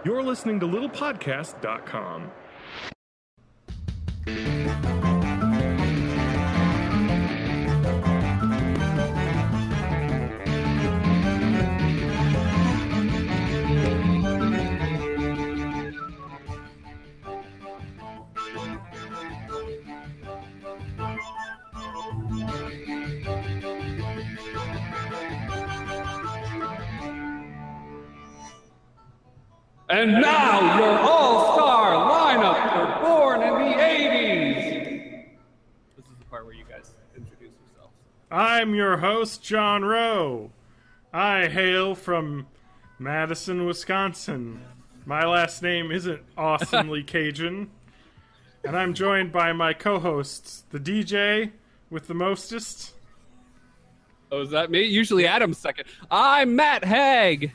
You're listening to littlepodcast.com. And now your all-star lineup for Born in the 80s. This is the part where you guys introduce yourselves. I'm your host, John Rowe. I hail from Madison, Wisconsin. My last name isn't awesomely Cajun. And I'm joined by my co-hosts, the DJ with the mostest. Oh, is that me? Usually Adam's second. I'm Matt Haig.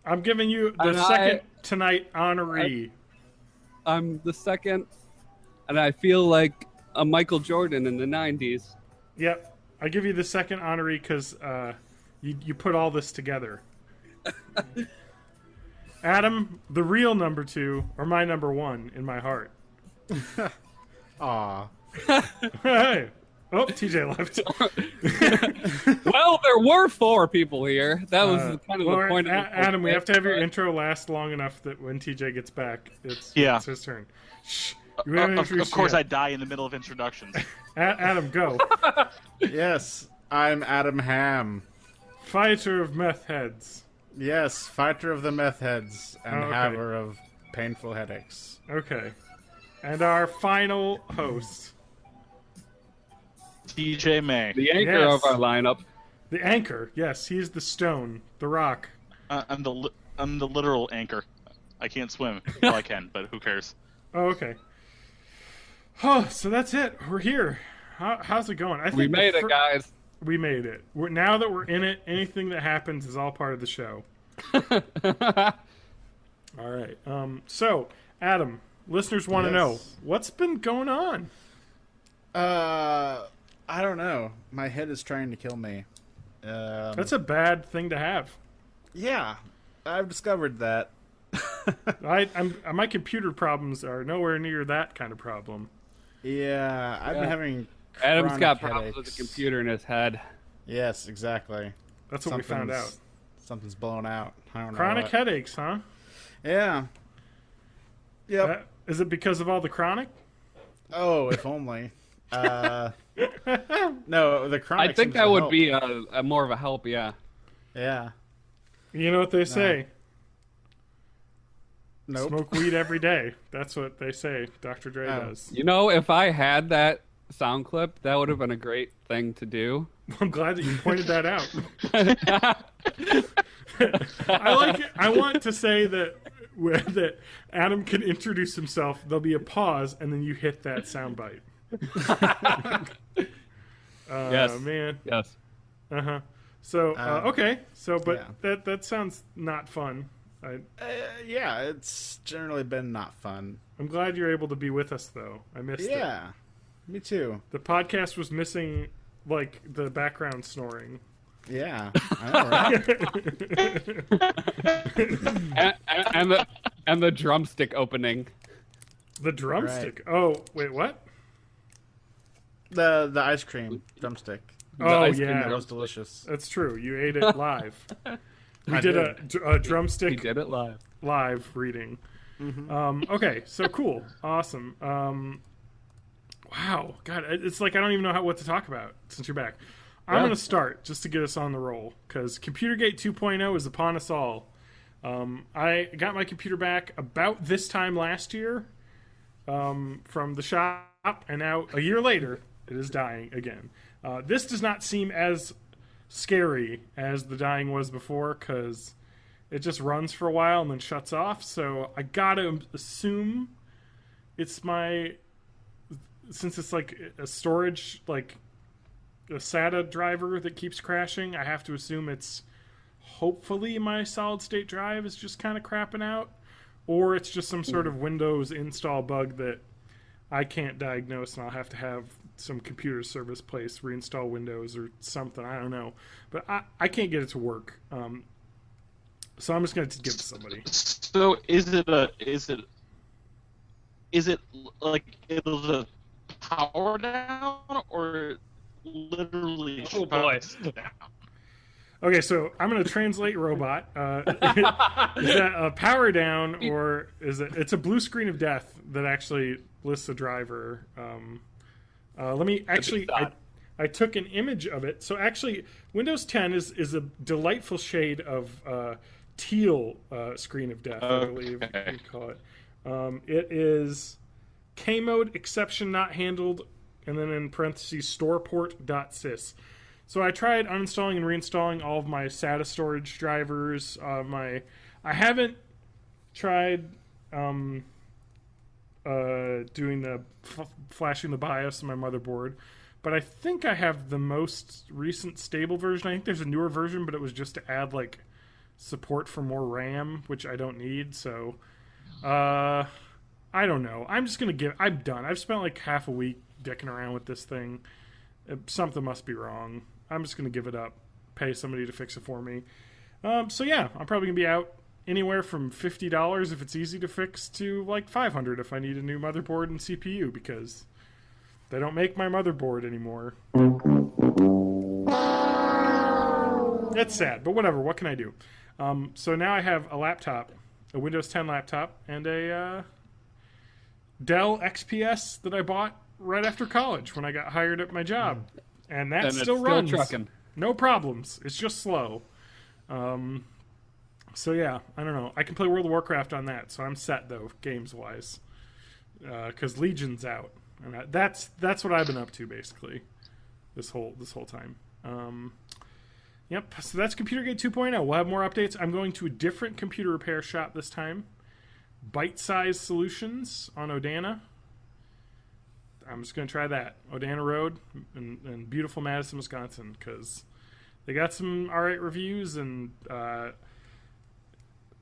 I'm giving you the And second tonight honoree. I'm the second, and I feel like a Michael Jordan in the 90s. Yep. I give you the second honoree because you put all this together. Adam, the real number 2, or my number 1 in my heart. Aw. Hey. Oh, TJ left. Well, there were 4 people here. That was kind of the point of the Adam, we have to have your intro last long enough that when TJ gets back, it's his turn. Shh. You haven't Of introduced course, yet. I die in the middle of introductions. Adam, go. Yes, I'm Adam Hamm. Fighter of meth heads. Yes, fighter of the meth heads and Oh, okay. haver of painful headaches. Okay. And our final host, TJ May. The anchor Yes. of our lineup. the anchor. Yes, he's the stone, the rock. I'm the literal anchor. I can't swim. Well, I can, but who cares? Oh, okay. Oh, so that's it. We're here. How's it going? I think We made it, guys. We made it. Now that we're in it, anything that happens is all part of the show. All right. So, Adam, listeners want to know, what's been going on? I don't know. My head is trying to kill me. That's a bad thing to have. Yeah, I've discovered that. My computer problems are nowhere near that kind of problem. Yeah, I've been having Adam's chronic got problems with headaches. the computer in his head. Yes, exactly. That's what we found out. Something's blown out. I don't know. Chronic what. headaches, huh? Yeah. Yep. Is it because of all the chronic? Oh, if only. No, the chronic. I think seems that to would help. be a more of a help, yeah. Yeah. You know what they say? Nope. Smoke weed every day. That's what they say. Dr. Dre Oh. does. You know, if I had that sound clip, that would have been a great thing to do. I'm glad that you pointed that out. I like it. I want to say that Adam can introduce himself. There'll be a pause, and then you hit that soundbite. Yes. Man. Yes. Uh-huh. So, okay. So, but yeah. that sounds not fun. Yeah, it's generally been not fun. I'm glad you're able to be with us, though. I missed it. Yeah, me too. The podcast was missing, like, the background snoring. Yeah, I know, right? and the drumstick opening. The drumstick. Oh, wait, what? the ice cream drumstick. Oh, ice cream yeah. That was delicious. That's true. You ate it live. We did a He drumstick did it live. live reading. Okay, so cool. Awesome. Wow. God, it's like I don't even know what to talk about since you're back. I'm going to start just to get us on the roll because Computergate 2.0 is upon us all. I got my computer back about this time last year from the shop, and now a year later, it is dying again. This does not seem as scary as the dying was before because it just runs for a while and then shuts off. So I gotta assume it's since it's like a storage, like a SATA driver that keeps crashing, I have to assume it's hopefully my solid state drive is just kind of crapping out, or it's just some sort of Windows install bug that I can't diagnose and I'll have to have some computer service place reinstall Windows or something. I don't know, but I can't get it to work. So I'm just going to give it to somebody. So is it like it'll a power down or literally Oh, boy. down? Okay, so I'm going to translate robot. Is that a power down, or is it? It's a blue screen of death that actually lists the driver. Let me actually. I took an image of it. So actually, Windows 10 is a delightful shade of teal screen of death, I believe you call it. It is K mode exception not handled, and then in parentheses storeport.sys. So I tried uninstalling and reinstalling all of my SATA storage drivers. I haven't tried doing the flashing the BIOS on my motherboard, but I think I have the most recent stable version. I think there's a newer version, but it was just to add like support for more RAM, which I don't need. So I don't know. I'm done. I've spent like half a week dicking around with this thing. Something must be wrong. I'm just going to give it up, pay somebody to fix it for me. So yeah, I'm probably going to be out anywhere from $50 if it's easy to fix to like $500 if I need a new motherboard and CPU, because they don't make my motherboard anymore. That's sad, but whatever. What can I do? So now I have a laptop, a Windows 10 laptop, and a Dell XPS that I bought right after college when I got hired at my job. And that still runs. Trucking. No problems. It's just slow. So yeah, I don't know. I can play World of Warcraft on that, so I'm set though, games wise, because Legion's out, and that's what I've been up to basically this whole time. Yep. So that's Computergate 2.0. We'll have more updates. I'm going to a different computer repair shop this time. Bite Size Solutions on Odana. I'm just going to try that. Odana Road in beautiful Madison, Wisconsin, because they got some alright reviews, and a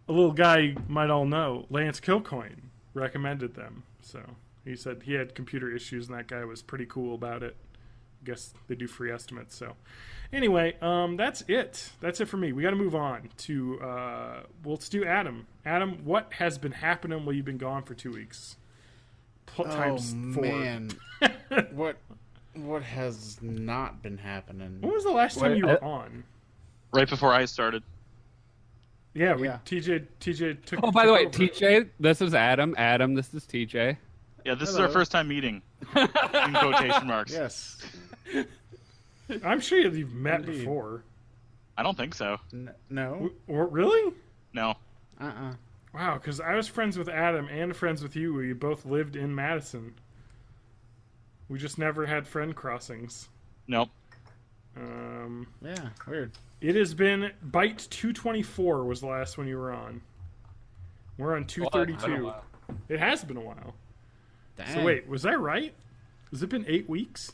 little guy you might all know, Lance Kilcoyne, recommended them. So he said he had computer issues, and that guy was pretty cool about it. I guess they do free estimates. So anyway, that's it. That's it for me. We got to move on to, let's do Adam. Adam, what has been happening while you've been gone for 2 weeks? Times 4. Man. What has not been happening? When was the last time you were on? Right before I started. Yeah, Yeah. TJ took. Oh, by the way, over. TJ, this is Adam. Adam, this is TJ. Yeah, this is Hello. our first time meeting. In quotation marks. Yes. I'm sure you've met Indeed. before. I don't think so. No. Really? No. Wow, because I was friends with Adam and friends with you. We both lived in Madison. We just never had friend crossings. Nope. Yeah, weird. It has been Byte 224 was the last one you were on. We're on Well, 232. It has been a while. Dang. So wait, was that right? Has it been 8 weeks?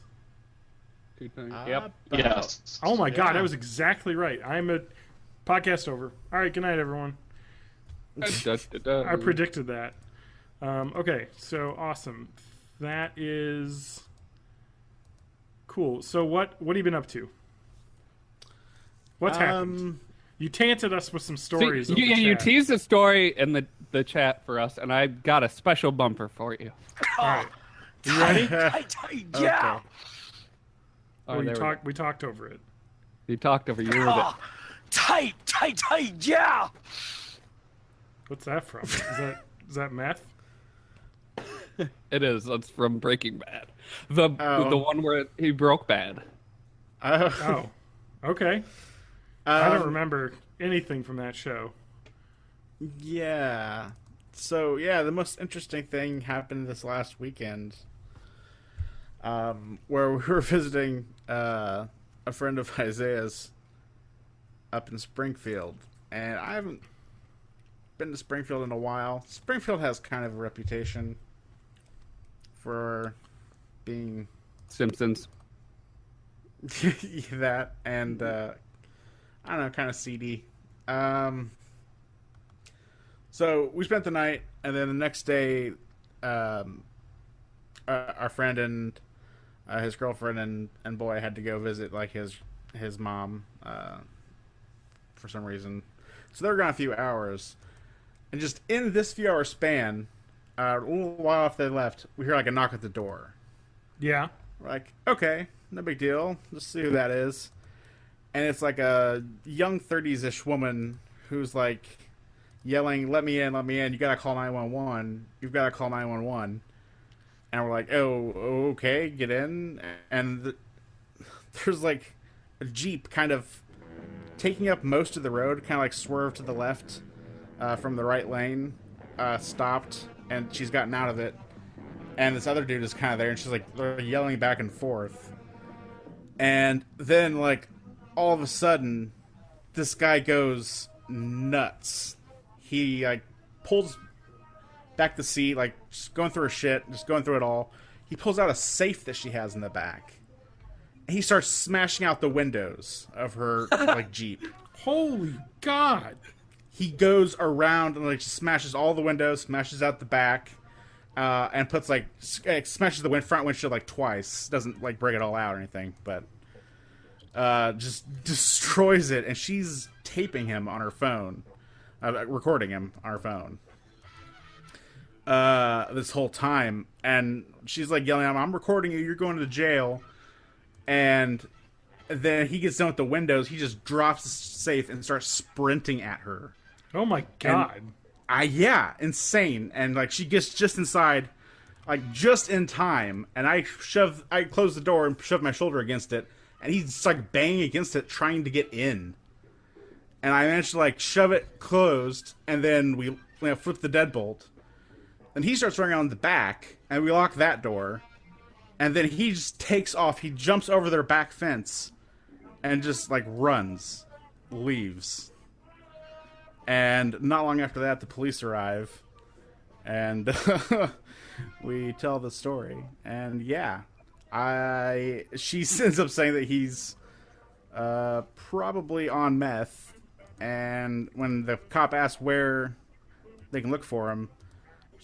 Yep. Yes. Oh my god, Yeah. I was exactly right. I'm a podcast over. All right, good night, everyone. I predicted that. Okay, so awesome. That is cool. So what have you been up to? What's happened? You tanted us with some stories. See, in the you chat. teased a story in the chat for us, and I got a special bumper for you. All right, you ready? Yeah. Oh, we there talked. We talked over it. You talked over your bit. Tight, yeah. What's that from? Is that meth? It is. That's from Breaking Bad. The one where he broke bad. Oh, okay. I don't remember anything from that show. Yeah. So, yeah, the most interesting thing happened this last weekend, where we were visiting a friend of Isaiah's up in Springfield. And I haven't been to Springfield in a while. Springfield has kind of a reputation for being Simpsons. that, and I don't know, kind of seedy. So we spent the night, and then the next day, our friend and his girlfriend and boy had to go visit like his mom for some reason. So they're gone a few hours. And just in this few hour span, a little while after they left, we hear like a knock at the door. Yeah. We're like, okay, no big deal. Let's see who that is. And it's like a young 30s-ish woman who's like yelling, let me in, let me in. You gotta call 911. You've gotta call 911. And we're like, oh, okay, get in. And there's like a Jeep kind of taking up most of the road, kind of like swerved to the left from the right lane, stopped, and she's gotten out of it. And this other dude is kind of there, and she's like yelling back and forth. And then, like, all of a sudden, this guy goes nuts. He, like, pulls back the seat, like, just going through her shit, just going through it all. He pulls out a safe that she has in the back. And he starts smashing out the windows of her, like, Jeep. Holy God. He goes around and, like, smashes all the windows, smashes out the back, and puts, like, smashes the front windshield, like, twice. Doesn't, like, break it all out or anything, but just destroys it. And she's taping him on her phone, recording him on her phone. This whole time, and she's like yelling at him, I'm recording you, you're going to jail. And then he gets done with the windows, he just drops the safe and starts sprinting at her. Oh my God. Yeah, insane. And like she gets just inside, like just in time, and I close the door and shove my shoulder against it, and he's like banging against it trying to get in. And I managed to like shove it closed, and then we flip the deadbolt. Then he starts running on the back, and we lock that door. And then he just takes off. He jumps over their back fence and just, like, runs. Leaves. And not long after that, the police arrive. And we tell the story. And, yeah. She ends up saying that he's probably on meth. And when the cop asks where they can look for him,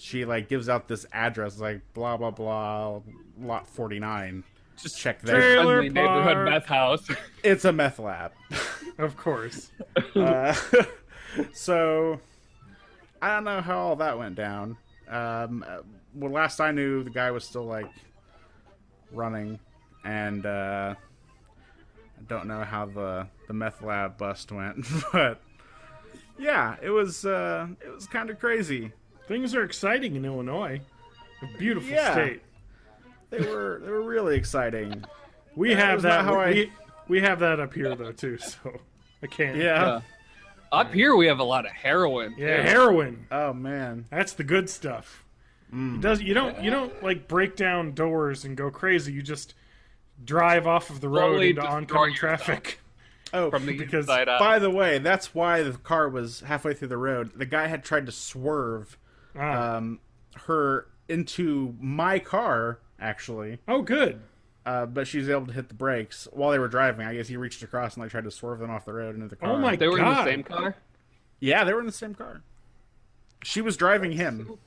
she, like, gives out this address, like, blah, blah, blah, lot 49. Just check there. Friendly neighborhood meth house. It's a meth lab. Of course. So, I don't know how all that went down. Well, last I knew, the guy was still, like, running. And, I don't know how the meth lab bust went. But, yeah, it was kind of crazy. Things are exciting in Illinois. A beautiful state. They were really exciting. We have that. We have that up here though too. So I can't. Yeah. Up here we have a lot of heroin. Yeah, heroin. Oh man, that's the good stuff. You don't like break down doors and go crazy. You just drive off of the road Slowly into oncoming traffic. Oh, From the because inside out. by the way, that's why the car was halfway through the road. The guy had tried to swerve her into my car, actually. Oh, good. But she was able to hit the brakes while they were driving. I guess he reached across and like tried to swerve them off the road into the car. Oh my They were God. in the same car? Yeah, they were in the same car. She was driving him.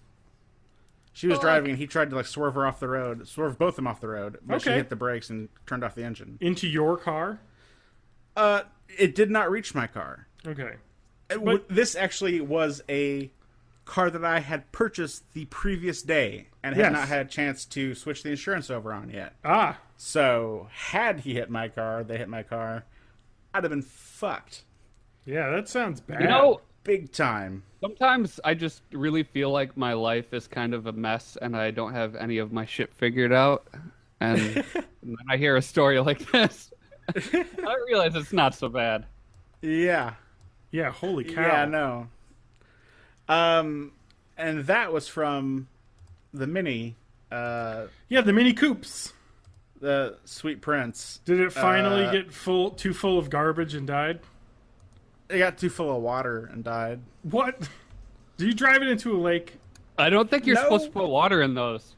She was driving, and he tried to like swerve her off the road, swerve both of them off the road. But she hit the brakes and turned off the engine. Into your car? It did not reach my car. Okay. This actually was a car that I had purchased the previous day and had not had a chance to switch the insurance over on yet. Ah. So, had he hit my car, they hit my car, I'd have been fucked. Yeah, that sounds bad. You know, big time. Sometimes I just really feel like my life is kind of a mess and I don't have any of my shit figured out. And, and then I hear a story like this. I realize it's not so bad. Yeah. Yeah, holy cow. Yeah, no. And that was from the Mini. Yeah, the Mini Coupes. The Sweet Prince. Did it finally get too full of garbage and died? It got too full of water and died. What? Do you drive it into a lake? I don't think you're supposed to put water in those.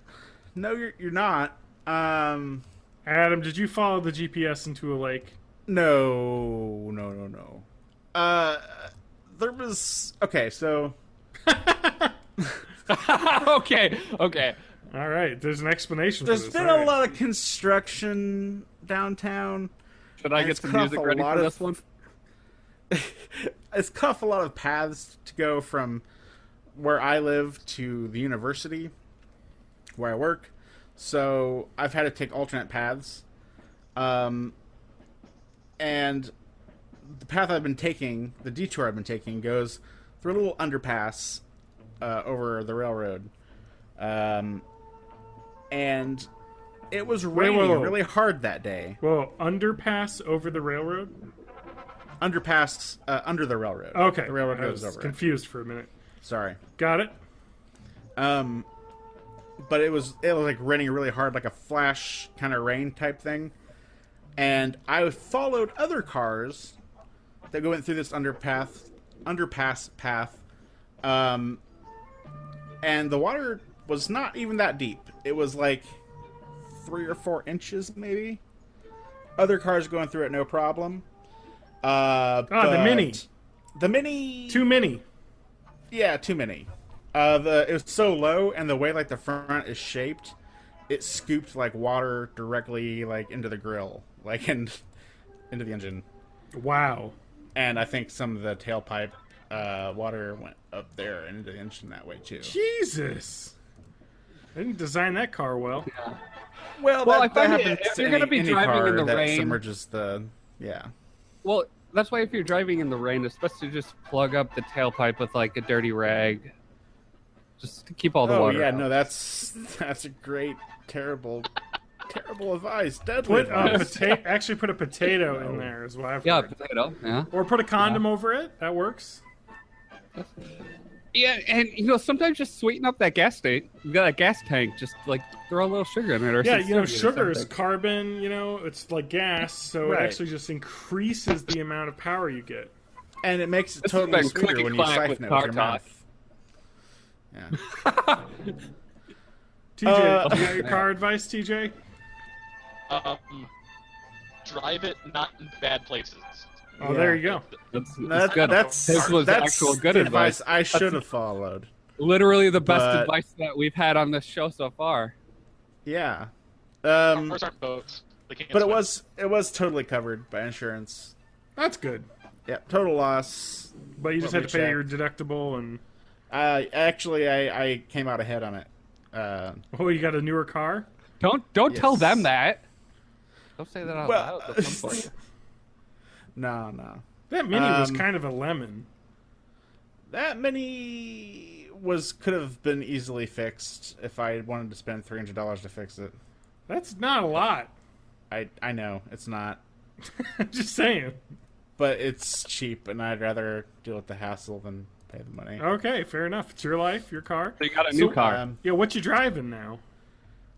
No, you're not. Adam, did you follow the GPS into a lake? No. There was... Okay, so... Okay. All right, there's an explanation for There's this. been a lot of construction downtown. Should I get some music ready for this one? it's cut off a lot of paths to go from where I live to the university where I work. So I've had to take alternate paths. And the path I've been taking, the detour I've been taking, goes through a little underpass over the railroad. And it was raining really hard that day. Whoa, underpass over the railroad? Underpass under the railroad. Okay. The railroad I goes was over confused for a minute. Sorry. Got it? But it was like raining really hard, like a flash kind of rain type thing. And I followed other cars that went through this underpass path. And the water was not even that deep. It was like 3 or 4 inches, maybe. Other cars going through it, no problem. The Mini. The Mini. Too many. Yeah, too many. It was so low, and the way like the front is shaped, it scooped like water directly like into the grill, like into the engine. Wow. And I think some of the tailpipe water went up there and into the engine that way too. Jesus. They didn't design that car well. Yeah. Well, I find if you're going to be driving in the that rain, submerges the well, that's why if you're driving in the rain, it's best to just plug up the tailpipe with like a dirty rag, just to keep all the water. Oh yeah, out. no, that's a great, terrible advice. Deadly advice. Actually, put a potato in there is what I've Yeah, heard. potato. Yeah. Or put a condom over it. That works. Yeah, and sometimes just sweeten up that gas tank. You got a gas tank, just like throw a little sugar in it, or Yeah, some sugar is something. carbon. It's like gas, so Right. it actually just increases the amount of power you get. And it makes it This has totally been sweeter clicky when you clack siphon with it with car your talk. mouth. Yeah. TJ, you got your car advice, TJ? Drive it not in bad places. Oh, there you go. That's good. That's This was that's actual good the advice. I should have followed. Literally the best But- advice that we've had on this show so far. Yeah. Cars aren't boats. They can't But it swim. was totally covered by insurance. That's good. Yeah, total loss. But you just Let had me to pay check. your deductible and... I came out ahead on it. Oh, you got a newer car? Don't Yes. tell them that. Don't say that out Well, loud. They'll come for you. No. That Mini was Um, kind of a lemon. That Mini could have been easily fixed if I wanted to spend $300 to fix it. That's not a lot. I know it's not, I'm just saying. but it's cheap, and I'd rather deal with the hassle than pay the money. Okay, fair enough. It's your life, your car. So you got a new car. Yeah, what you driving now?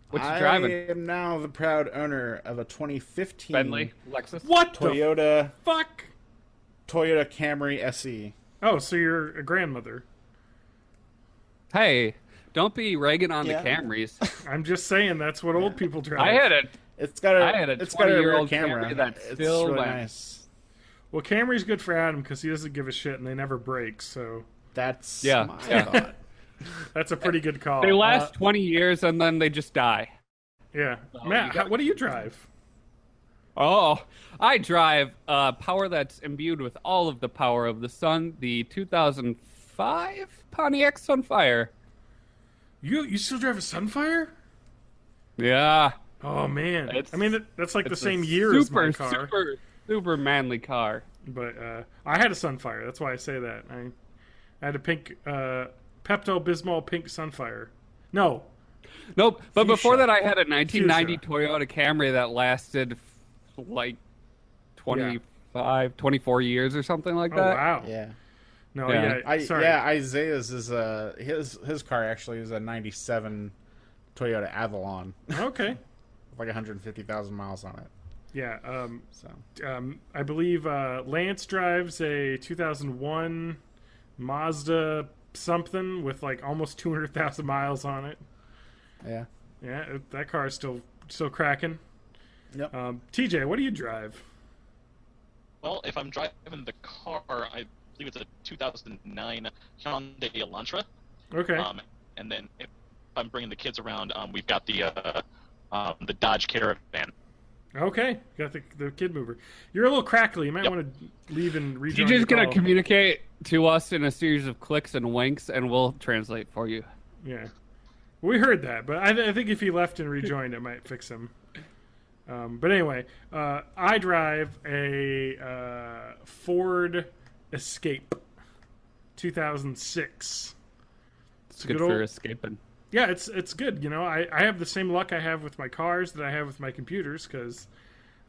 What you I driving? am now the proud owner of a 2015 Bentley, Lexus. What the Toyota fuck? Camry SE. Oh, so you're a grandmother. Hey, don't be ragging on Yeah. the Camrys. I'm just saying that's what old people drive. I had it. It's got I had a it's got a 20-year-old rear camera. Camry that It's still really went. nice. Well, Camry's good for Adam because he doesn't give a shit and they never break. So That's Yeah. my Yeah. thought. that's a pretty good call. They last 20 years and then they just die. Yeah, Oh, Matt, you got- what do you drive? Oh, I drive a power that's imbued with all of the power of the sun, the 2005 Pontiac Sunfire. You still drive a Sunfire? Yeah. Oh man, It's- I mean that's like the It's same a year as my super, car. super manly car. But I had a Sunfire. That's why I say that. I had a pink Pepto-Bismol pink Sunfire. No, Nope. But before Fuchsia. that, I had a 1990 Fuchsia. Toyota Camry that lasted like 24 years or something like oh that. wow. Yeah. No, Yeah. yeah. Sorry. Isaiah's is his car actually is a '97 Toyota Avalon, Okay. with like 150,000 miles on it. Yeah. So I believe Lance drives a 2001 Mazda something with like almost 200,000 miles on it. yeah. Yeah, that car is still cracking. Yep. TJ, what do you drive? Well, if I'm driving the car, I believe it's a 2009 Hyundai Elantra. Okay. And then if I'm bringing the kids around, we've got the Dodge Caravan. Okay, got the kid mover. You're a little crackly. You might want to leave and rejoin. TJ's going call. to communicate to us in a series of clicks and winks, and we'll translate for you. Yeah. We heard that, but I think if he left and rejoined, it might fix him. But anyway, I drive a Ford Escape 2006. It's good for escaping. Yeah, it's good. You know, I have the same luck I have with my cars that I have with my computers because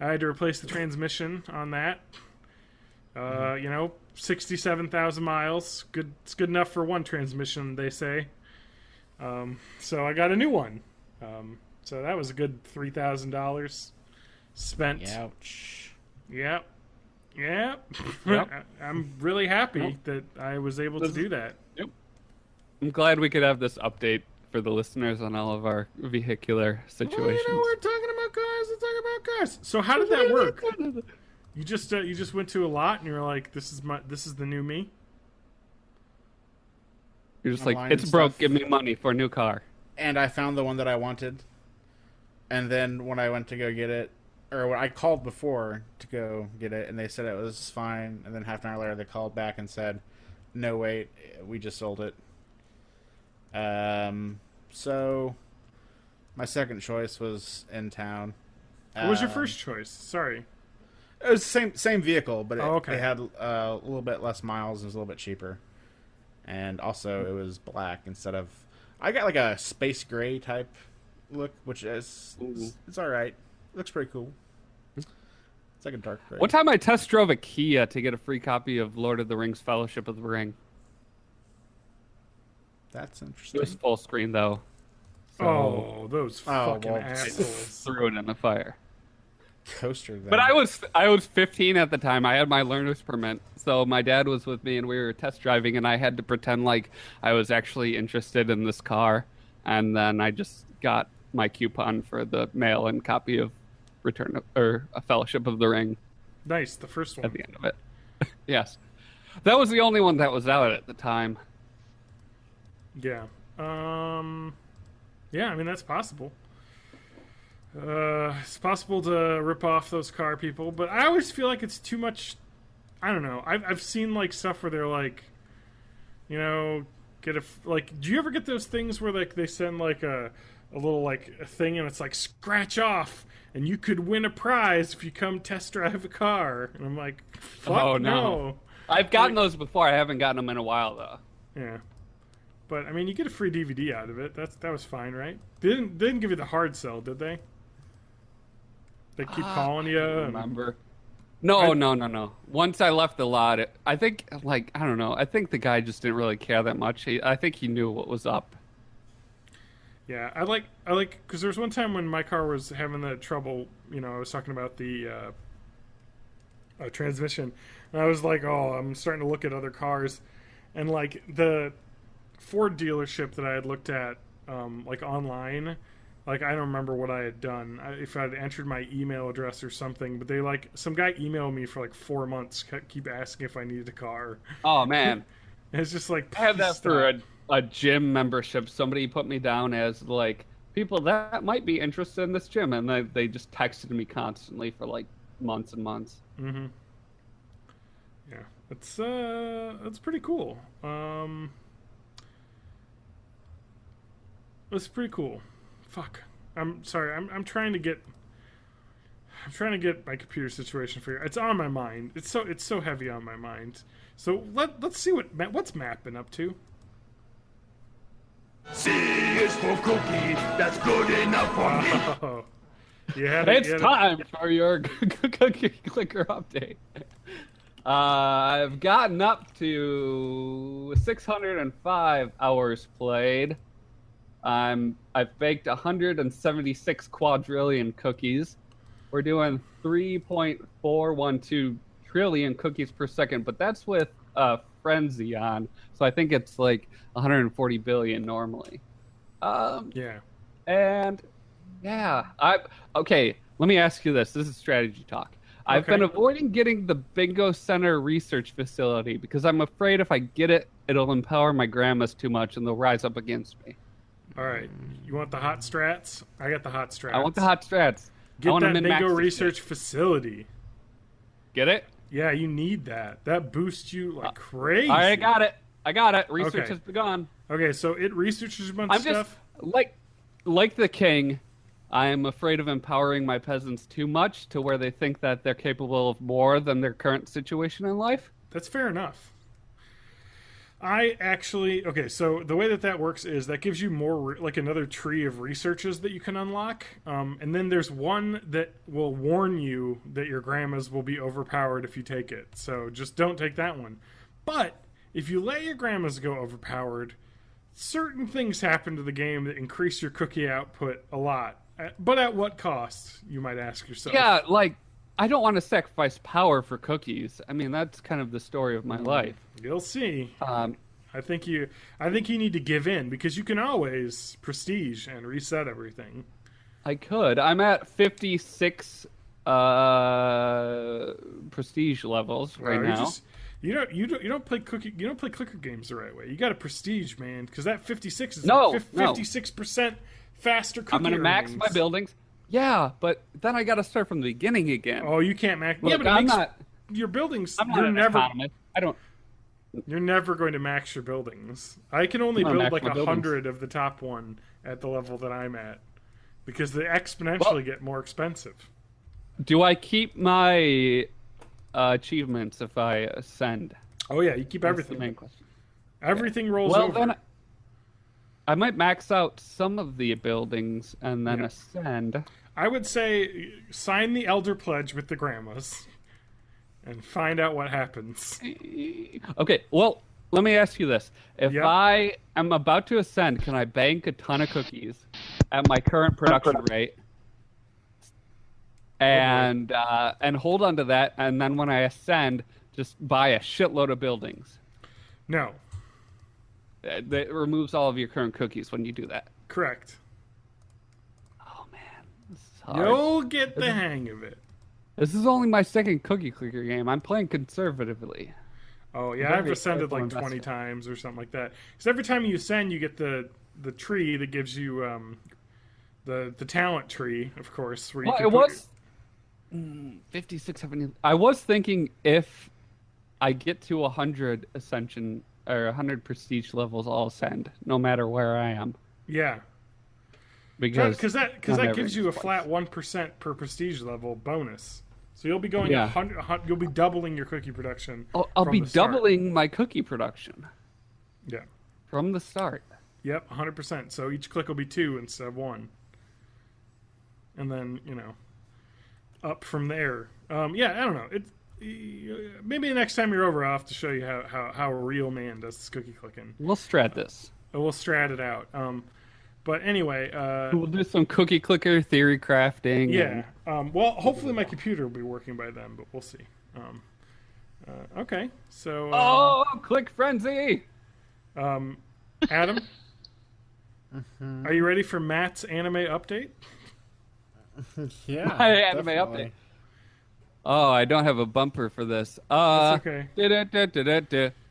I had to replace the transmission on that. You know, 67,000 miles. Good. It's good enough for one transmission, they say. So I got a new one. So that was a good $3,000 spent. Ouch. Yep. Yep. Yep. I'm really happy that I was able to do that. Yep. I'm glad we could have this update for the listeners on all of our vehicular situations. Well, you know, we're talking about cars. Let's talk about cars. So how did that work? You just went to a lot and you were like, this is the new me. You're just Online like, it's and broke. stuff. Give me money for a new car. And I found the one that I wanted. And then when I went to go get it, or when I called before to go get it, and they said it was fine. And then half an hour later, they called back and said, "No, wait, we just sold it." So my second choice was in town. What was your first choice? Sorry. It was the same vehicle, but okay. it had a little bit less miles and it was a little bit cheaper. And also, it was black instead of. I got like a space gray type look, which is it's all right. It looks pretty cool. It's like a dark gray. One time I test drove a Kia to get a free copy of Lord of the Rings Fellowship of the Ring. That's It interesting. was full screen, though. So Oh, those fucking well, assholes. threw it in the fire. Coaster. Then. But I was 15 at the time. I had my learner's permit, so my dad was with me, and we were test driving, and I had to pretend like I was actually interested in this car, and then I just got my coupon for the mail-in copy of a Fellowship of the Ring Nice, the first one. at the end of it. Yes, that was the only one that was out at the time. Yeah. Yeah, I mean, that's possible. It's possible to rip off those car people, but I always feel like it's too much. I don't know. I've seen like stuff where they're like, you know, do you ever get those things where like they send like a little like a thing and it's like scratch off and you could win a prize if you come test drive a car, and I'm like, fuck Oh, no. no. I've gotten those before. I haven't gotten them in a while though. Yeah. But I mean, you get a free DVD out of it. That was fine, right? They didn't give you the hard sell, did they? They keep calling you. I don't remember. No. Once I left the lot, I think I don't know. I think the guy just didn't really care that much. I think he knew what was up. Yeah, I like because there was one time when my car was having that trouble. You know, I was talking about the transmission, and I was like, oh, I'm starting to look at other cars, and like the Ford dealership that I had looked at, like online, like I don't remember what I had done, if I had entered my email address or something, but they like some guy emailed me for like 4 months, keep asking if I needed a car. Oh man, And it's just like, I have that stop. for a gym membership. Somebody put me down as like people that might be interested in this gym, and they just texted me constantly for like months and months. Mm-hmm. Yeah, it's pretty cool. It's pretty cool. Fuck. I'm sorry. I'm trying to get my computer situation figured. It's on my mind. It's so heavy on my mind. So let's see what's Matt been up to. C is for cookie. That's good enough for me. Oh, It's time for your cookie clicker update. I've gotten up to 605 hours played. I've baked 176 quadrillion cookies. We're doing 3.412 trillion cookies per second, but that's with frenzy on. So I think it's like 140 billion normally. Yeah. And yeah, okay. Let me ask you this. This is strategy talk. I've Okay. been avoiding getting the Bingo Center research facility because I'm afraid if I get it, it'll empower my grandmas too much and they'll rise up against me. All right. You want the hot strats? I got the hot strats. I want the hot strats. Get wanna that min-max bingo this research facility. Get it? Yeah, you need that. That boosts you like crazy. I got it. Research Okay. has begun. Okay, so it researches a bunch I'm of just stuff. like the king. I am afraid of empowering my peasants too much to where they think that they're capable of more than their current situation in life. That's fair enough. Okay, so the way that works is that gives you more, like another tree of researches that you can unlock. And then there's one that will warn you that your grandmas will be overpowered if you take it. So just don't take that one. But if you let your grandmas go overpowered, certain things happen to the game that increase your cookie output a lot. But at what cost, you might ask yourself. Yeah, like, I don't want to sacrifice power for cookies. I mean, that's kind of the story of my life. You'll see. Um, I think you need to give in, because you can always prestige and reset everything. I could. I'm at 56 prestige levels right now. You don't play clicker games the right way. You got to prestige, man, because that 56 is No. 56% faster cookie I'm going to max earnings. my buildings. Yeah, but then I got to start from the beginning again. Oh, you can't max. Look, Yeah, but I'm not your buildings. I'm not You're an never. economist. I don't. You're never going to max your buildings. I can only I'm gonna build max like my 100 of the top one at the level that I'm at, because they exponentially get more expensive. Do I keep my achievements if I ascend? Oh yeah, you keep That's everything. the main question. Everything rolls Well, over. then I might max out some of the buildings and then ascend. I would say sign the Elder Pledge with the grandmas and find out what happens. Okay, well, let me ask you this. If Yep. I am about to ascend, can I bank a ton of cookies at my current production rate and hold on to that, and then when I ascend, just buy a shitload of buildings? No, That removes all of your current cookies when you do that. correct. Oh, man. This is hard. You'll get the hang of it. This is only my second cookie clicker game. I'm playing conservatively. Oh yeah, Very I've ascended careful like 20 investment. times or something like that. Because every time you ascend, you get the tree that gives you the talent tree, of course. Where you Well, can it put was 56, 70. I was thinking if I get to 100 ascension or 100 prestige levels, I'll ascend, no matter where I am. yeah, Because that gives you a flat 1% per prestige level bonus. So you'll be going Yeah. 100, you'll be doubling your cookie production. I'll from be the start. doubling my cookie production Yeah. from the start. Yep, 100%. So each click will be 2 instead of 1. And then, up from there. Yeah, I don't know. Maybe the next time you're over, I'll have to show you how a real man does this cookie clicking. We'll strat this. We'll strat it out. But anyway, We'll do some cookie clicker theory crafting. yeah. Well, hopefully my computer will be working by then, but we'll see. Okay, so Oh, click frenzy! Adam, are you ready for Matt's anime update? Yeah, My anime definitely. update. Oh, I don't have a bumper for this. That's okay.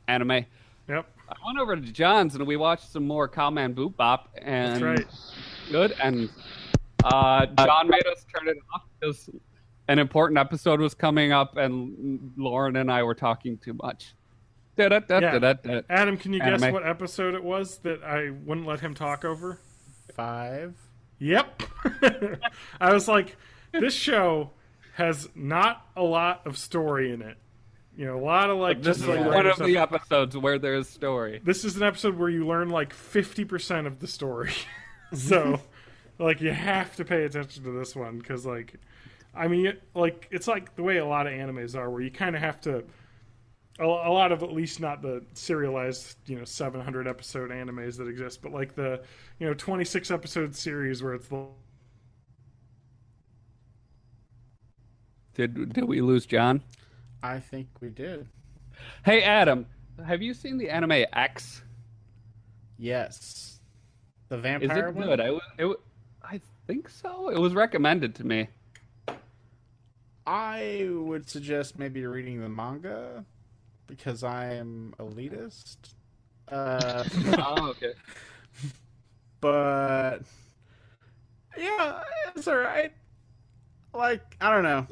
Anime. Yep, I went over to John's and we watched some more Cowman Boop Bop, and that's right. good. And John made us turn it off because an important episode was coming up, and Lauren and I were talking too much. Da-da-da-da-da-da. Adam, can you guess Anime. what episode it was that I wouldn't let him talk over? 5. Yep. I was like, this show has not a lot of story in it. A lot of like This just is like one random of stuff. the episodes where there's story. This is an episode where you learn like 50% of the story. So, like, you have to pay attention to this one because, like, I mean, it's like the way a lot of animes are, where you kind of have to. A lot of, at least not the serialized, 700 episode animes that exist, but like the, 26 episode series where it's the. Did we lose John? I think we did. Hey Adam, have you seen the anime X? Yes. The Is vampire it one? good? I think so. It was recommended to me. I would suggest maybe reading the manga because I am elitist. Oh, okay. But yeah, it's alright. like, I don't know.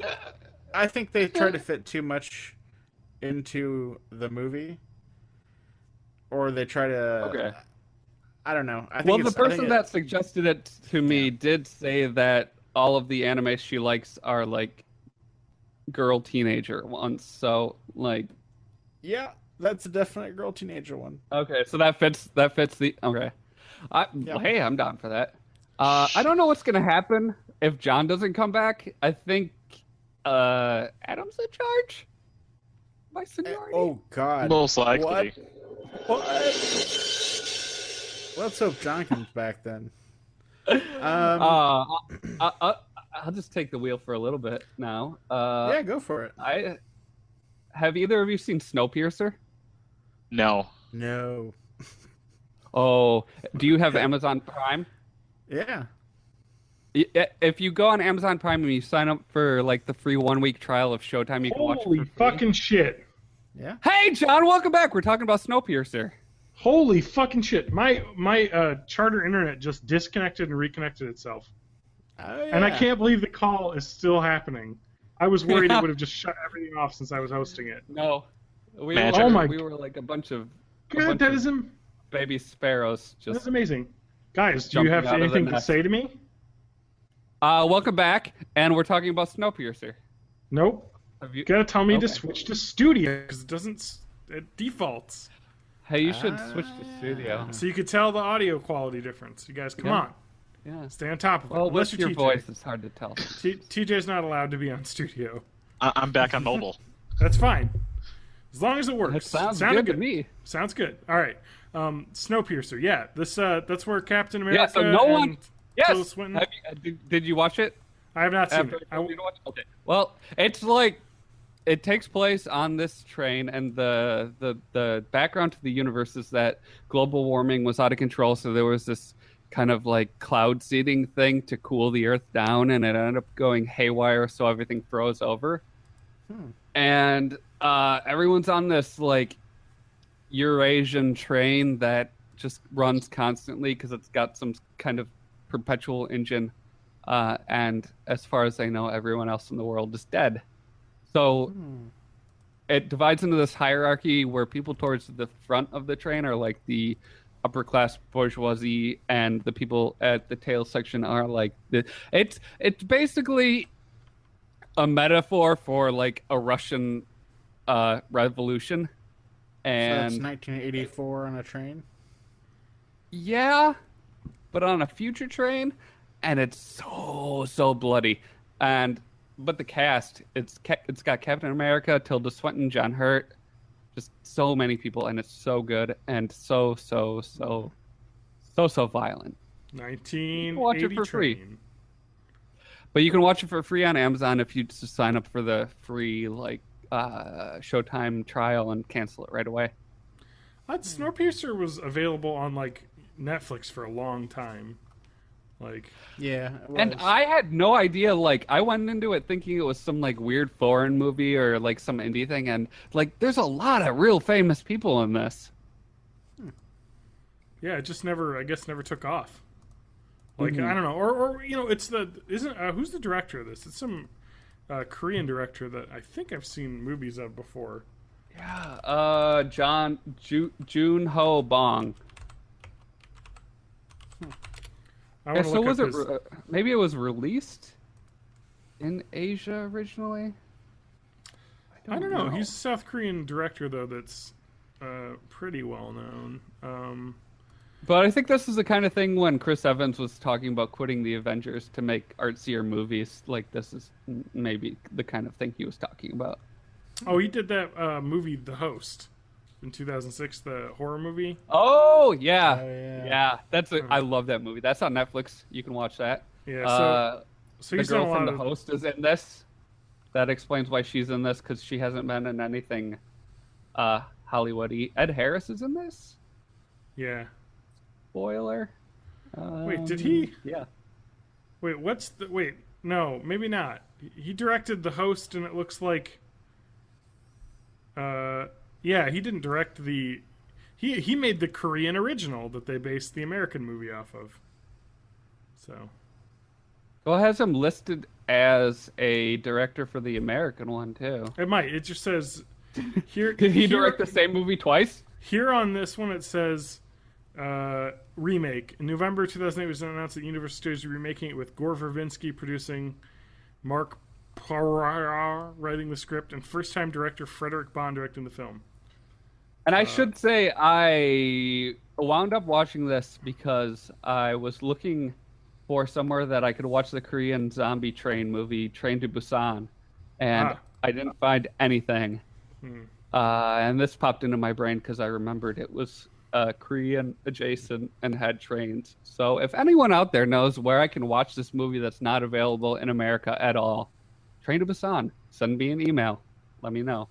I think they try to fit too much into the movie, or they try to. Okay. I don't know. Well, the person that suggested it to me did say that all of the anime she likes are like girl teenager ones. So like, yeah, that's a definite girl teenager one. okay, so that fits the okay. Hey, I'm down for that. I don't know what's gonna happen if John doesn't come back. I think Adam's in charge by seniority. Oh God, Most likely. What? Let's hope John comes back then. I'll just take the wheel for a little bit now. Yeah, go for it. Have either of you seen Snowpiercer? No. No. Oh, do you have Amazon Prime? Yeah. If you go on Amazon Prime and you sign up for like the free 1-week trial of Showtime, you can watch it for Holy free. fucking shit. Yeah. Hey, John, welcome back. We're talking about Snowpiercer. Holy fucking shit. My charter internet just disconnected and reconnected itself. Oh, yeah. And I can't believe the call is still happening. I was worried it would have just shut everything off since I was hosting it. No. We Magic. were like a bunch of God, that is baby sparrows. that's Just amazing. Guys, do you jumping have out of the anything to nest. say to me? welcome back, and we're talking about Snowpiercer. Nope. Have you? You gotta tell me to Okay. switch to studio because it defaults. Hey, you should switch to studio. So you could tell the audio quality difference. You guys, come Yeah. on. Yeah. Stay on top of it. Well, Unless with you're your TJ. voice, it's hard to tell. TJ's not allowed to be on studio. I'm back on mobile. That's fine. As long as it works. That sounds Sounded good to me. Sounds good. All right. Snowpiercer. Yeah, that's where Captain America. Yeah, so no and one. Yes. Tilda Swinton. Did you watch it? I have not seen After it. I told you to watch? Okay. Well, it's like it takes place on this train, and the background to the universe is that global warming was out of control, so there was this kind of like cloud seeding thing to cool the earth down, and it ended up going haywire, so everything froze over. And everyone's on this like Eurasian train that just runs constantly because it's got some kind of perpetual engine. And as far as I know, everyone else in the world is dead. So it divides into this hierarchy where people towards the front of the train are like the upper class bourgeoisie, and the people at the tail section are like it's basically a metaphor for like a Russian revolution. So And that's 1984 on a train. yeah, but on a future train, and it's so bloody. But the cast, it's got Captain America, Tilda Swinton, John Hurt, just so many people, and it's so good and so violent. 1980 Watch it for free. train. But you can watch it for free on Amazon if you just sign up for the free like Showtime trial and cancel it right away. Snowpiercer was available on like Netflix for a long time. Like, Yeah. it And was. I had no idea. Like, I went into it thinking it was some like weird foreign movie or like some indie thing, and like, there's a lot of real famous people in this. yeah, it just never took off. Like, I don't know, or it's who's the director of this? It's some Korean director that I think I've seen movies of before. Yeah. Jun Ho Bong. I Yeah, want to so look was up it? his... Maybe it was released in Asia originally. I don't know. He's a South Korean director though that's pretty well known. But I think this is the kind of thing when Chris Evans was talking about quitting the Avengers to make artsier movies. Like, this is maybe the kind of thing he was talking about. Oh, he did that movie, The Host, in 2006, the horror movie. Oh yeah, Oh, yeah. yeah. I love that movie. That's on Netflix. You can watch that. Yeah. So the he's done girl a lot from of The Host is in this. That explains why she's in this, because she hasn't been in anything Hollywood-y. Ed Harris is in this. Yeah. Spoiler. Wait, did he? Yeah. Wait, wait, no, maybe not. He directed The Host, and it looks like. Yeah, he didn't direct the. He made the Korean original that they based the American movie off of. So. Well, it has him listed as a director for the American one too. It might. It just says here. Did he direct the same movie twice? Here on this one, it says remake. In November 2008, it was announced that Universal Studios would be remaking it with Gore Verbinski producing, Mark Parra writing the script, and first-time director Frederick Bond directing the film. And I should say, I wound up watching this because I was looking for somewhere that I could watch the Korean zombie train movie, Train to Busan, and I didn't find anything. And this popped into my brain because I remembered it was Korean adjacent and had trains. So if anyone out there knows where I can watch this movie that's not available in America at all, Train to Busan, send me an email. Let me know.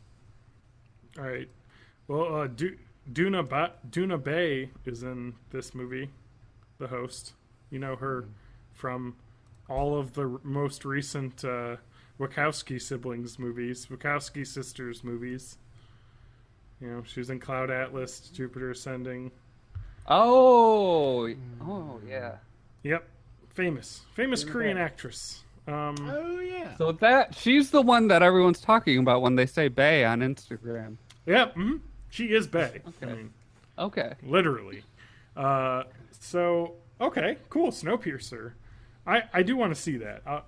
All right. Well, Duna Bay is in this movie, the host. You know her from all of the most recent Wachowski siblings movies, Wachowski sisters movies. You know, she was in Cloud Atlas, Jupiter Ascending. Oh, yeah. Yep, famous Korean actress. Oh yeah. So she's the one that everyone's talking about when they say Bae on Instagram. Yep, she is Bae. Okay. I mean, Okay. literally. So okay, cool. Snowpiercer. I do want to see that. I'll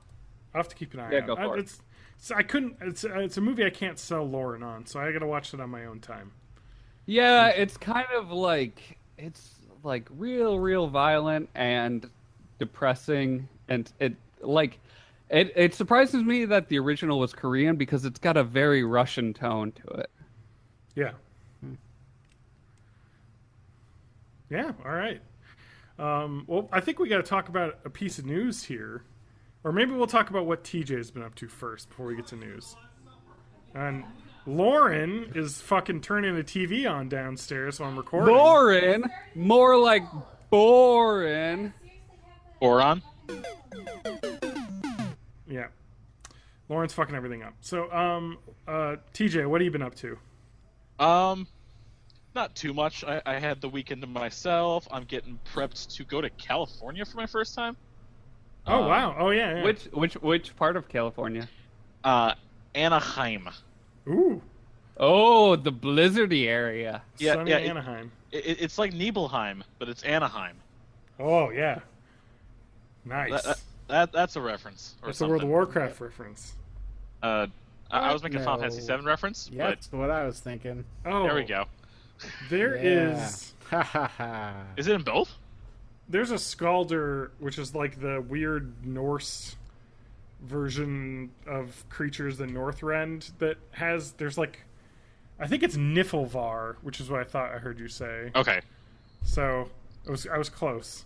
have to keep an eye out. Go for it. It's a movie I can't sell Lauren on, so I got to watch it on my own time. Yeah, it's kind of like real violent and depressing, and it surprises me that the original was Korean because it's got a very Russian tone to it. Yeah. Yeah. All right. Well, I think we got to talk about a piece of news here. Or maybe we'll talk about what TJ's been up to first before we get to news. And Lauren is fucking turning the TV on downstairs while I'm recording. Lauren? More like boring. Boron? Yeah. Lauren's fucking everything up. So, TJ, what have you been up to? Not too much. I had the weekend to myself. I'm getting prepped to go to California for my first time. Oh, wow. Oh, yeah. Which part of California? Anaheim. Ooh. Oh, the blizzardy area. Sunny Anaheim. It's like Nibelheim, but it's Anaheim. Oh, yeah. Nice. That's a reference. That's a World of Warcraft reference. I was making a Final Fantasy VII reference. Yeah, that's what I was thinking. Oh. There we go. There is... Is it in both? There's a Skaldur, which is like the weird Norse version of creatures, the Northrend, that has... There's like... I think it's Niflvar, which is what I thought I heard you say. Okay. So, I was close.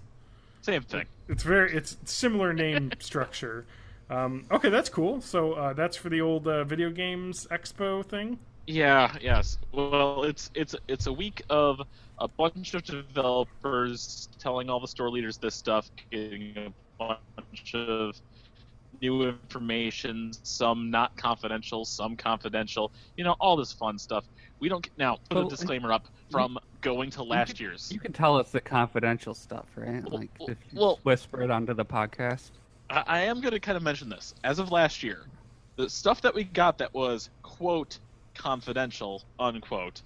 Same thing. It's similar name structure. Okay, that's cool. So that's for the old video games expo thing. Yeah. Yes. Well, it's a week of a bunch of developers telling all the store leaders this stuff, getting a bunch of new information, some not confidential, some confidential. You know, all this fun stuff. We don't now put a disclaimer up from going to last year's. You can tell us the confidential stuff, right? Like if you whisper it onto the podcast. I am going to kind of mention this. As of last year, the stuff that we got that was quote confidential unquote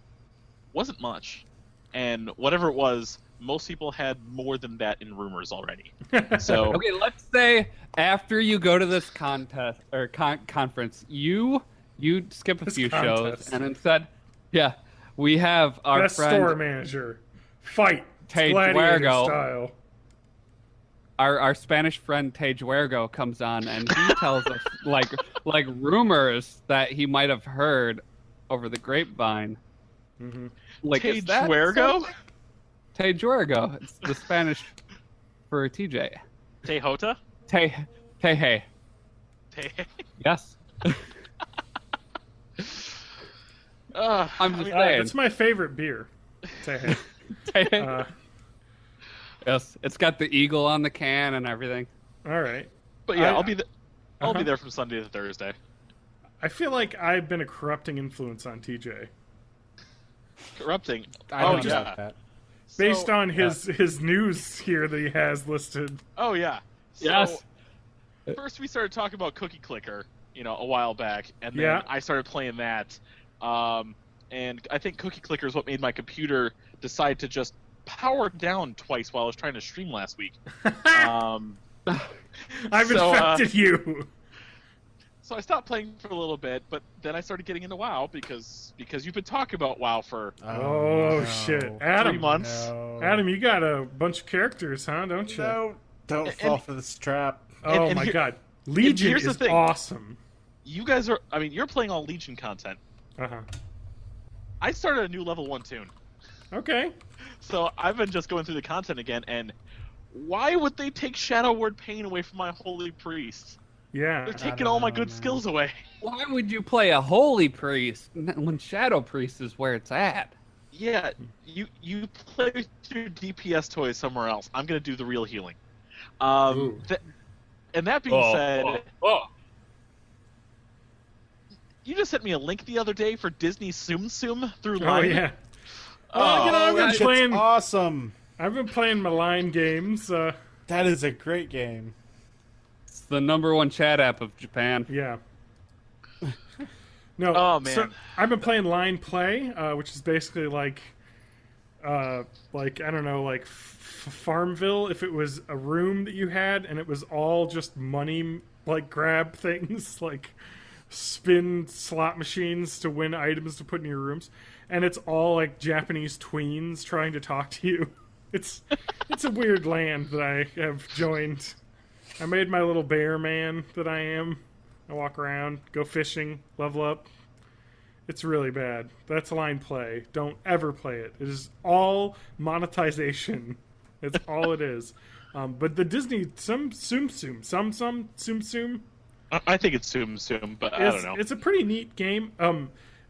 wasn't much, and whatever it was, most people had more than that in rumors already. So okay, let's say after you go to this contest or conference, you skip a few shows and instead, we have our best friend store manager fight Tej gladiator Juergo. style. Our Spanish friend Tej Juergo comes on and he tells us like rumors that he might have heard over the grapevine. Mm-hmm. Like Tej Juergo? Tej Juergo. It's the Spanish for TJ. Tejota? Teje. Tej. Yes. I'm just saying. It's my favorite beer. Teje. Teje. Yes, it's got the eagle on the can and everything. All right. But yeah, I'll be there from Sunday to Thursday. I feel like I've been a corrupting influence on TJ. Corrupting. I don't just- doubt that. Based on his news here that he has listed. Oh yeah. So, Yes. first we started talking about Cookie Clicker, a while back, and then Yeah. I started playing that. And I think Cookie Clicker is what made my computer decide to just power down twice while I was trying to stream last week. I've So, infected you. So I stopped playing for a little bit, but then I started getting into WoW because you've been talking about WoW for Oh, no. shit. 3 Adam, months. No. Adam, you got a bunch of characters, huh? Don't you? No, don't And- fall for this trap. Oh, and my here- God. Legion here's the is thing. awesome. You guys are, you're playing all Legion content. Uh-huh. I started a new level 1 tune. Okay. So I've been just going through the content again, and why would they take Shadow Word Pain away from my Holy Priest? Yeah. They're taking all my good man. skills away. Why would you play a holy priest when Shadow Priest is where it's at? Yeah, you play with your DPS toys somewhere else. I'm gonna do the real healing. Ooh. And that being said, you just sent me a link the other day for Disney Tsum Tsum through Oh, Line. yeah. Oh, I've been That shit's playing. awesome. I've been playing my line games. That is a great game. It's the #1 chat app of Japan. Yeah. No. Oh, man. So I've been playing Line Play, which is basically like I don't know, like Farmville. If it was a room that you had, and it was all just money, like grab things, like spin slot machines to win items to put in your rooms, and it's all like Japanese tweens trying to talk to you. It's a weird land that I have joined. I made my little bear man that I am. I walk around, go fishing, level up. It's really bad. That's Line Play. Don't ever play it. It is all monetization. It's all it is. But the Disney Tsum Tsum I think it's Tsum Tsum, but I don't know. it's a pretty neat game.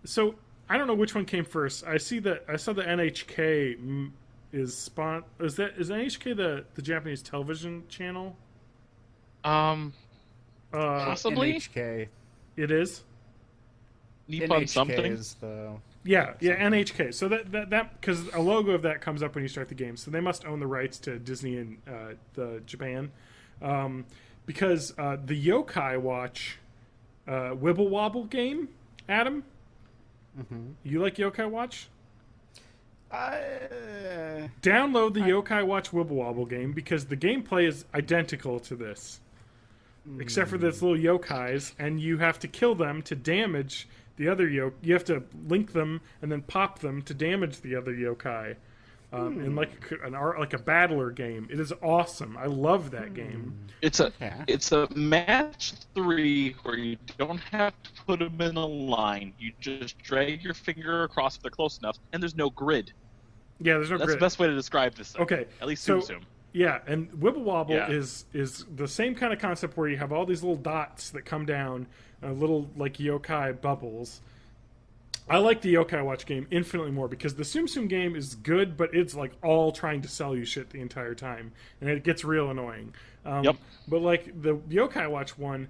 So I don't know which one came first. I saw the NHK is NHK the Japanese television channel? Possibly NHK. It is. Nippon NHK something. is the... Yeah, NHK. So that because a logo of that comes up when you start the game. So they must own the rights to Disney and the Japan, because the Yokai Watch Wibble Wobble game, Adam. Mm-hmm. You like Yokai Watch? Download the Yokai Watch Wibble Wobble game because the gameplay is identical to this, except for this little yokais, and you have to kill them to damage the other You have to link them and then pop them to damage the other yokai, in like a battler game. It is awesome. I love that game. It's a match 3 where you don't have to put them in a line. You just drag your finger across if they're close enough, and there's no grid. Yeah, there's no That's grid. the best way to describe this thing. Okay, At least so- Tsum Tsum. Yeah, and Wibble Wobble Yeah. is the same kind of concept where you have all these little dots that come down, little like yokai bubbles. I like the Yokai Watch game infinitely more because the Tsum Tsum game is good, but it's like all trying to sell you shit the entire time, and it gets real annoying. Yep. But like the Yokai Watch one,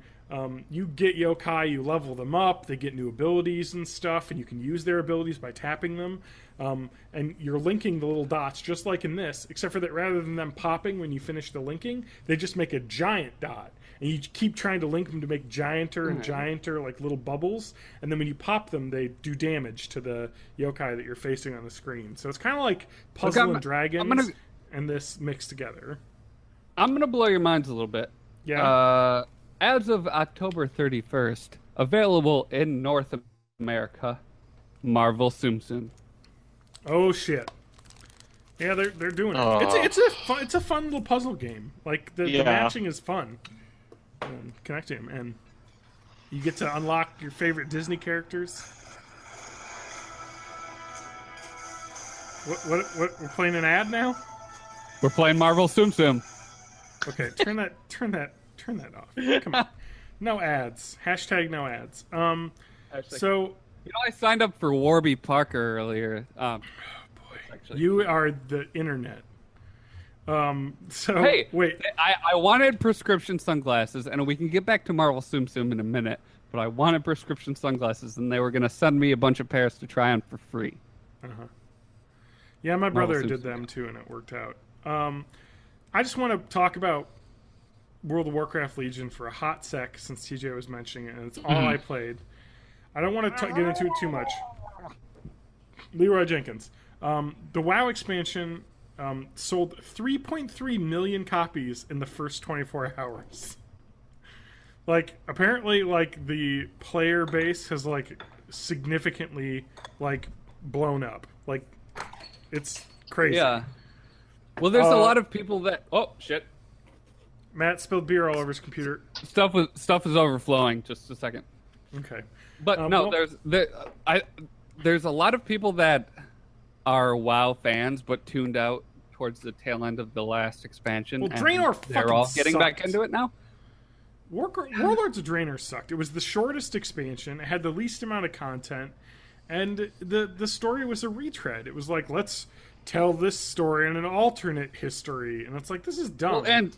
you get yokai, you level them up, they get new abilities and stuff, and you can use their abilities by tapping them. And you're linking the little dots just like in this, except for that rather than them popping when you finish the linking, they just make a giant dot. And you keep trying to link them to make gianter and gianter, like little bubbles. And then when you pop them, they do damage to the yokai that you're facing on the screen. So it's kind of like Puzzle and Dragons and this mixed together. I'm going to blow your minds a little bit. Yeah. As of October 31st, available in North America, Marvel Tsum Tsum. Oh shit! Yeah, they're doing it. Oh. It's a fun little puzzle game. Like the matching is fun, and connecting them, and you get to unlock your favorite Disney characters. What? We're playing an ad now? We're playing Marvel Tsum Tsum. Okay, turn that off. Come on, no ads. Hashtag no ads. So. You know, I signed up for Warby Parker earlier. You are the internet. So Hey, wait. I wanted prescription sunglasses, and we can get back to Marvel Tsum Tsum in a minute, but I wanted prescription sunglasses, and they were going to send me a bunch of pairs to try on for free. Yeah, my brother Marvel did Tsum them too, and it worked out. I just want to talk about World of Warcraft Legion for a hot sec since TJ was mentioning it, and it's all I played. I don't want to get into it too much. Leroy Jenkins. The WoW expansion sold 3.3 million copies in the first 24 hours. Like, apparently, like, the player base has, like, significantly, like, blown up. Like, it's crazy. Yeah. Well, there's a lot of people that... Oh, shit. Matt spilled beer all over his computer. Stuff is overflowing. Just a second. Okay. But no, there's a lot of people that are WoW fans, but tuned out towards the tail end of the last expansion. Well, Draenor they're all getting sucked. back into it now. Warlords of Draenor sucked. It was the shortest expansion. It had the least amount of content, and the story was a retread. It was like, let's tell this story in an alternate history, and it's like, this is dumb. Well, and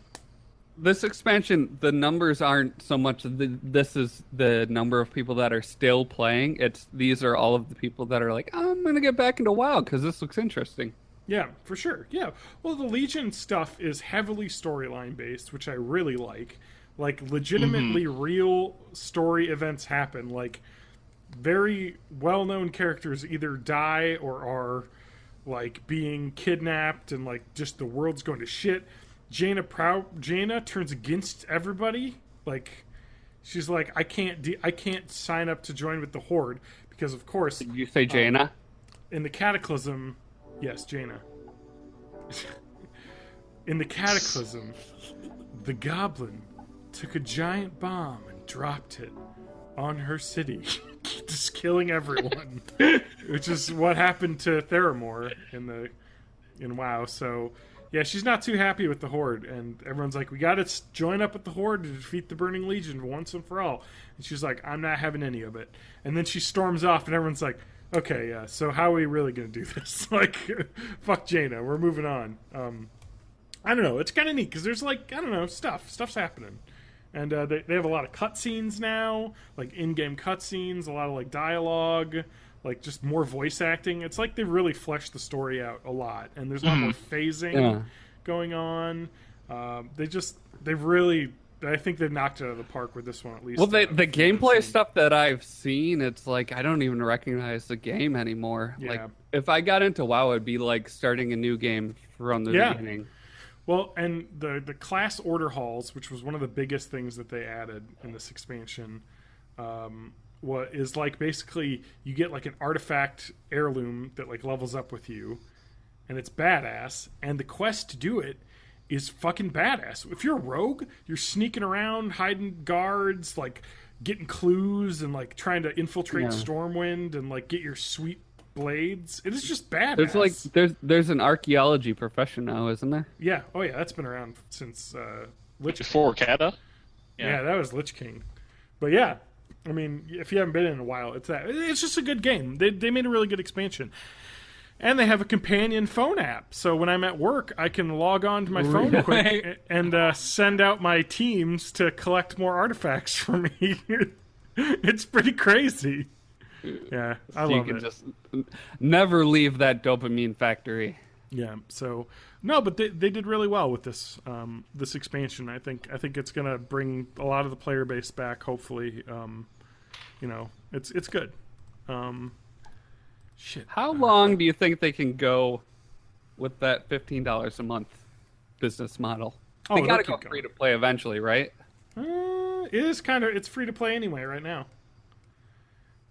this expansion, the numbers aren't so much. This is the number of people that are still playing. These are all of the people that are like, I'm gonna get back into WoW because this looks interesting. Yeah, for sure. Yeah. Well, the Legion stuff is heavily storyline based, which I really like. Like, legitimately real story events happen. Like, very well-known characters either die or are, like, being kidnapped, and, like, just the world's going to shit. Jaina turns against everybody. Like, she's like, I can't sign up to join with the Horde because, of course... Did you say Jaina? In the Cataclysm... Yes, Jaina. In the Cataclysm, the Goblin took a giant bomb and dropped it on her city, just killing everyone, which is what happened to Theramore in WoW. So, yeah, she's not too happy with the Horde, and everyone's like, we gotta join up with the Horde to defeat the Burning Legion once and for all. And she's like, I'm not having any of it. And then she storms off, and everyone's like, okay, yeah, so how are we really gonna do this? Like, fuck Jaina, we're moving on. I don't know, it's kind of neat, because there's, like, I don't know, stuff's happening. And they have a lot of cutscenes now, like in-game cutscenes, a lot of like dialogue, like just more voice acting. It's like they've really fleshed the story out a lot, and there's a lot more phasing going on. They've really, I think they've knocked it out of the park with this one at least. Well, the gameplay stuff that I've seen, it's like I don't even recognize the game anymore. Yeah. Like if I got into WoW, it'd be like starting a new game from the beginning. Well, and the class order halls, which was one of the biggest things that they added in this expansion, is like basically you get like an artifact heirloom that like levels up with you, and it's badass. And the quest to do it is fucking badass. If you're a rogue, you're sneaking around, hiding guards, like getting clues, and like trying to infiltrate Stormwind and like get your sweet blades. It is just badass. There's like there's an archaeology profession now, isn't there? Yeah. Oh yeah, that's been around since Lich before Kata. Yeah, that was Lich King. But yeah, I mean, if you haven't been in a while, it's just a good game. They made a really good expansion. And they have a companion phone app. So when I'm at work, I can log on to my phone quick and send out my teams to collect more artifacts for me. It's pretty crazy. Yeah, I love it. You can just never leave that dopamine factory. Yeah, so no, but they did really well with this this expansion. I think it's gonna bring a lot of the player base back. Hopefully, it's good. Shit. How long do you think they can go with that $15 a month business model? They gotta go free to play eventually, right? It's free to play anyway right now.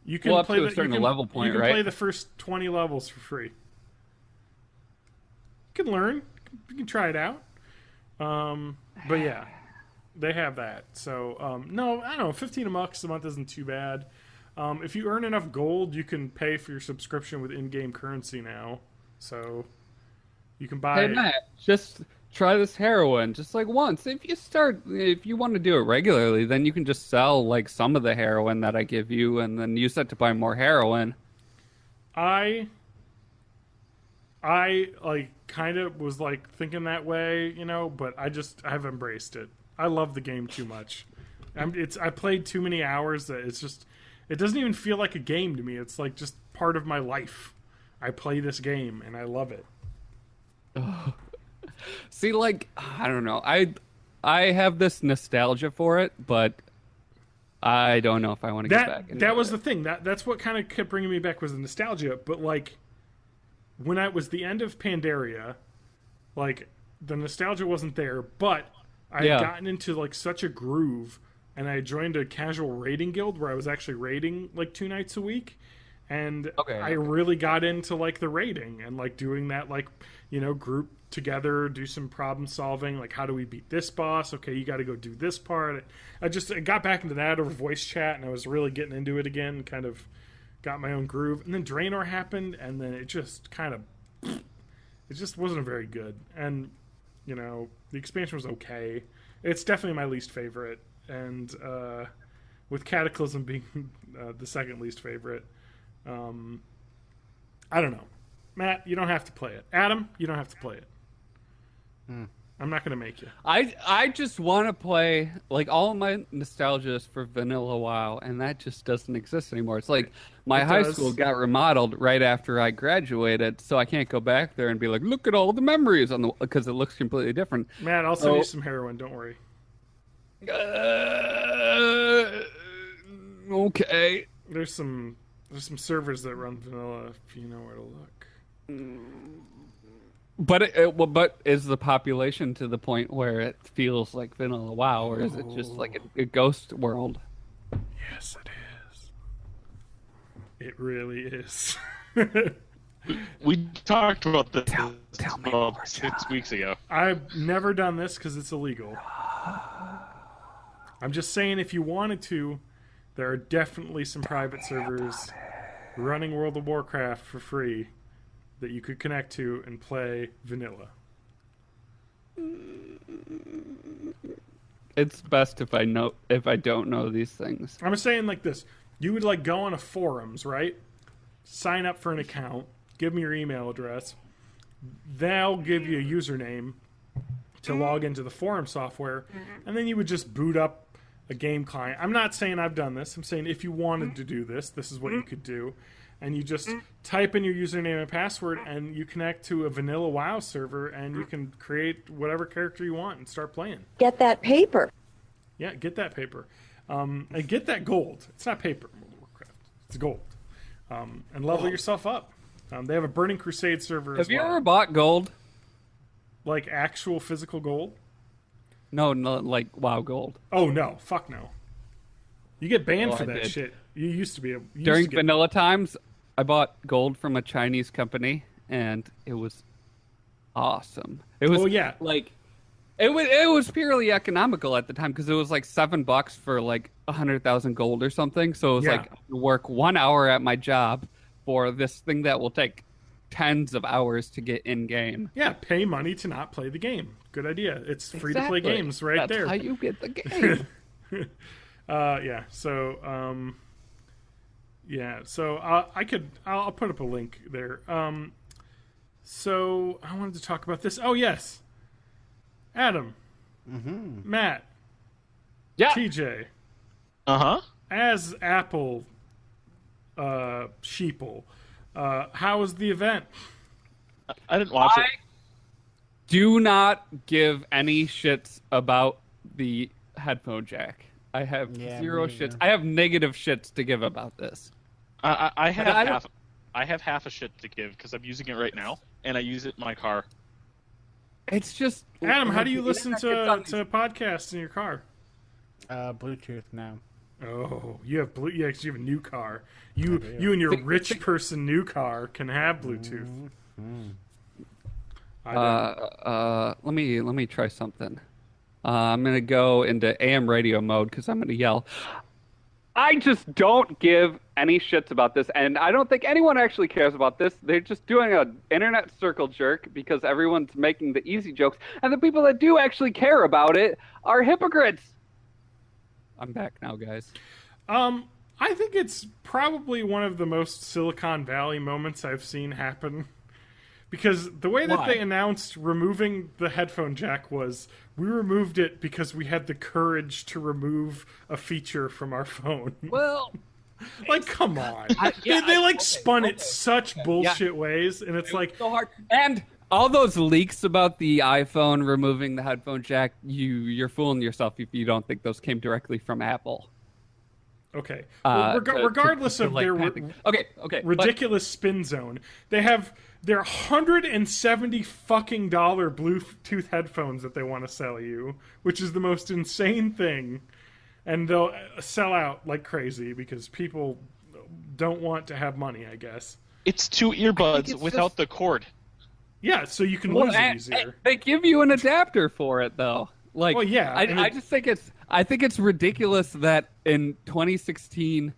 You can up play to a certain level point, you can right? play the first 20 levels for free. You can learn. You can try it out. But yeah, they have that. So no, I don't know. $15 a month isn't too bad. If you earn enough gold, you can pay for your subscription with in-game currency now. So you can buy. Hey Matt, just try this heroin just like once. If you want to do it regularly, then you can just sell like some of the heroin that I give you, and then use that to buy more heroin. I like kind of was like thinking that way, but I've embraced it. I love the game too much. I played too many hours that it doesn't even feel like a game to me. It's like just part of my life. I play this game and I love it. See, like, I don't know. I have this nostalgia for it, but I don't know if I want to get back into That was it. the thing. That's what kind of kept bringing me back was the nostalgia. But like, when I was the end of Pandaria, like the nostalgia wasn't there, but I had gotten into like such a groove, and I joined a casual raiding guild where I was actually raiding like 2 nights a week, and I really got into like the raiding and like doing that, like, you know, group together, do some problem solving, like how do we beat this boss? Okay, you got to go do this part. I got back into that over voice chat, and I was really getting into it again, kind of got my own groove. And then Draenor happened, and then it just kind of, it just wasn't very good. And you know, the expansion was okay. It's definitely my least favorite, and with Cataclysm being the second least favorite. I don't know. Matt, you don't have to play it. Adam, you don't have to play it. I'm not going to make you. I just want to play, like, all of my nostalgia is for Vanilla WoW, and that just doesn't exist anymore. It's like my high school got remodeled right after I graduated, so I can't go back there and be like, look at all the memories on the, because it looks completely different. Matt, I'll send you some heroin. Don't worry. Okay. There's some servers that run vanilla if you know where to look. But is the population to the point where it feels like Vanilla WoW, or is it just like a ghost world? Yes, it is. It really is. We talked about this tell me about more, 6 weeks ago. I've never done this because it's illegal. I'm just saying, if you wanted to, there are definitely some private servers running World of Warcraft for free that you could connect to and play vanilla. It's best if I don't know these things. I'm saying like this. You would like go on a forums, right? Sign up for an account, give them your email address. They'll give you a username to log into the forum software, and then you would just boot up a game client. I'm not saying I've done this. I'm saying if you wanted to do this, this is what you could do. And you just type in your username and password, and you connect to a vanilla WoW server, and you can create whatever character you want and start playing. Get that paper. Yeah, get that paper. And get that gold. It's not paper in World of Warcraft. It's gold. And level yourself up. They have a Burning Crusade server as well. Have you ever bought gold? Like actual physical gold? No, like WoW gold. Oh, no. Fuck no. You get banned Well, for I that did. shit. You used to be able... During vanilla times, I bought gold from a Chinese company, and it was awesome. It was like it was purely economical at the time because it was like $7 for like 100,000 gold or something. So it was like I work 1 hour at my job for this thing that will take tens of hours to get in game. Yeah, pay money to not play the game. Good idea. It's free to play games right there. That's how you get the game. So I'll put up a link there. So I wanted to talk about this. Oh yes, Adam, Matt, TJ, as Apple, sheeple. How was the event? I didn't watch it. Do not give any shits about the headphone jack. I have zero shits. I have negative shits to give about this. I have half a shit to give because I'm using it right now, and I use it in my car. It's just Adam. How do you listen to podcasts in your car? Bluetooth now. Oh, you have you have a new car. You and your rich person new car can have Bluetooth. Let me try something. I'm gonna go into AM radio mode because I'm gonna yell. I just don't give any shits about this, and I don't think anyone actually cares about this. They're just doing an internet circle jerk because everyone's making the easy jokes, and the people that do actually care about it are hypocrites. I'm back now, guys. I think it's probably one of the most Silicon Valley moments I've seen happen. Because the way that they announced removing the headphone jack was, we removed it because we had the courage to remove a feature from our phone. Well, like, come on. They spun it such bullshit ways, and it's like... so hard. And all those leaks about the iPhone removing the headphone jack, you're fooling yourself if you don't think those came directly from Apple. Okay. Well, regardless of their ridiculous spin zone, they have their $170 fucking Bluetooth headphones that they want to sell you, which is the most insane thing. And they'll sell out like crazy because people don't want to have money, I guess. It's 2 earbuds without the cord. Yeah, so you can lose it easier. They give you an adapter for it, though. Like, well, yeah, I just think it's ridiculous that in 2016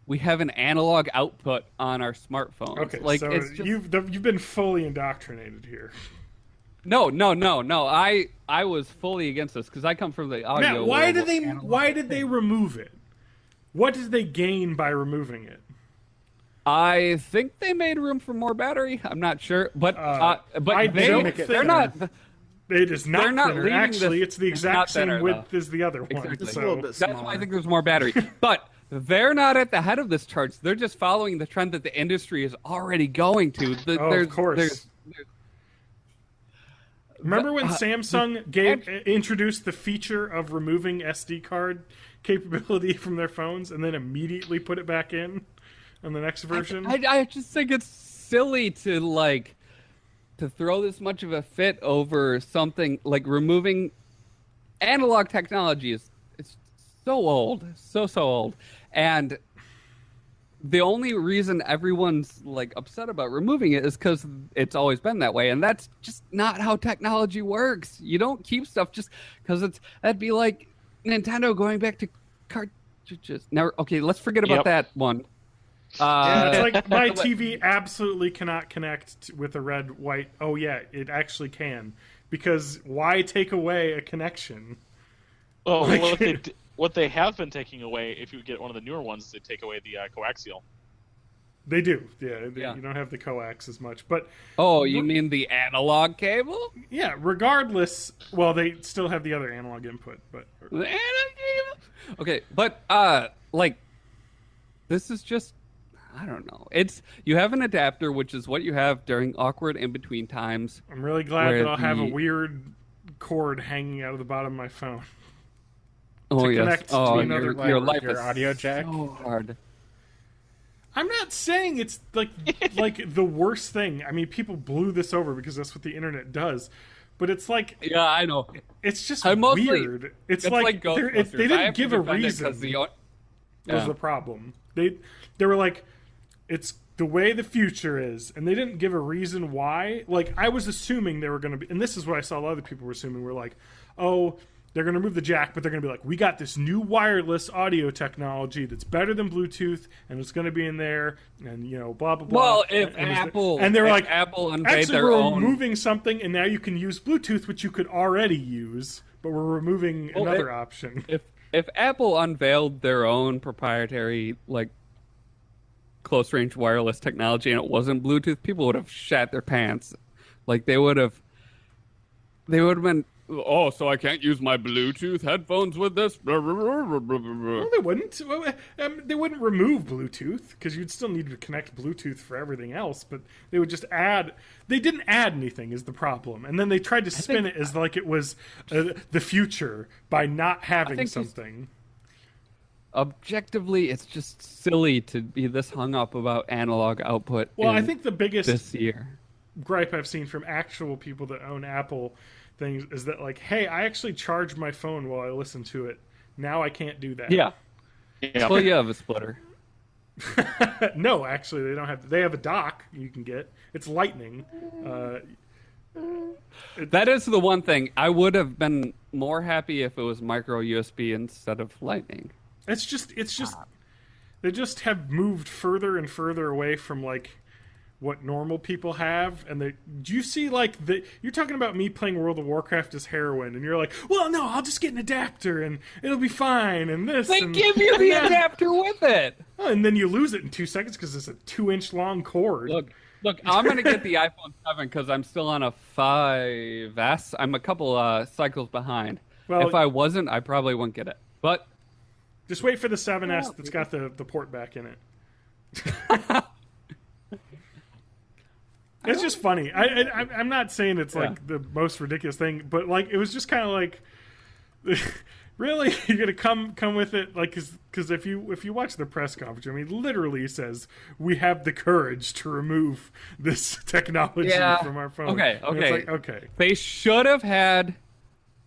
we have an analog output on our smartphones. Okay, like, so it's just... you've been fully indoctrinated here. No. I was fully against this because I come from the audio. Matt, why did they remove it? What did they gain by removing it? I think they made room for more battery. I'm not sure, but they're not. It is not thinner. Actually, it's the exact same thinner, width as the other one. Exactly. So That's why I think there's more battery. But they're not at the head of this charts. They're just following the trend that the industry is already going to. Of course. Remember when Samsung introduced the feature of removing SD card capability from their phones and then immediately put it back in the next version? I just think it's silly to throw this much of a fit over something like removing analog technology. It's so old, so old, and the only reason everyone's like upset about removing it is because it's always been that way, and that's just not how technology works. You don't keep stuff just because that'd be like Nintendo going back to cartridges. Now, okay, let's forget about that one. It's like my TV absolutely cannot connect with a red, white. Oh yeah, it actually can, because why take away a connection? Oh, what they have been taking away, if you get one of the newer ones, they take away the coaxial. They do, yeah. You don't have the coax as much, but you mean the analog cable? Yeah. Regardless, well, they still have the other analog input, but the analog cable. Okay, but this is just. I don't know. You have an adapter, which is what you have during awkward in-between times. I'm really glad that I'll have a weird cord hanging out of the bottom of my phone. Oh, yes. Connect to another your life your is audio jack. So hard. I'm not saying it's like the worst thing. I mean, people blew this over because that's what the internet does. But it's like... Yeah, I know. It's just weird. It's like they didn't give a reason. Was the problem. They were like... It's the way the future is, and they didn't give a reason why. Like, I was assuming they were going to be, and this is what I saw a lot of people were assuming, were like, oh, they're going to remove the jack, but they're going to be like, we got this new wireless audio technology that's better than Bluetooth, and it's going to be in there, and, blah, blah, blah. Well, and they were like, Apple actually, we're removing something, and now you can use Bluetooth, which you could already use, but we're removing another option. If Apple unveiled their own proprietary, close-range wireless technology and it wasn't Bluetooth, people would have shat their pants. Like, they would have been, oh, so I can't use my Bluetooth headphones with this? Well, they wouldn't. They wouldn't remove Bluetooth, because you'd still need to connect Bluetooth for everything else, but they would just add... They didn't add anything is the problem. And then they tried to spin it as like it was the future by not having something. Objectively, it's just silly to be this hung up about analog output. Well, I think the biggest this year gripe I've seen from actual people that own Apple things is that, like, hey, I actually charge my phone while I listen to it. Now I can't do that. Yeah. Well, you have a splitter. No, actually, they don't have. They have a dock you can get. It's Lightning. That is the one thing. I would have been more happy if it was micro USB instead of Lightning. It's just they just have moved further and further away from like what normal people have, and do you see you're talking about me playing World of Warcraft as heroin, and you're like, well, no, I'll just get an adapter and it'll be fine, and this. They give you the adapter with it, and then you lose it in 2 seconds because it's a 2-inch long cord. Look, I'm gonna get the iPhone 7 because I'm still on a 5S. I'm a couple cycles behind. Well, if I wasn't, I probably wouldn't get it, but. Just wait for the 7S that's got the port back in it. It's just funny. I'm not saying it's like the most ridiculous thing, but like it was just kind of like, really, you're gonna come with it, like because if you watch the press conference, I mean, literally he says we have the courage to remove this technology from our phone. Okay. It's like, okay. They should have had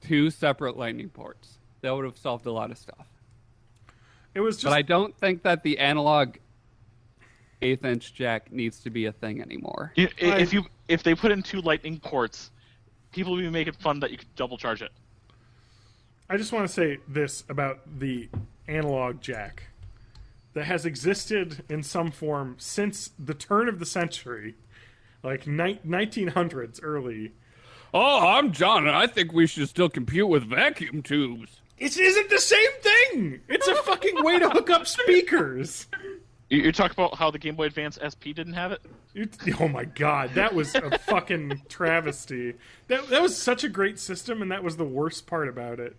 2 separate lightning ports. That would have solved a lot of stuff. It was just. But I don't think that the analog 1/8" jack needs to be a thing anymore. If they put in 2 lightning ports, people will be making fun that you could double charge it. I just want to say this about the analog jack that has existed in some form since the turn of the century, like 1900s early. Oh, I'm John, and I think we should still compute with vacuum tubes. It isn't the same thing! It's a fucking way to hook up speakers! You're talking about how the Game Boy Advance SP didn't have it? Oh my god, that was a fucking travesty. That was such a great system, and that was the worst part about it.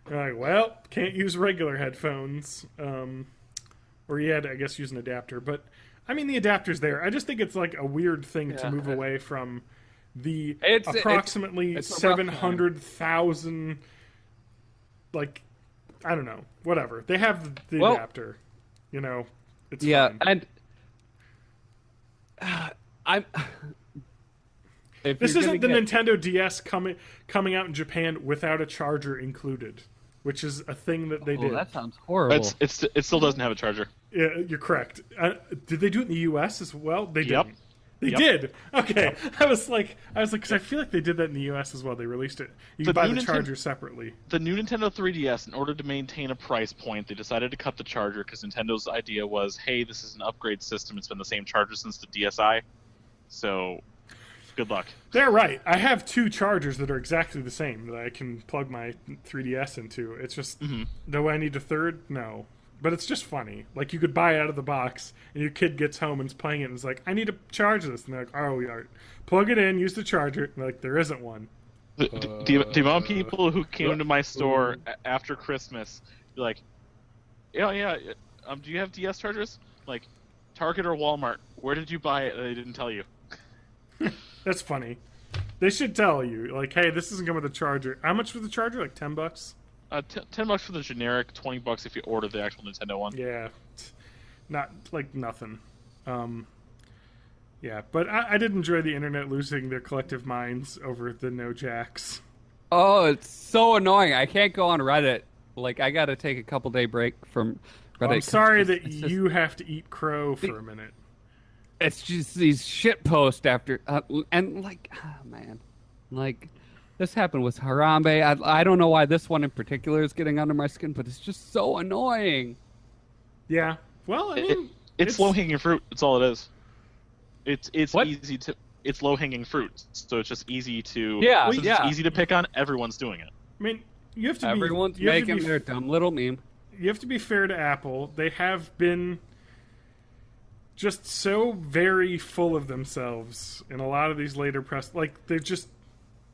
You're like, well, can't use regular headphones. Or you had to, I guess, use an adapter. But, I mean, the adapter's there. I just think it's like a weird thing to move away from the approximately 700,000, like, I don't know, whatever. They have the adapter, you know. It's fine. And this isn't the Nintendo DS coming out in Japan without a charger included, which is a thing that they did. That sounds horrible. It still doesn't have a charger. Yeah, you're correct. Did they do it in the U.S. as well? They did. Yep. They did. Okay, yep. I was like, because I feel like they did that in the U.S. as well. They released it. You can buy the charger separately. The new Nintendo 3DS, in order to maintain a price point, they decided to cut the charger because Nintendo's idea was, hey, this is an upgrade system. It's been the same charger since the DSi. So, good luck. They're right. I have 2 chargers that are exactly the same that I can plug my 3DS into. It's just, do I need a third? No. But it's just funny. Like, you could buy it out of the box, and your kid gets home and is playing it, and is like, I need to charge this. And they're like, oh, yeah. Plug it in, use the charger. And they're like, there isn't one. The amount of people who came to my store after Christmas, be like, yeah, do you have DS chargers? Like, Target or Walmart, where did you buy it? They didn't tell you. That's funny. They should tell you, like, hey, this doesn't come with a charger. How much for the charger? Like $10? $10 for the generic, $20 if you order the actual Nintendo one. Yeah, not like nothing. Yeah, but I did enjoy the internet losing their collective minds over the no jacks. Oh, it's so annoying. I can't go on Reddit. Like, I got to take a couple-day break from Reddit. Well, I'm sorry that you have to eat crow for a minute. It's just these shit posts after, and like, oh man, like. This happened with Harambe. I don't know why this one in particular is getting under my skin, but it's just so annoying. Yeah. Well, I mean, it's low-hanging fruit. That's all it is. It's easy to. It's low-hanging fruit, so it's just easy to. Yeah. It's easy to pick on. Everyone's doing it. I mean, you have to. Everyone's making their dumb little meme. You have to be fair to Apple. They have been just so very full of themselves in a lot of these later press. Like they've just.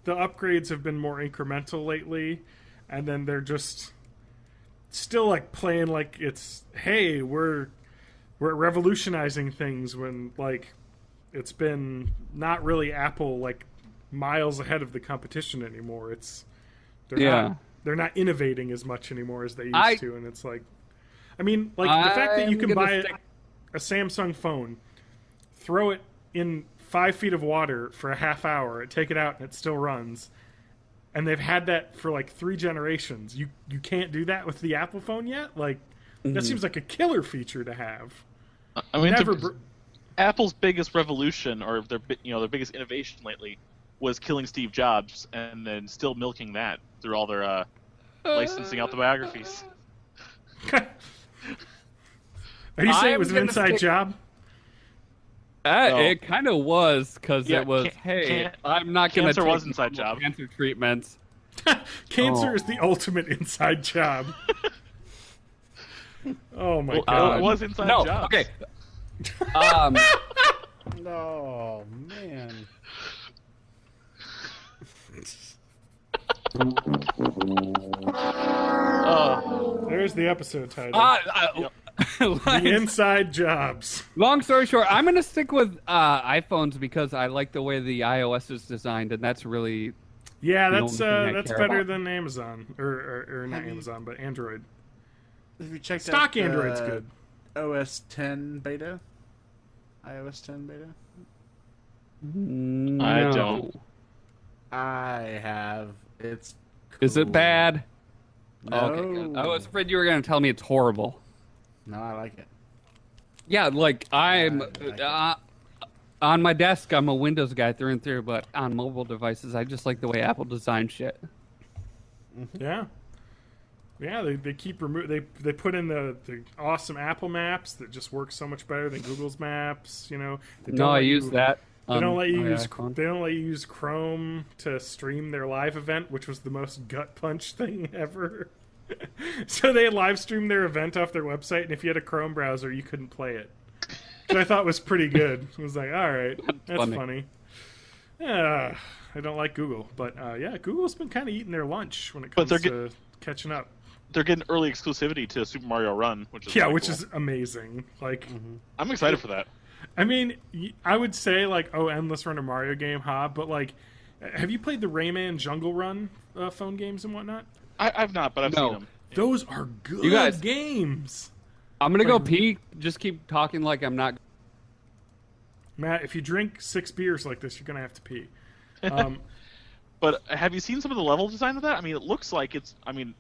The upgrades have been more incremental lately, and then they're just still like playing like it's, hey, we're revolutionizing things when like it's been not really Apple like miles ahead of the competition anymore. They're not innovating as much anymore as they used to, and it's like, I mean, like the fact that you can buy a Samsung phone, throw it in 5 feet of water for a half hour, take it out, and it still runs. And they've had that for like 3 generations. You can't do that with the Apple phone yet? Like, that seems like a killer feature to have. I mean, Apple's biggest revolution, or their biggest innovation lately, was killing Steve Jobs, and then still milking that through all their licensing out the biographies. Are you saying it was an inside job? It kind of was, because it was, I'm not going to take was inside job. Cancer treatments. Cancer is the ultimate inside job. Oh my god. It was inside job. Okay. No, man. There's the episode title. The inside jobs. Long story short, I'm gonna stick with iPhones because I like the way the iOS is designed, and that's really Yeah, the that's only thing I that's care better about. than Amazon or not Amazon, but Android. Have you checked Stock out the Android's good. OS 10 beta? iOS 10 beta? I No. don't. I have. It's cool. Is it bad? No. Okay, good. I was afraid you were gonna tell me it's horrible. No, I like it. Yeah, like I'm like on my desk. I'm a Windows guy through and through, but on mobile devices, I just like the way Apple designs shit. Yeah. Yeah, they keep they put in the awesome Apple Maps that just work so much better than Google's Maps. You know, they No, I let use you- that. They don't let you on my use iPhone. they don't let you use Chrome to stream their live event, which was the most gut punch thing ever. So they live streamed their event off their website, and if you had a Chrome browser, you couldn't play it. Which I thought was pretty good. I was like, all right, that's funny. Yeah, I don't like Google, but yeah, Google's been kind of eating their lunch when it But comes they're to catching up. They're getting early exclusivity to Super Mario Run, which is Yeah, kinda which cool. is amazing. Like, I'm excited for that. I mean, I would say like, oh, endless run a Mario game, but like, have you played the Rayman Jungle Run phone games and whatnot? I've not, but I've No. seen them. Those are good You guys- games. I'm gonna go pee. Just keep talking like I'm not. Matt, if you drink 6 beers like this, you're gonna have to pee. But have you seen some of the level design of that? I mean, it looks like it's. I mean,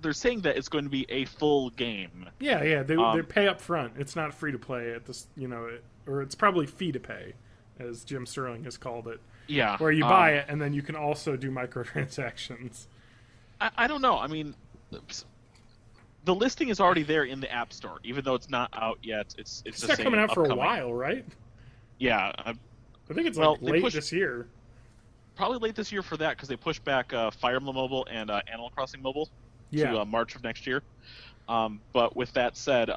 they're saying that it's going to be a full game. Yeah, they pay up front. It's not free to play at this, or it's probably fee to pay, as Jim Sterling has called it. Yeah. Where you buy it and then you can also do microtransactions. I don't know. I mean, the listing is already there in the App Store, even though it's not out yet. It's It's just not saying coming out for a upcoming. while, right? Yeah, I think it's Well, like they late pushed- this year. probably late this year for that because they pushed back Fire Emblem Mobile and Animal Crossing Mobile Yeah. to March of next year. But with that said,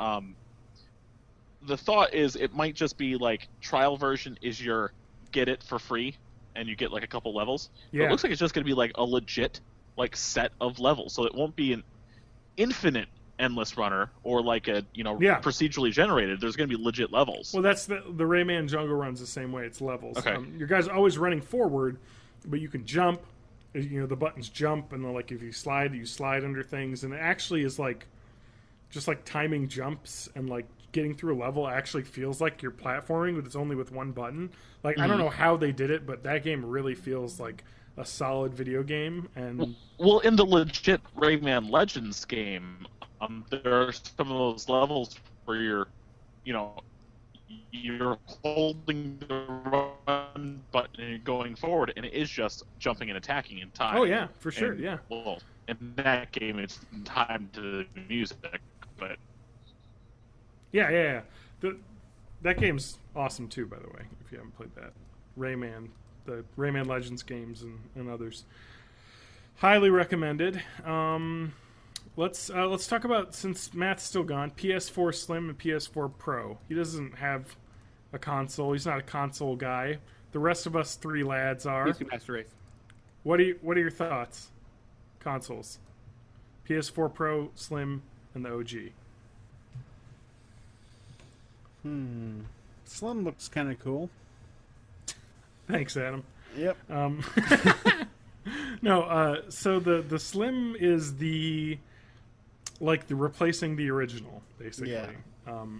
the thought is it might just be like trial version is your get it for free and you get like a couple levels. But Yeah. it looks like it's just going to be like a legit like set of levels, so it won't be an infinite endless runner or like a Yeah. procedurally generated. There's going to be legit levels. Well, that's the Rayman Jungle Run's the same way. It's levels. Okay. Your guy's always running forward, but you can jump. The buttons jump, and then like if you slide under things, and it actually is like just like timing jumps and like getting through a level actually feels like you're platforming, but it's only with one button. Like I don't know how they did it, but that game really feels like a solid video game. And Well, in the legit Rayman Legends game, there are some of those levels where you're holding the run button and you're going forward, and it is just jumping and attacking in time. oh yeah, for sure, And, yeah. Well, in that game, it's in time to the music, but Yeah. That game's awesome too, by the way. If you haven't played that, Rayman, the Rayman Legends games and others, highly recommended. Let's talk about, since Matt's still gone, PS4 Slim and PS4 Pro. He doesn't have a console. He's not a console guy. The rest of us three lads are. PC Master Race. What are your thoughts? Consoles, PS4 Pro, Slim, and the OG. Slim looks kind of cool. Thanks, Adam. Yep. No, so the Slim is the replacing the original, basically. Yeah.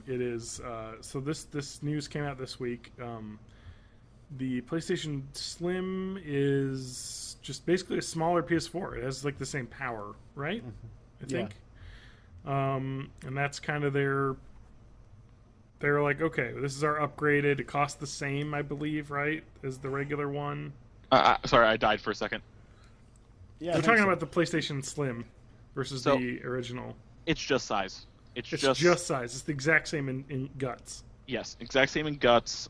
It is. So this news came out this week. The PlayStation Slim is just basically a smaller PS4. It has like the same power, right? I think. And that's kind of they're like, okay, this is our upgraded. It costs the same, I believe, right, as the regular one. sorry, I died for a second. Yeah, We're talking about the PlayStation Slim versus So- the original. It's just size. It's just size. It's the exact same in guts. Yes, exact same in guts.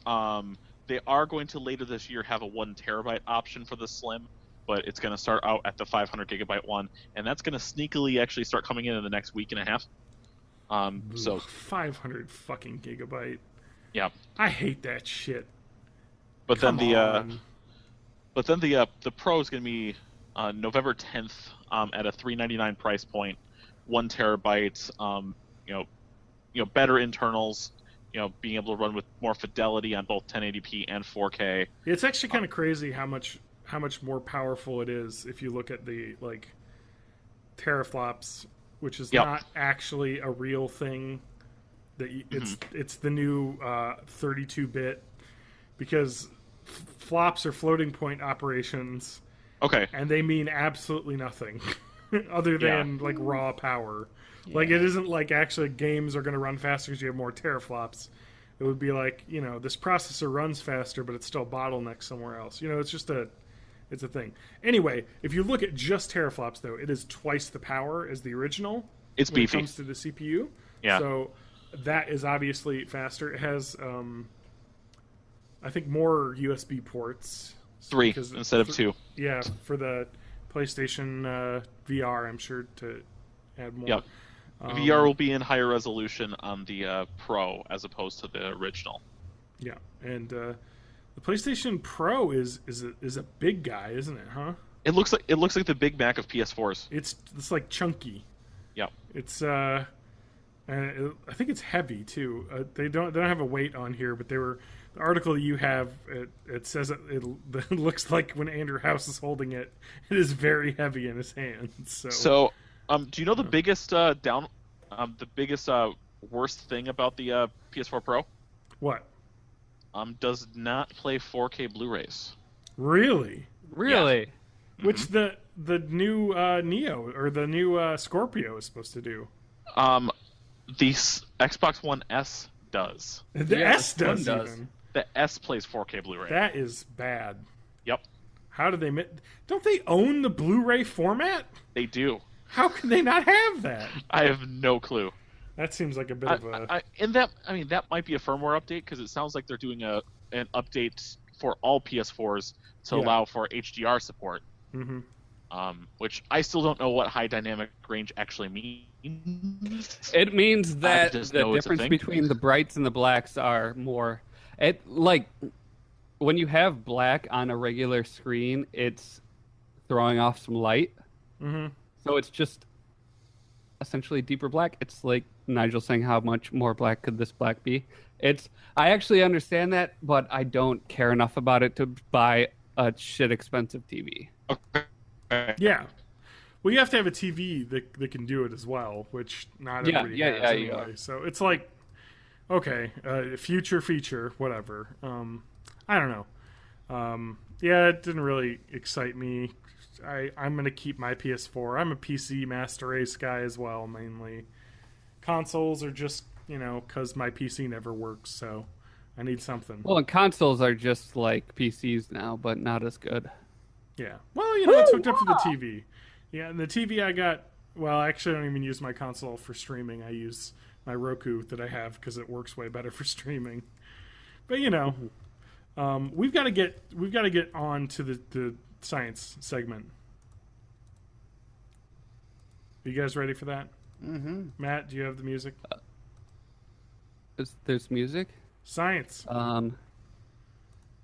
They are going to later this year have a 1 terabyte option for the Slim, but it's going to start out at the 500 gigabyte one, and that's going to sneakily actually start coming in the next week and a half. So 500 fucking gigabyte. yeah, I hate that shit. but Come then on. the Pro is going to be November 10th at a $399 price point, 1 terabyte. better internals, being able to run with more fidelity on both 1080p and 4K. It's actually kind of crazy how much more powerful it is if you look at the teraflops, which is not actually a real thing. It's the new 32-bit, because flops are floating point operations. Okay. And they mean absolutely nothing other than raw power. Yeah. It isn't like actually games are going to run faster because you have more teraflops. It would be this processor runs faster, but it's still bottlenecked somewhere else. It's just it's a thing. Anyway, if you look at just teraflops, though, it is twice the power as the original. It's beefy. When it comes to the CPU. Yeah. So that is obviously faster. It has, I think, more USB ports. 3 instead of 2. Yeah, for the PlayStation VR, I'm sure, to add more. Yep. VR will be in higher resolution on the Pro as opposed to the original. Yeah, and the PlayStation Pro is a big guy, isn't it? Huh? It looks like the Big Mac of PS4s. It's like chunky. Yep. It's I think it's heavy too. They don't have a weight on here, but the article you have, it says it looks like when Andrew House is holding it, it is very heavy in his hands. So do you know the biggest worst thing about the PS4 Pro? What? Does not play 4K Blu-rays. Really? Really? Yeah. Which the new Neo or the new Scorpio is supposed to do. The Xbox One S does. The S does even. The S plays 4K Blu-ray. That is bad. Yep. How do they... Don't they own the Blu-ray format? They do. How can they not have that? I have no clue. That seems like a bit of a... that might be a firmware update, because it sounds like they're doing an update for all PS4s to allow for HDR support. Mm-hmm. Which I still don't know what high dynamic range actually means. It means that the difference between the brights and the blacks are more... when you have black on a regular screen, it's throwing off some light. Mm-hmm. So it's just essentially deeper black. It's like Nigel saying, how much more black could this black be? I actually understand that, but I don't care enough about it to buy a shit expensive TV. Okay. Yeah. Well, you have to have a TV that can do it as well, which not everybody has anyway. So it's like, okay, future feature, whatever. I don't know. It didn't really excite me. I'm going to keep my PS4. I'm a PC Master Race guy as well, mainly. Consoles are just, because my PC never works, so I need something. Well, and consoles are just like PCs now, but not as good. Yeah. Well, it's hooked up to the TV. Yeah, and the TV I got, well, actually I don't even use my console for streaming. I use my Roku that I have because it works way better for streaming. But, we've got to get on to the science segment. Are you guys ready for that? Mm-hmm. Matt, do you have the music? There's music? Science.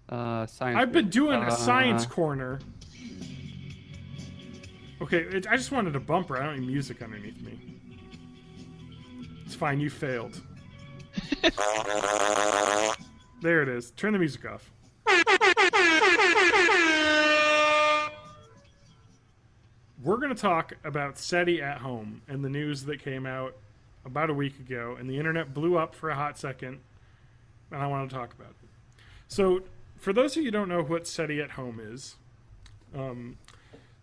Science. I've been doing a science corner. Okay, I just wanted a bumper. I don't need music underneath me. It's fine, you failed. There it is. Turn the music off. We're going to talk about SETI at home and the news that came out about a week ago, and the internet blew up for a hot second, and I want to talk about it. So, for those of you who don't know what SETI at home is,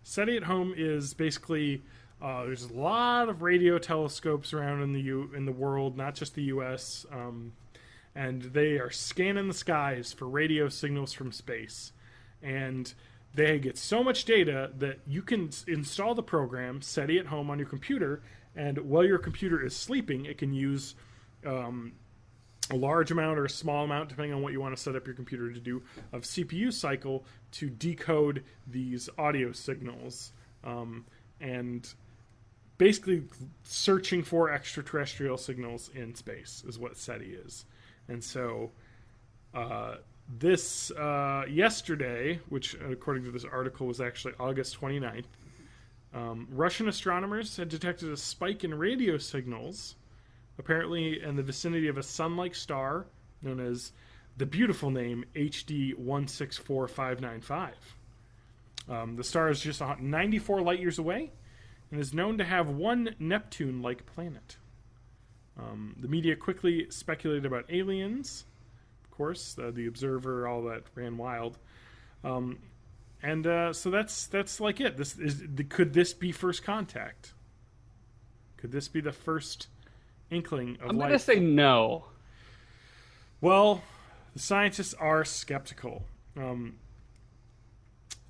SETI at home is basically there's a lot of radio telescopes around in the world, not just the U.S., and they are scanning the skies for radio signals from space, and they get so much data that you can install the program SETI at home on your computer, and while your computer is sleeping, it can use a large amount or a small amount, depending on what you want to set up your computer to do, of CPU cycle to decode these audio signals, and basically searching for extraterrestrial signals in space is what SETI is. And so this yesterday, which according to this article was actually August 29th, Russian astronomers had detected a spike in radio signals apparently in the vicinity of a sun-like star known as the beautiful name HD 164595. The star is just 94 light years away and is known to have one Neptune-like planet. The media quickly speculated about aliens. Of course, the Observer, all that ran wild. So that's like it. Could this be first contact? Could this be the first inkling of life? I'm going to say no. Well, the scientists are skeptical.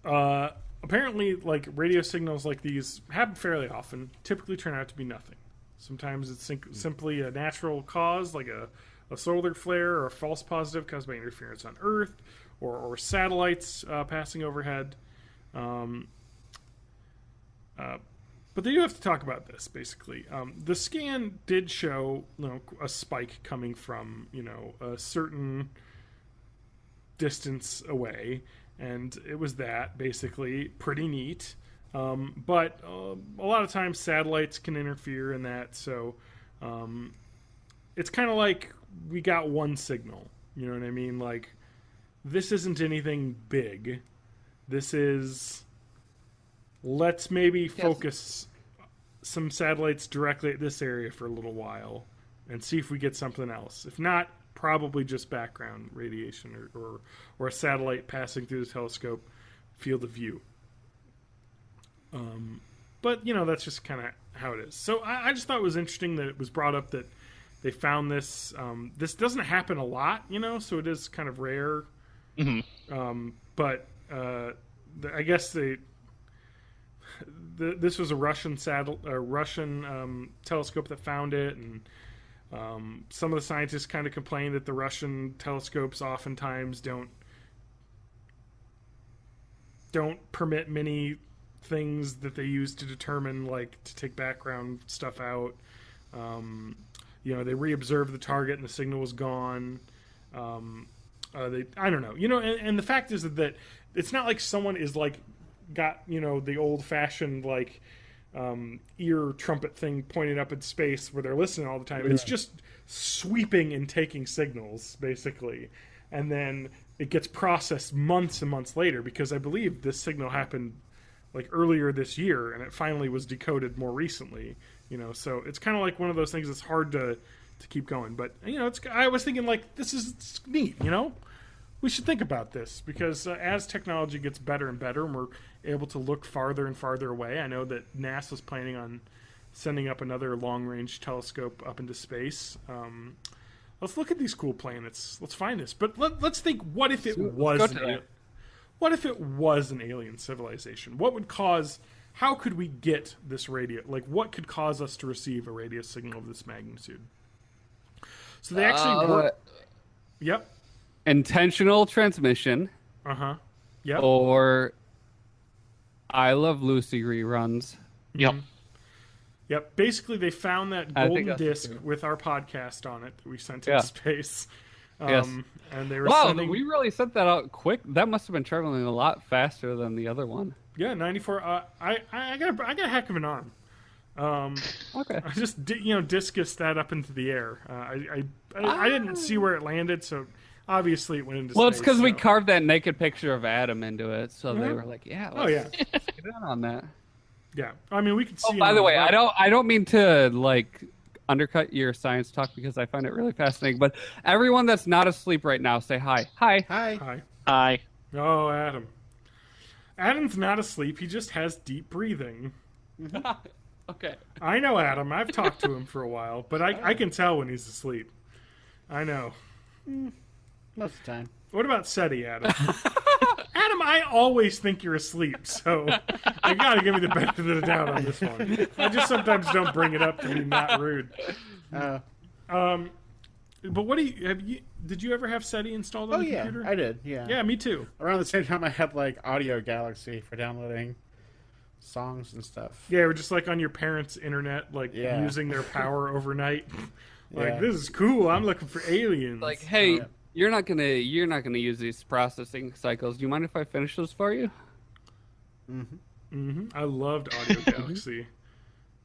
Apparently, like radio signals like these happen fairly often. Typically, turn out to be nothing. Sometimes it's simply a natural cause, like a solar flare or a false positive caused by interference on Earth, or satellites passing overhead. But they do have to talk about this, basically. The scan did show a spike coming from a certain distance away, and it was that, basically. Pretty neat. But a lot of times satellites can interfere in that, so it's kind of like we got one signal. You know what I mean? Like, this isn't anything big. This is... Let's maybe focus some satellites directly at this area for a little while and see if we get something else. If not, probably just background radiation or a satellite passing through the telescope field of view. But, that's just kind of how it is. So I just thought it was interesting that it was brought up that they found this. This doesn't happen a lot, so it is kind of rare. Mm-hmm. But I guess this was a Russian telescope that found it, and some of the scientists kind of complain that the Russian telescopes oftentimes don't permit many things that they use to determine, like, to take background stuff out. They reobserved the target and the signal was gone. I don't know. And the fact is that it's not like someone is like got the old-fashioned like ear trumpet thing pointed up in space where they're listening all the time. Yeah. It's just sweeping and taking signals, basically, and then it gets processed months and months later, because I believe this signal happened like earlier this year and it finally was decoded more recently. So it's kind of like one of those things that's hard to keep going. But I was thinking, like, this is neat. We should think about this, because as technology gets better and better and we're able to look farther and farther away, I know that NASA's planning on sending up another long-range telescope up into space. Let's look at these cool planets. Let's find this. But let's think, what if it was an alien civilization? What would cause... How could we get this radio... Like, what could cause us to receive a radio signal of this magnitude? So they actually were... Yep. Intentional transmission. Uh-huh. Yep. Or I Love Lucy reruns. Yep. Yep. Basically, they found that golden disc with our podcast on it that we sent into space. Yes. And they were we really sent that out quick. That must have been traveling a lot faster than the other one. Yeah, 94. I got a heck of an arm. Okay. I just discus that up into the air. I didn't see where it landed, so obviously it went into space. Well, it's because we carved that naked picture of Adam into it, so they were like, let's get in on that. Yeah. I mean, we could see... by the way, I don't mean to, like, undercut your science talk, because I find it really fascinating, but everyone that's not asleep right now, say hi. Hi. Hi. Hi. Hi. Oh, Adam. Adam's not asleep. He just has deep breathing. Okay. I know Adam. I've talked to him for a while, but I can tell when he's asleep. I know. Most of the time. What about SETI, Adam? Adam, I always think you're asleep, so you gotta give me the benefit of the doubt on this one. I just sometimes don't bring it up to be not rude. But what did you ever have SETI installed on the computer? I did, yeah. Yeah, me too. Around the same time I had, like, Audio Galaxy for downloading songs and stuff. Yeah, we're just like on your parents' internet, like using their power overnight. Like, this is cool. I'm looking for aliens. Like, hey, you're not gonna use these processing cycles. Do you mind if I finish those for you? I loved Audio Galaxy.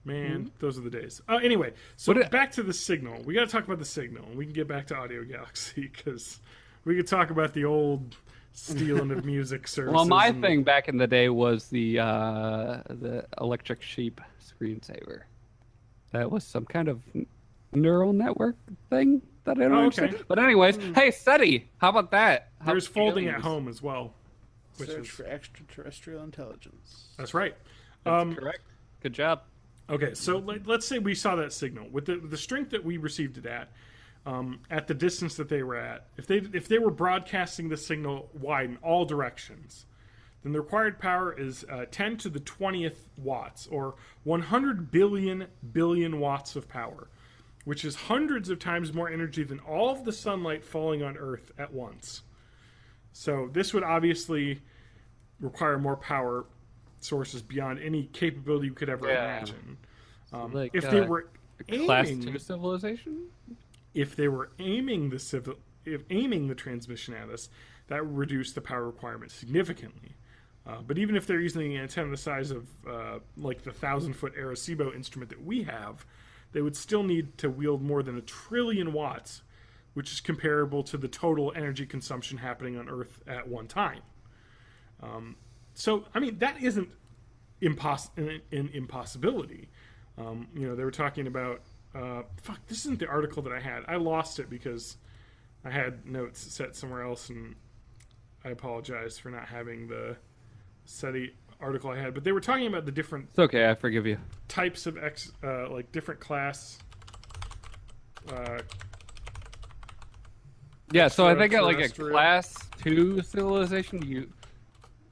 Man, those are the days. Anyway, so back to the signal. We got to talk about the signal. We can get back to Audio Galaxy because we could talk about the old stealing of music services. Well, my thing back in the day was the electric sheep screensaver. That was some kind of neural network thing that I don't understand. Okay. But anyways, hey, SETI, how about that? There's folding at home as well. Search for extraterrestrial intelligence. That's right. That's correct. Good job. Okay, so let's say we saw that signal with the strength that we received it at the distance that they were at. If they were broadcasting the signal wide in all directions, then the required power is 10 to the 20th watts, or 100 billion watts of power, which is hundreds of times more energy than all of the sunlight falling on Earth at once. So this would obviously require more power sources beyond any capability you could ever imagine. If they were Class 2 civilization, if they were aiming the transmission at us, that would reduce the power requirement significantly. But even if they're using an antenna the size of like the 1,000-foot Arecibo instrument that we have, they would still need to wield more than 1 trillion watts, which is comparable to the total energy consumption happening on Earth at one time. So, I mean, that isn't an impossibility. They were talking about... this isn't the article that I had. I lost it because I had notes set somewhere else, and I apologize for not having the SETI article I had. But they were talking about the different... It's okay, I forgive you. ...types of, different class... yeah, so I think at like a class 2 civilization,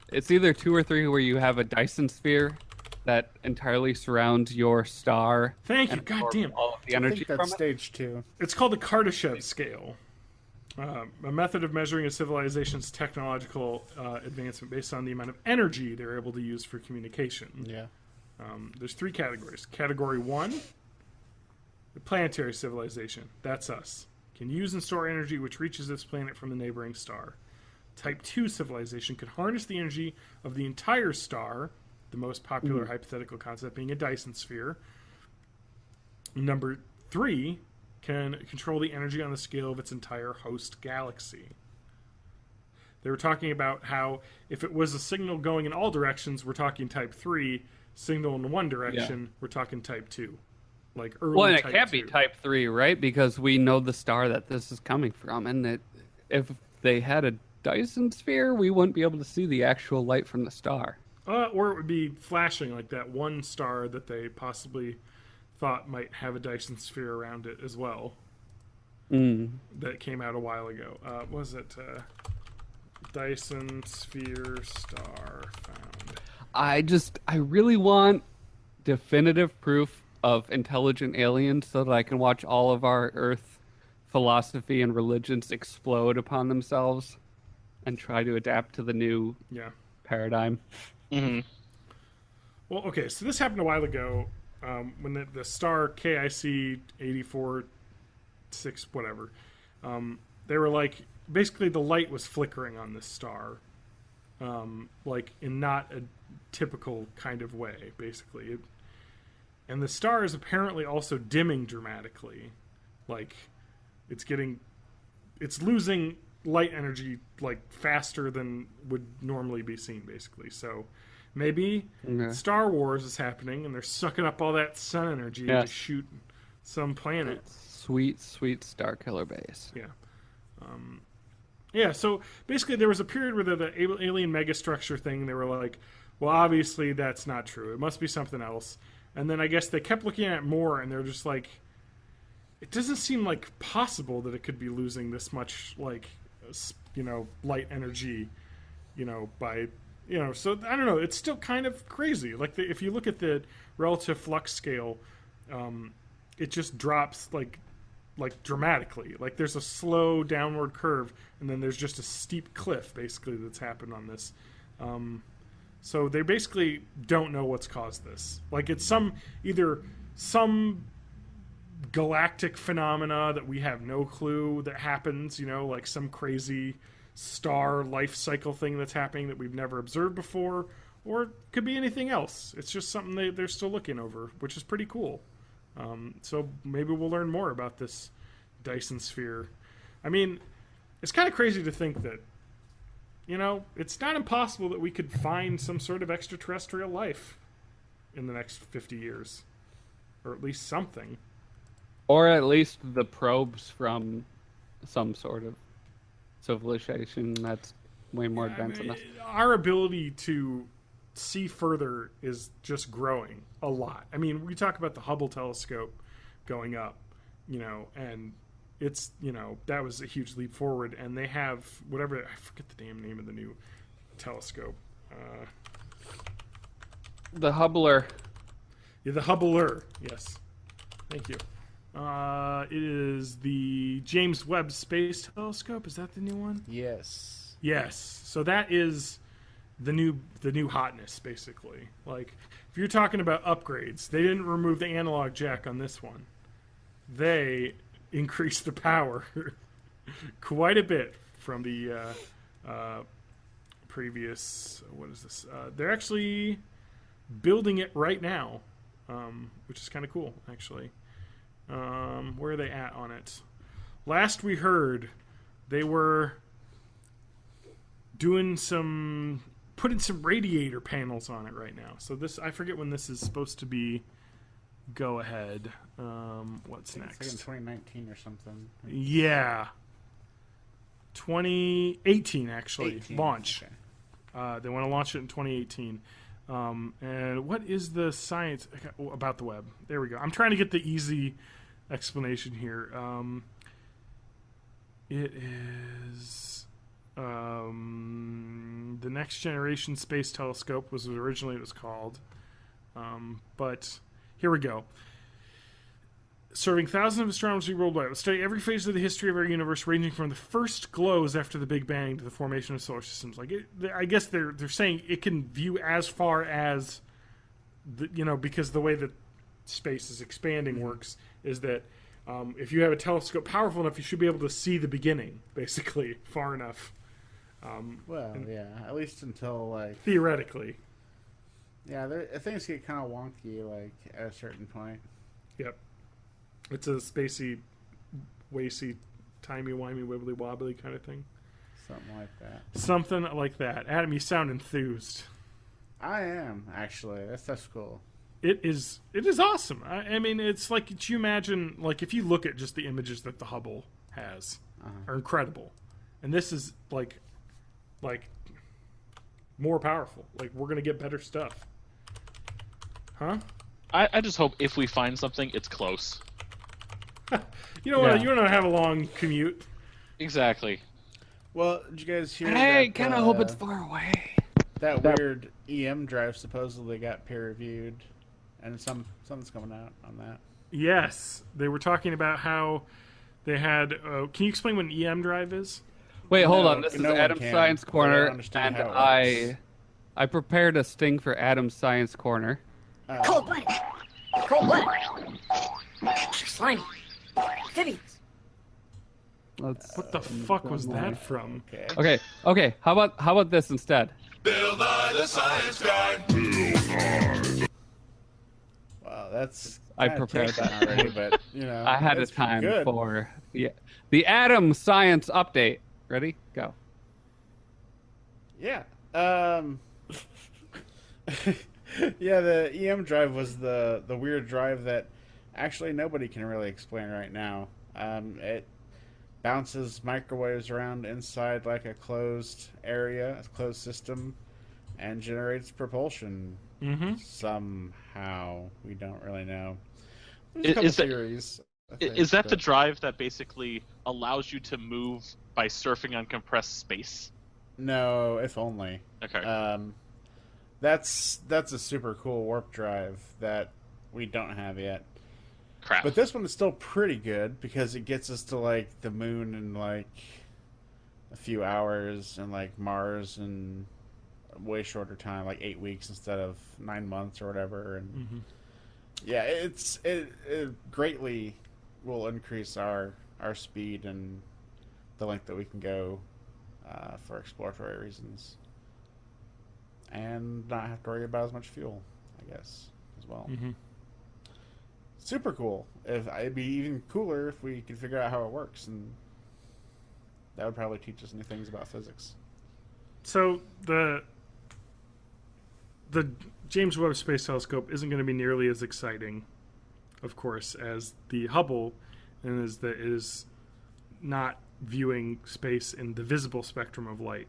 it's either 2 or 3 where you have a Dyson sphere that entirely surrounds your star. Thank you, goddamn. All of the energy I think that's stage 2. It's called the Kardashev scale, a method of measuring a civilization's technological advancement based on the amount of energy they're able to use for communication. Yeah. There's 3 categories. Category 1, the planetary civilization. That's us. Can use and store energy which reaches this planet from the neighboring star. Type 2 civilization could harness the energy of the entire star, the most popular hypothetical concept being a Dyson sphere. Number 3 can control the energy on the scale of its entire host galaxy. They were talking about how if it was a signal going in all directions, we're talking type 3. Signal in one direction, we're talking type 2. Like early well, and it type can't 2. be type 3, right? Because we know the star that this is coming from. And if they had a Dyson sphere, we wouldn't be able to see the actual light from the star. Or it would be flashing like that one star that they possibly thought might have a Dyson sphere around it as well. That came out a while ago. Was it Dyson sphere star found? I really want definitive proof of intelligent aliens so that I can watch all of our Earth philosophy and religions explode upon themselves and try to adapt to the new paradigm. Mm-hmm. Well, okay, so this happened a while ago when the star KIC 84-6 whatever, they were like, basically the light was flickering on this star, like in not a typical kind of way, basically. And the star is apparently also dimming dramatically. Like, it's losing light energy like faster than would normally be seen, basically. So maybe Star Wars is happening and they're sucking up all that sun energy to shoot some planet. Sweet, sweet Star Killer base. Yeah. So basically there was a period where the alien megastructure thing, they were like, well, obviously that's not true. It must be something else. And then I guess they kept looking at it more and they're just like, it doesn't seem like possible that it could be losing this much, like, light energy, by, so I don't know. It's still kind of crazy. Like if you look at the relative flux scale, it just drops like dramatically. Like there's a slow downward curve and then there's just a steep cliff basically that's happened on this. So they basically don't know what's caused this. Like it's either some galactic phenomena that we have no clue that happens, like some crazy star life cycle thing that's happening that we've never observed before, or it could be anything else. It's just something they're still looking over, which is pretty cool. So maybe we'll learn more about this Dyson sphere. I mean, it's kind of crazy to think that, it's not impossible that we could find some sort of extraterrestrial life in the next 50 years. Or at least something. Or at least the probes from some sort of civilization that's way more advanced than us. Our ability to see further is just growing a lot. I mean, we talk about the Hubble telescope going up, and it's, that was a huge leap forward. And they have whatever, I forget the damn name of the new telescope. The Hubbler. Yeah, the Hubbler. Yes. Thank you. It is the James Webb Space Telescope. Is that the new one? Yes. Yes. So that is the new hotness, basically. Like, if you're talking about upgrades, they didn't remove the analog jack on this one. They increased the power quite a bit from the previous. What is this? They're actually building it right now, which is kind of cool, actually. Where are they at on it? Last we heard, they were putting some radiator panels on it right now. So this, I forget when this is supposed to be. Go ahead. What's next? It's like in 2019 or something. Yeah. 2018 actually. 18. Launch. Okay. They want to launch it in 2018. And what is the science about the web? There we go. I'm trying to get the easy explanation here. It is the Next Generation Space Telescope was what originally it was called. But here we go. Serving thousands of astronomers worldwide, will study every phase of the history of our universe, ranging from the first glows after the Big Bang to the formation of solar systems. Like, I guess they're saying it can view as far as, because the way that space is expanding works is that if you have a telescope powerful enough, you should be able to see the beginning, basically, far enough. At least until theoretically. Yeah, things get kind of wonky, at a certain point. Yep. It's a spacey, wacy, timey-wimey, wibbly-wobbly kind of thing. Something like that. Something like that. Adam, you sound enthused. I am, actually. That's cool. It is awesome. I mean, it's like, you imagine, if you look at just the images that the Hubble has, are incredible. And this is, like more powerful. We're going to get better stuff. Huh? I just hope if we find something, it's close. You don't want to have a long commute. Exactly. Well, did you guys hear Hey, kind of hope it's far away. That weird EM drive supposedly got peer-reviewed, and something's coming out on that. Yes. They were talking about how they had... can you explain what an EM drive is? Wait, hold on. This is Adam's Science Corner, and I prepared a sting for Adam's Science Corner. Cold blooded. Cold blooded. Slimy. Amphibians. What the fuck was that from? Okay. How about this instead? Bill Nye the Science Guy. Wow, that's. I prepared that already, but I had a time for the Adam Science Update. Ready? Go. Yeah. Yeah, the EM drive was the weird drive that actually nobody can really explain right now. It bounces microwaves around inside like a closed area, a closed system, and generates propulsion somehow. We don't really know. There's a couple theories. Is that the drive that basically allows you to move by surfing on compressed space? No, if only. Okay. That's a super cool warp drive that we don't have yet. Crap. But this one is still pretty good because it gets us to the moon in a few hours, and Mars in a way shorter time, 8 weeks instead of 9 months or whatever. And yeah, it greatly will increase our speed and the length that we can go for exploratory reasons. and not have to worry about as much fuel, I guess, as well. Mm-hmm. Super cool. It'd be even cooler if we could figure out how it works, and that would probably teach us new things about physics. So the James Webb Space Telescope isn't going to be nearly as exciting, of course, as the Hubble, and is not viewing space in the visible spectrum of light.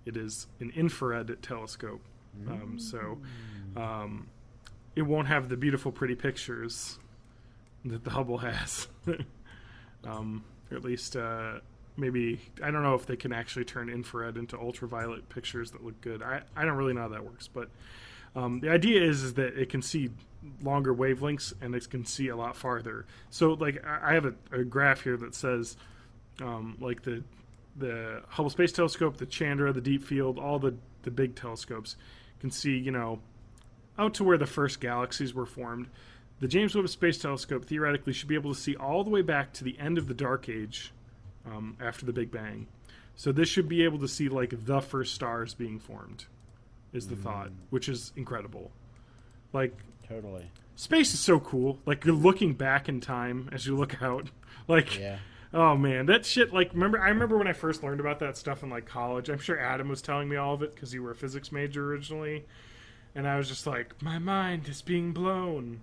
It is an infrared telescope, so it won't have the beautiful, pretty pictures that the Hubble has. Or at least, maybe, I don't know if they can actually turn infrared into ultraviolet pictures that look good. I don't really know how that works, but the idea is that it can see longer wavelengths and it can see a lot farther. So, like, I have a graph here that says, like, the Hubble Space Telescope, the Chandra, the Deep Field, all the big telescopes can see, you know, out to where the first galaxies were formed. The James Webb Space Telescope theoretically should be able to see all the way back to the end of the Dark Age, after the Big Bang. So this should be able to see, like, the first stars being formed, is the thought, which is incredible. Like, Totally. space is so cool. Like, you're looking back in time as you look out. Like, Yeah. oh man, that shit. Like, I remember when I first learned about that stuff in, like, college. I'm sure Adam was telling me all of it because you were a physics major originally, and I was just like, my mind is being blown.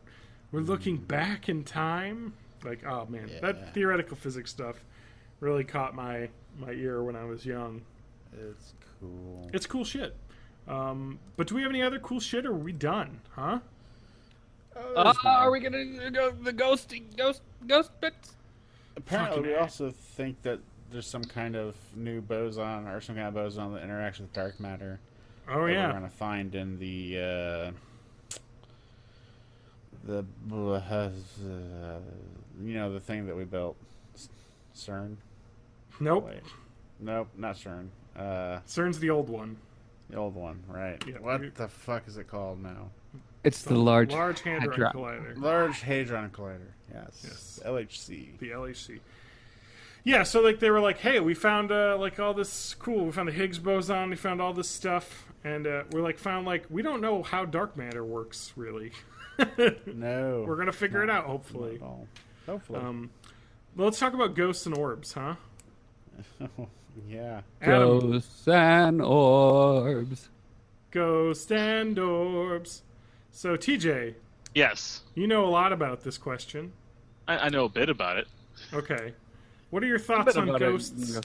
We're looking back in time. Like, oh man, that theoretical physics stuff really caught my ear when I was young. It's cool. It's cool shit. But do we have any other cool shit, or are we done? Huh? Are we gonna go the ghost bits? Apparently, Fucking we A. also think that there's some kind of new boson or some kind of boson that interacts with dark matter. Oh that yeah. we're gonna find in the you know, the thing that we built, CERN. Nope. Wait. Nope, not CERN. CERN's the old one. The old one, right? Yeah, What the fuck is it called now? It's the Large Hadron Hadron. Collider. Large Hadron Collider. Yes. Yes. LHC. The LHC. Yeah, so like they were like, hey, we found like all this cool. We found the Higgs boson. We found all this stuff, and we're like found like we don't know how dark matter works really. No. We're gonna figure it out hopefully. Not at all. Hopefully. Well, let's talk about ghosts and orbs, huh? Yeah. Adam, Ghosts and orbs. ghosts and orbs. So TJ, Yes, you know a lot about this question. I know a bit about it. Okay, what are your thoughts on About it. ghosts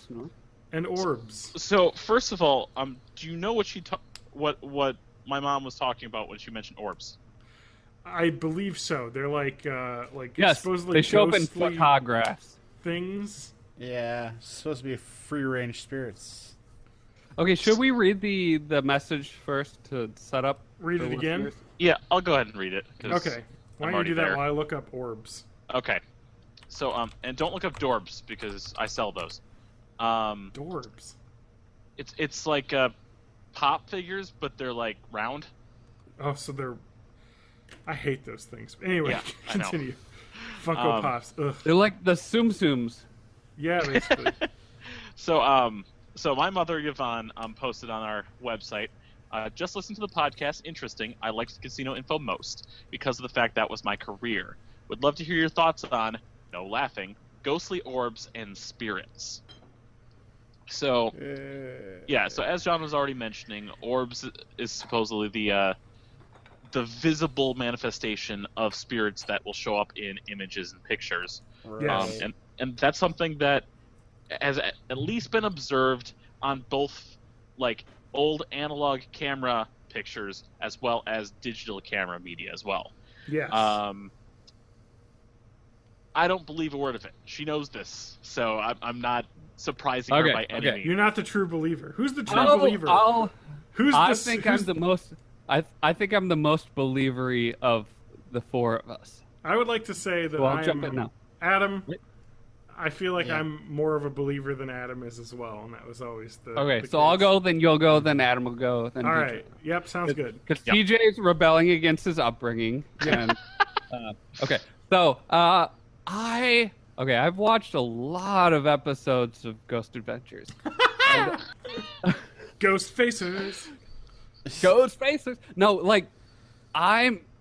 and orbs? So first of all, do you know what what my mom was talking about when she mentioned orbs? I believe so. They're like Yes, supposedly they show up in ghostly photographs. things. Yeah. It's supposed to be free range spirits. Okay, should we read the message first to set up? Read the it again. listeners? Yeah, I'll go ahead and read it. 'Cause Okay. Why I'm don't you already do that there. while I look up orbs? Okay. So and don't look up Dorbs because I sell those. Dorbs. It's like pop figures, but they're like round. Oh, so they're. I hate those things. Anyway, Yeah, I know. continue. Funko Pops. Ugh. They're like the Tsum Tsums. Yeah, basically. So my mother Yvonne posted on our website. Just listen to the podcast. Interesting. I liked casino info most because of the fact that was my career. Would love to hear your thoughts on, no laughing, ghostly orbs and spirits. So, yeah. So as John was already mentioning, orbs is supposedly the visible manifestation of spirits that will show up in images and pictures. Yes. And that's something that has at least been observed on both like old analog camera pictures as well as digital camera media as well. Yes. I don't believe a word of it. She knows this, so I'm not surprising her by any means. You're not the true believer. Who's the true believer? Who's I the, think who's, I'm the most. I think I'm the most believery of the four of us. I would like to say that Well, I'll jump in I'm now. Adam. Yep. I feel like I'm more of a believer than Adam is as well, and that was always the. Okay, the so I'll case. go, then you'll go, then Adam will go, then All TJ. right. Yep. Sounds good. Because Yep. TJ is rebelling against his upbringing. And, okay, so I've watched a lot of episodes of Ghost Adventures. Ghost facers. Ghost faces. No, like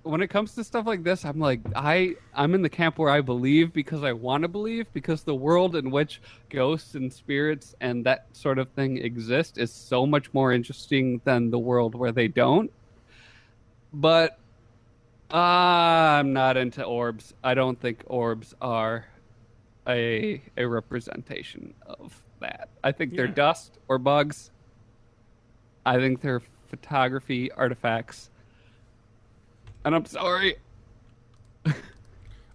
when it comes to stuff like this, I'm like I'm in the camp where I believe because I want to believe, because the world in which ghosts and spirits and that sort of thing exist is so much more interesting than the world where they don't. But I'm not into orbs. I don't think orbs are a representation of that. I think they're dust or bugs. I think they're photography artifacts. And I'm sorry.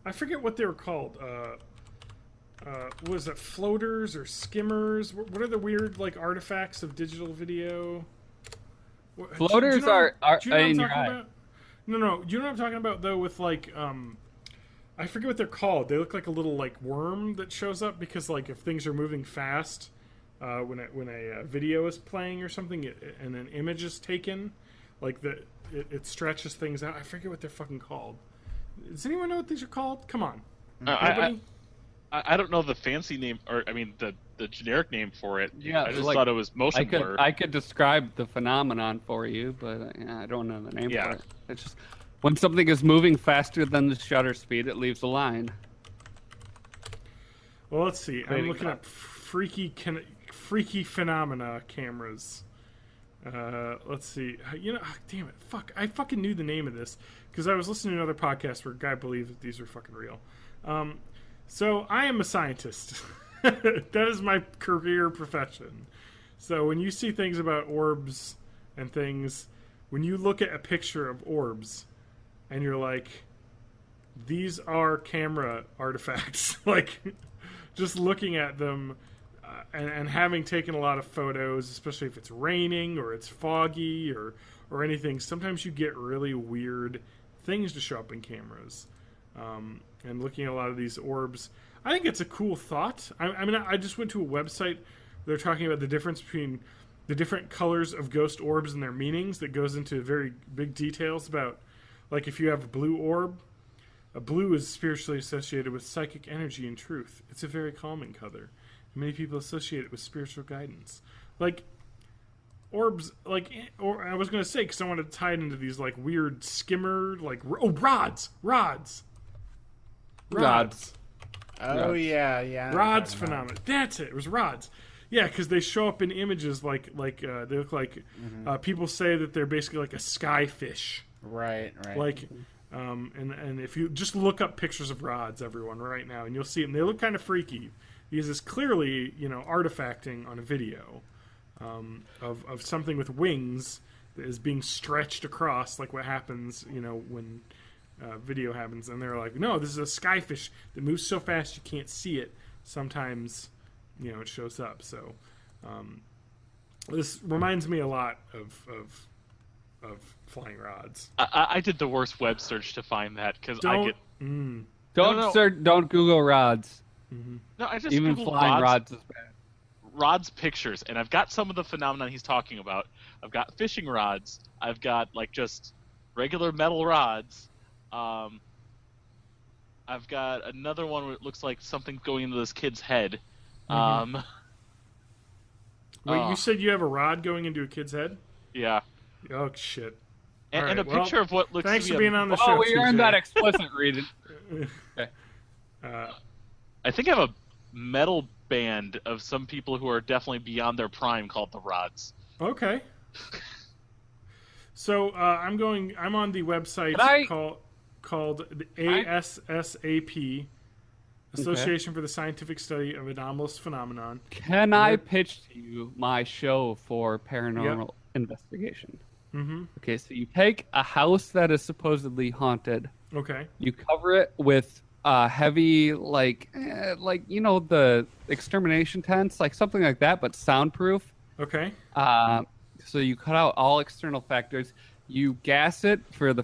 I forget what they were called. Was it floaters or skimmers? What are the weird like artifacts of digital video? Floaters do you know, are do you know in what I'm your talking eye. about? No. Do you know what I'm talking about though? With like, I forget what they're called. They look like a little like worm that shows up because like if things are moving fast, when a video is playing or something, and an image is taken, like it stretches things out. I forget what they're fucking called. Does anyone know what these are called? Come on. I don't know the fancy name, or I mean the generic name for it. Yeah, I just like, thought it was motion blur. I could describe the phenomenon for you, but I don't know the name for it. It's just when something is moving faster than the shutter speed, it leaves a line. Well, let's see. I'm looking up freaky phenomena cameras. Let's see. Damn it. Fuck. I fucking knew the name of this because I was listening to another podcast where a guy believed that these were fucking real. So I am a scientist. That is my career profession. So when you see things about orbs and things, when you look at a picture of orbs and you're like, these are camera artifacts, like just looking at them and having taken a lot of photos, especially if it's raining or it's foggy or anything, sometimes you get really weird things to show up in cameras. And looking at a lot of these orbs, I think it's a cool thought. I mean, I just went to a website. They're talking about the difference between the different colors of ghost orbs and their meanings. That goes into very big details about, like, if you have a blue orb, a blue is spiritually associated with psychic energy and truth. It's a very calming color. Many people associate it with spiritual guidance. Like, orbs, like, or I was going to say, because I wanted to tie it into these, like, weird skimmer, like, rods. Oh, yeah. Rods phenomenon. That's it. It was rods. Yeah, because they show up in images like they look like people say that they're basically like a sky fish. Right. Like, and if you just look up pictures of rods, everyone, right now, and you'll see them. They look kind of freaky because it's clearly, artifacting on a video of something with wings that is being stretched across, like what happens, when video happens. And they're like, no, this is a skyfish that moves so fast you can't see it. Sometimes, it shows up. So this reminds me a lot of flying rods. I did the worst web search to find that because Don't Google rods. Mm-hmm. No, I just even Googled flying rods is bad. Rods pictures, and I've got some of the phenomenon he's talking about. I've got fishing rods. I've got like just regular metal rods. I've got another one where it looks like something going into this kid's head. Mm-hmm. Wait, you said you have a rod going into a kid's head? Yeah. Oh shit! And a picture of what looks. Thanks to be for being on the show. Oh, we earned TJ. that explicit reading. Okay. I think I have a metal band of some people who are definitely beyond their prime called the Rods. Okay. So I'm on the website called the ASSAP, Association for the Scientific Study of Anomalous Phenomenon. Can I pitch to you my show for paranormal investigation? Mm-hmm. Okay, so you take a house that is supposedly haunted. Okay. You cover it with heavy, the extermination tents, like something like that, but soundproof. Okay. So you cut out all external factors. You gas it for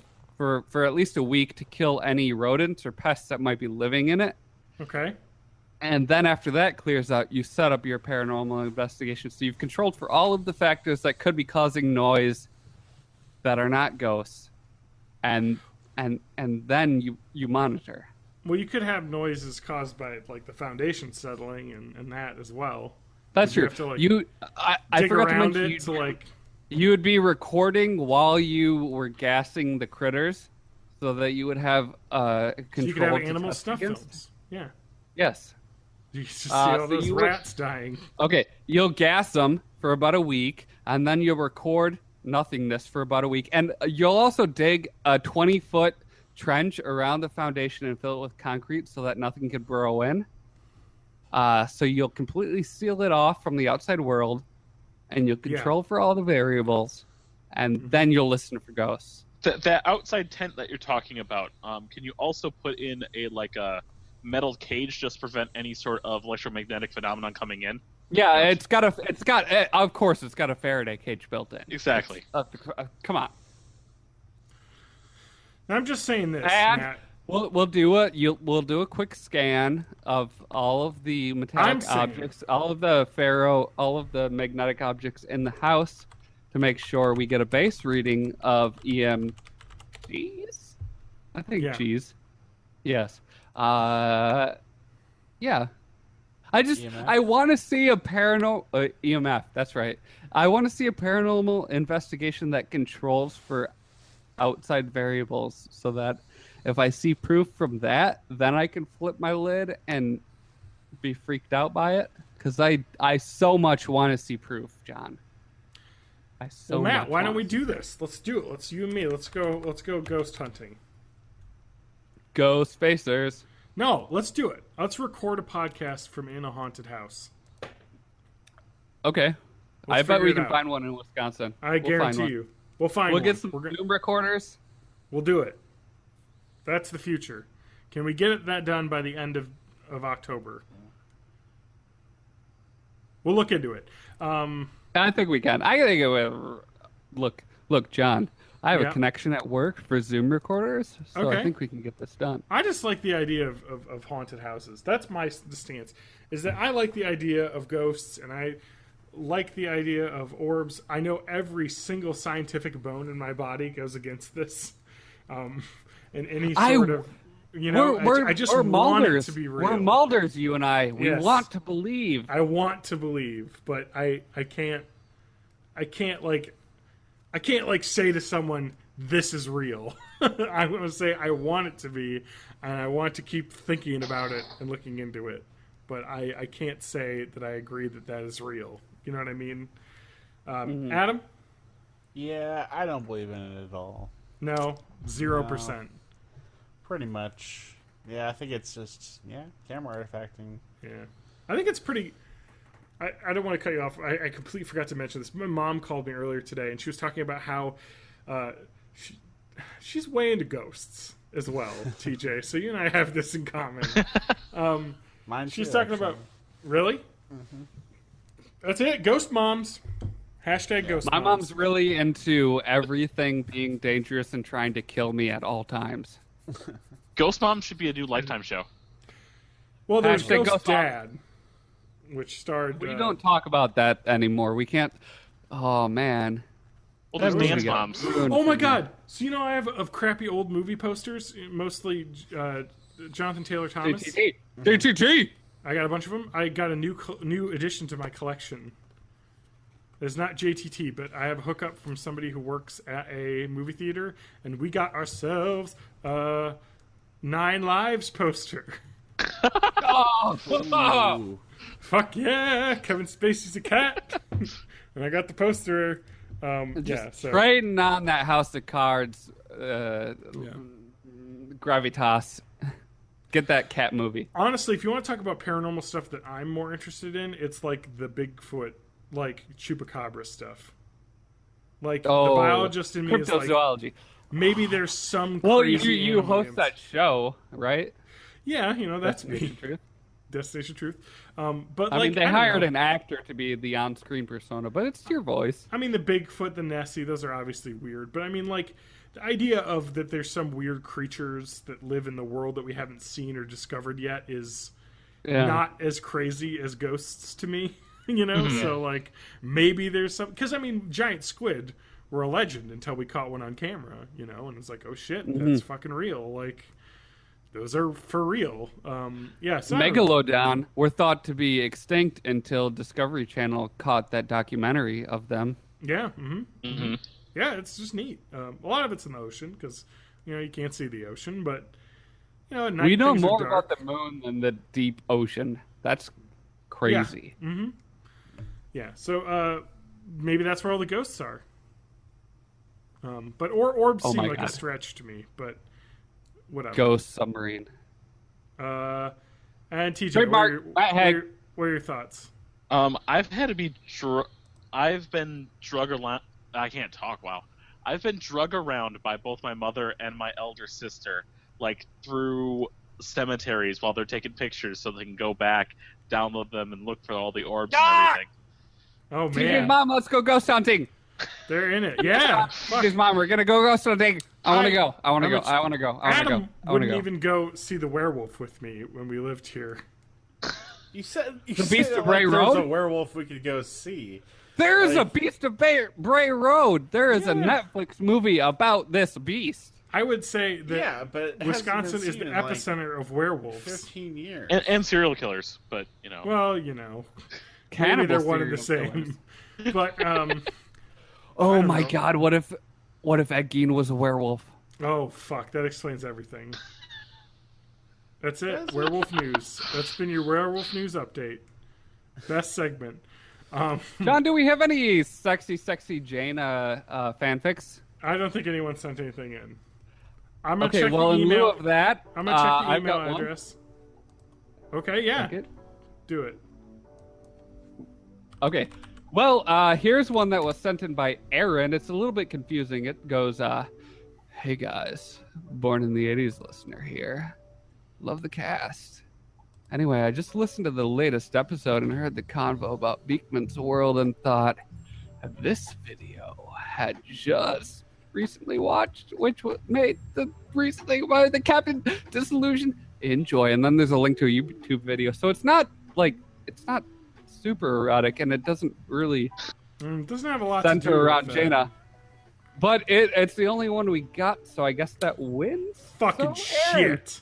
at least a week to kill any rodents or pests that might be living in it. Okay. And then after that clears out, you set up your paranormal investigation. So you've controlled for all of the factors that could be causing noise that are not ghosts, and then you monitor. Well, you could have noises caused by like the foundation settling and that as well. That's true. You have to, I dig forgot to around mention it to like. You would be recording while you were gassing the critters, so that you would have control. So you could have to animal test stuff against. films. Yeah. Yes. You just see all so those you would- rats dying. Okay, you'll gas them for about a week, and then you'll record nothingness for about a week, and you'll also dig a 20-foot trench around the foundation and fill it with concrete so that nothing can burrow in. So you'll completely seal it off from the outside world, and you'll control for all the variables, and then you'll listen for ghosts. That outside tent that you're talking about, can you also put in a metal cage just to prevent any sort of electromagnetic phenomenon coming in? Yeah, it's got of course it's got a Faraday cage built in. Exactly. Come on. I'm just saying this, And Matt. we'll do a quick scan of all of the metallic objects, all of the magnetic objects in the house to make sure we get a base reading of EMGs. I think G's. Yes. Yeah. I want to see a paranormal EMF. That's right. I want to see a paranormal investigation that controls for outside variables, so that if I see proof from that, then I can flip my lid and be freaked out by it. Because I so much want to see proof, John. Matt, why don't we do this? Let's do it. Let's you and me. Let's go ghost hunting. Go Spacers. No, let's do it. Let's record a podcast from in a haunted house. Okay. I bet we can find one in Wisconsin. I guarantee you. We'll find one. We'll get some Zoom recorders. We'll do it. That's the future. Can we get that done by the end of October? We'll look into it. I think we can. I think it will. Look, John. I have a connection at work for Zoom recorders, so I think we can get this done. I just like the idea of haunted houses. That's my stance, is that I like the idea of ghosts, and I like the idea of orbs. I know every single scientific bone in my body goes against this. And any sort of... I just we're want Mulders. it to be real. We're Mulders, you and I. We want to believe. I want to believe, but I can't say to someone, this is real. I want to say I want it to be, and I want to keep thinking about it and looking into it. But I can't say that I agree that is real. You know what I mean? Adam? Yeah, I don't believe in it at all. No, 0%. Pretty much. Yeah, I think it's just, camera artifacting. Yeah. I think it's pretty... I don't want to cut you off. I completely forgot to mention this. My mom called me earlier today, and she was talking about how she's way into ghosts as well, TJ. So you and I have this in common. Mine she's too, talking actually. about... Really? Mm-hmm. That's it. Ghost moms. Hashtag ghost My moms. mom's really into everything being dangerous and trying to kill me at all times. Ghost Mom should be a new Lifetime show. Well, there's Hashtag Ghost Ghost Mom. Dad, which starred... We don't talk about that anymore. We can't... Oh, man. Well, there's That movie Dance got Moms. ruined Oh for my me. god! So you know I have of crappy old movie posters, mostly Jonathan Taylor Thomas. DTT! I got a bunch of them. I got a new addition to my collection. It's not JTT, but I have a hookup from somebody who works at a movie theater, and we got ourselves a 9 Lives poster. Oh! Fuck yeah! Kevin Spacey's a cat, and I got the poster. So Trading on that House of Cards gravitas. Get that cat movie. honestly, if you want to talk about paranormal stuff that I'm more interested in, it's like the Bigfoot, like chupacabra stuff. Like the biologist in me is like, cryptozoology. maybe there's some. Well, crazy you animal host that show, right? Yeah, that's Destination me. Truth. Destination Truth. But I like, mean, they don't hired know. an actor to be the on-screen persona, but it's your voice. I mean, the Bigfoot, the Nessie, those are obviously weird. But I mean, like, the idea of that there's some weird creatures that live in the world that we haven't seen or discovered yet is not as crazy as ghosts to me. So like maybe there's some, because I mean, giant squid were a legend until we caught one on camera. And it's like, oh shit, that's fucking real. Like, those are for real. So Megalodon were thought to be extinct until Discovery Channel caught that documentary of them. Yeah. Yeah, it's just neat. A lot of it's in the ocean because you can't see the ocean, but at night We know things are more dark. about the moon than the deep ocean. That's crazy. Yeah. So maybe that's where all the ghosts are. But orbs Oh seem my like a God. stretch to me, but whatever. Ghost submarine. And TJ, Trademark, Matt Haig. what are your thoughts? I've had to be. I've been drug around. I can't talk. Wow. I've been drug around by both my mother and my elder sister, like through cemeteries while they're taking pictures, so they can go back, download them, and look for all the orbs and everything. Oh TJ's man, mom, let's go ghost hunting. they're in it. Yeah. Fuck. TJ's mom, we're gonna go ghost hunting. I want to go. I want to go. I'm I want to go. I want to Adam go. I want to wouldn't go. even go see the werewolf with me when we lived here. You said The Beast of Bray there was Road? a werewolf we could go see. There is a Like- Beast of Bray Road. There is a Yeah. Netflix movie about this beast. I would say that Yeah, but it hasn't been Wisconsin is seen the in, like, epicenter of werewolves. 15 years. And serial killers, but Well, maybe they're Cannibal one and the serial killers. same. But Oh don't my know. God! What if Ed Gein was a werewolf? oh fuck, that explains everything. That's it. Werewolf news. That's been your werewolf news update. Best segment. John, do we have any sexy Jaina fanfics? I don't think anyone sent anything in. I'm gonna Okay, check well, the in email. lieu of that, I'm gonna check the I've email got one. address. Okay, yeah, Good. do it. Okay. Well, here's one that was sent in by Aaron. It's a little bit confusing. It goes, hey guys, born in the 80s listener here. Love the cast. Anyway, I just listened to the latest episode and heard the convo about Beekman's World and thought, this video had just recently watched, which made the recently about the Captain Disillusion. Enjoy. And then there's a link to a YouTube video. So it's not super erotic, and it doesn't really It doesn't have a lot to center do around with Jaina. But it's the only one we got, so I guess that wins. Fucking So, Aaron, shit.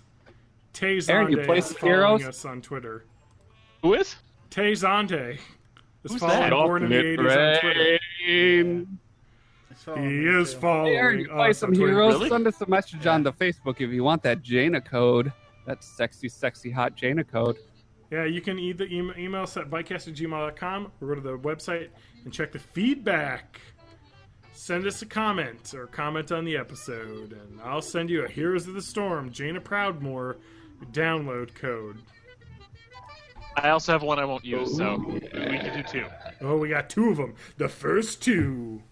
Tay Aaron, you Zonde play is some following heroes? us on Twitter. Who is? Tay Zonde is Who's following that? Born in the 80s on Twitter. He is following Hey, Aaron, you play us some on Twitter. heroes? Really? Send us a message on the Facebook if you want that Jaina code. That sexy, hot Jaina code. Yeah, you can either email us at bitecast@gmail.com or go to the website and check the feedback. Send us a comment or comment on the episode, and I'll send you a Heroes of the Storm, Jaina Proudmore download code. I also have one I won't use, so we can do two. Oh, we got two of them. The first two.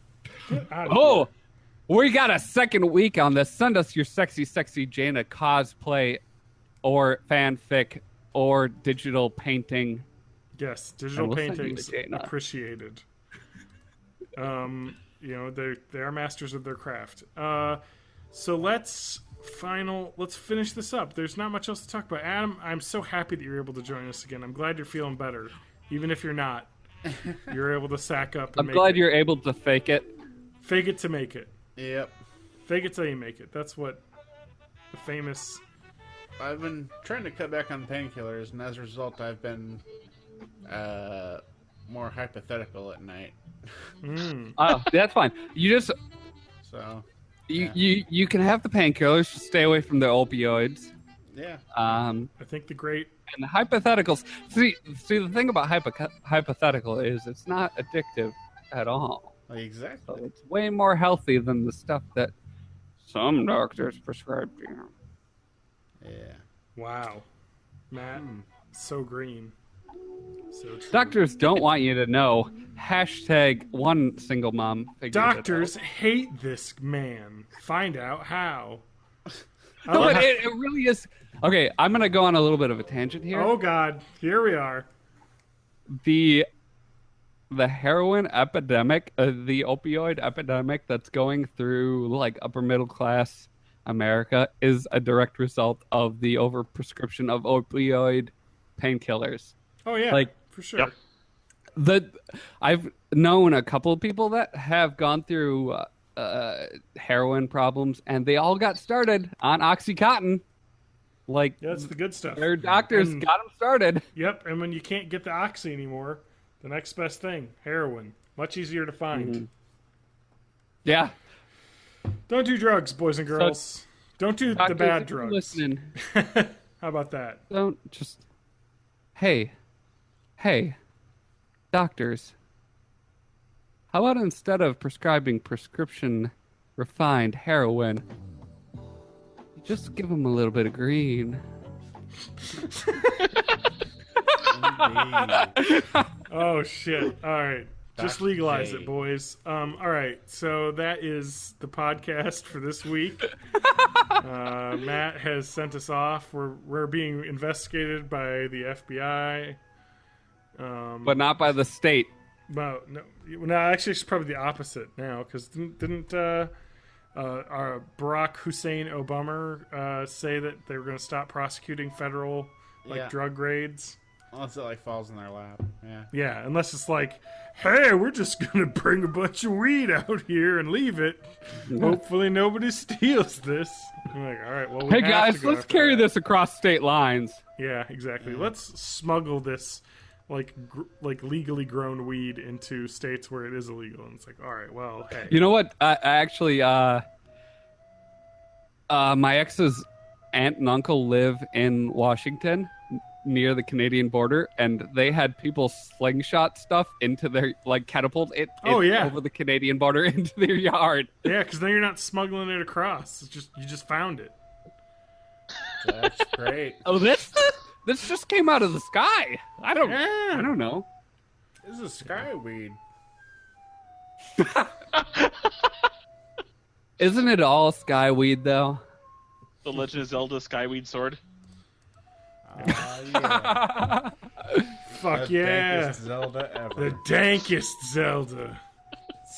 Get out of Oh, we got a second week on this. Send us your sexy Jaina cosplay or fanfic or digital painting. here. Yes, digital And we'll send you paintings to Jaina. appreciated. They are masters of their craft. So let's finish this up. There's not much else to talk about. Adam, I'm so happy that you're able to join us again. I'm glad you're feeling better, even if you're not. You're able to sack up. And I'm make glad it. you're able to fake it. Fake it to make it. Yep. Fake it till you make it. That's what the famous. I've been trying to cut back on painkillers, and as a result, I've been more hypothetical at night. Oh, that's fine. You just So, you can have the painkillers. Just stay away from the opioids. yeah. And I think the great. the hypotheticals. See, the thing about hypothetical is it's not addictive at all. Exactly. So it's way more healthy than the stuff that some doctors prescribe to you. Yeah. Wow, Matt, so green. So true. Doctors don't want you to know. Hashtag one single mom. figured it out. Doctors hate this man. Find out how. No, but it really is. Okay, I'm gonna go on a little bit of a tangent here. Oh God, here we are. The heroin epidemic, the opioid epidemic that's going through like upper middle class America is a direct result of the overprescription of opioid painkillers. Oh yeah, Like- for sure. Yep. I've known a couple of people that have gone through heroin problems, and they all got started on OxyContin. Like Yeah, that's the good stuff. their doctors And- got them started. Yep, and when you can't get the oxy anymore, the next best thing, heroin. Much easier to find. Mm-hmm. Yeah. Don't do drugs, boys and girls. Don't do the Doctors, bad if you're drugs. listening. How about that? Don't just. Hey, doctors. How about instead of prescribing prescription refined heroin, you just give them a little bit of green? Oh shit! All right, just legalize it, boys. All right, so that is the podcast for this week. Matt has sent us off. We're being investigated by the FBI, But not by the state. no, actually, it's probably the opposite now. Because didn't our Barack Hussein Obama say that they were going to stop prosecuting federal drug raids? Unless it falls in their lap. Yeah. Yeah, unless it's like, hey, we're just gonna bring a bunch of weed out here and leave it. Hopefully nobody steals this. I'm like, all right, well, we Hey have guys, to go let's after carry that. this across state lines. Yeah, exactly. Let's smuggle this like legally grown weed into states where it is illegal. And it's like, all right, well, hey. You know what? I actually, my ex's aunt and uncle live in Washington, near the Canadian border, and they had people slingshot stuff into their catapult it over the Canadian border into their yard. Yeah, because then you're not smuggling it across. It's just you just found it. That's great. Oh, this just came out of the sky. I don't know. This is skyweed. Isn't it all skyweed though? The Legend of Zelda Skyweed Sword. Yeah. Fuck The yeah. dankest Zelda ever. The dankest Zelda.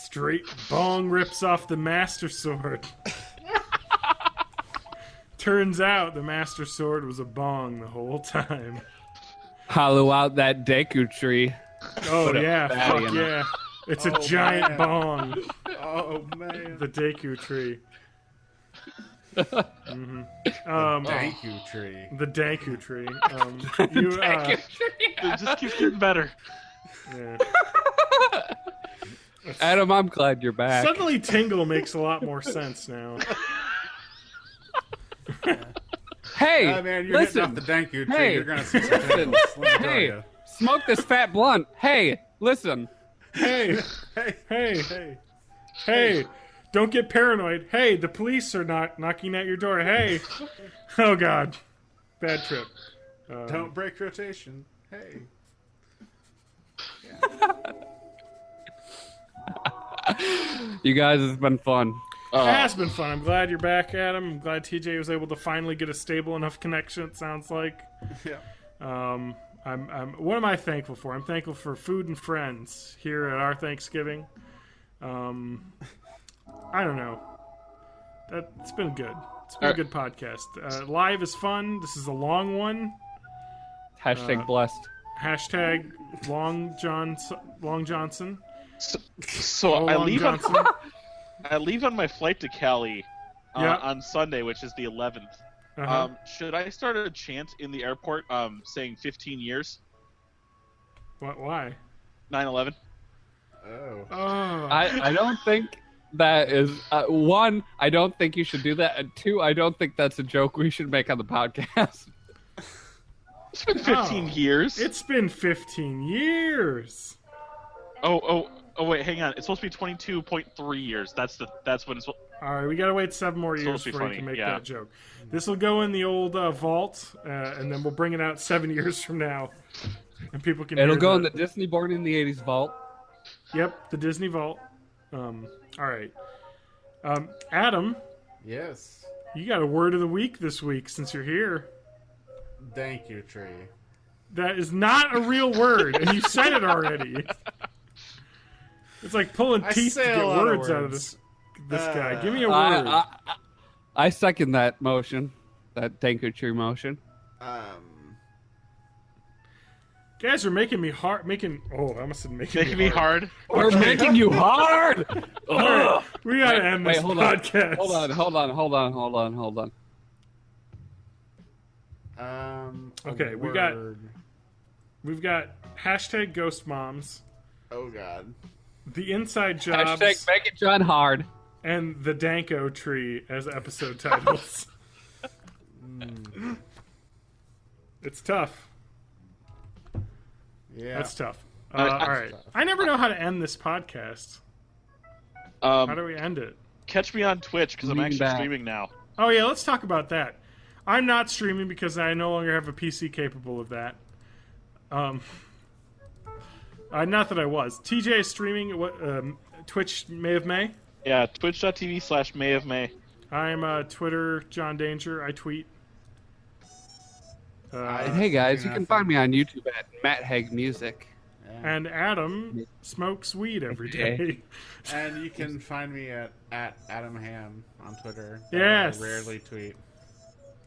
Straight bong rips off the Master Sword. Turns out the Master Sword was a bong the whole time. Hollow out that Deku Tree. Oh yeah, fatty fuck in it. yeah. It's a giant man. bong. Oh man. The Deku Tree. Thank you, tree. The Danku Tree. It just keeps getting better. Yeah. Adam, I'm glad you're back. Suddenly Tingle makes a lot more sense now. Hey, Man, you're listen. hitting off the Danku tree. Hey, You're gonna see some things. Let me tell Hey, you. smoke this fat blunt. Hey, listen. Hey, hey, don't get paranoid. Hey, the police are not knocking at your door. Hey. Oh, God. Bad trip. Don't break rotation. Hey. You guys, it's been fun. It has been fun. I'm glad you're back, Adam. I'm glad TJ was able to finally get a stable enough connection, it sounds like. Yeah. What am I thankful for? I'm thankful for food and friends here at our Thanksgiving. I don't know. It's been good. It's been a good podcast. Live is fun. This is a long one. Hashtag blessed. Hashtag Long Johnson. So Oh, I Long leave Johnson. I leave on my flight to Cali Yeah. on Sunday, which is the 11th. Uh-huh. Should I start a chant in the airport saying 15 years? Why? 9/11? Oh. Oh. I don't think that is one. I don't think you should do that. And two, I don't think that's a joke we should make on the podcast. It's been 15 years. It's been 15 years. Oh, wait, hang on. It's supposed to be 22.3 years. That's when it's. All right, we gotta wait 7 more years supposed to be before you can funny, make yeah. that joke. This will go in the old vault, and then we'll bring it out 7 years from now, and people can. It'll hear go in that. the Disney Born in the 80s vault. Yep, the Disney vault. All right, Adam, Yes. you got a word of the week this week since you're here. Thank you, tree. That is not a real word, and you said it already. It's like pulling I teeth to say a get lot of words out of words. this guy. Give me a word. I second that motion, that Danku Tree motion. Guys are making me hard. I almost said making me hard. We're making you hard. All right, we gotta end this hold podcast. Hold on. Okay, we've got hashtag ghost moms. Oh God. The Inside Jobs Hashtag Megatron hard. and the Danku Tree as episode titles. It's tough. Yeah. That's tough. All right. I never know how to end this podcast. How do we end it? Catch me on Twitch because I'm Lean actually back. streaming now. Oh, yeah, let's talk about that. I'm not streaming because I no longer have a PC capable of that. Not that I was. TJ is streaming what Twitch May of May. Yeah, twitch.tv/May of May. I'm Twitter John Danger. I tweet. And hey guys, you can find me on YouTube at Matt Haig Music. And Adam smokes weed every day. And you can find me at Adam Hamm on Twitter. Yes. I rarely tweet.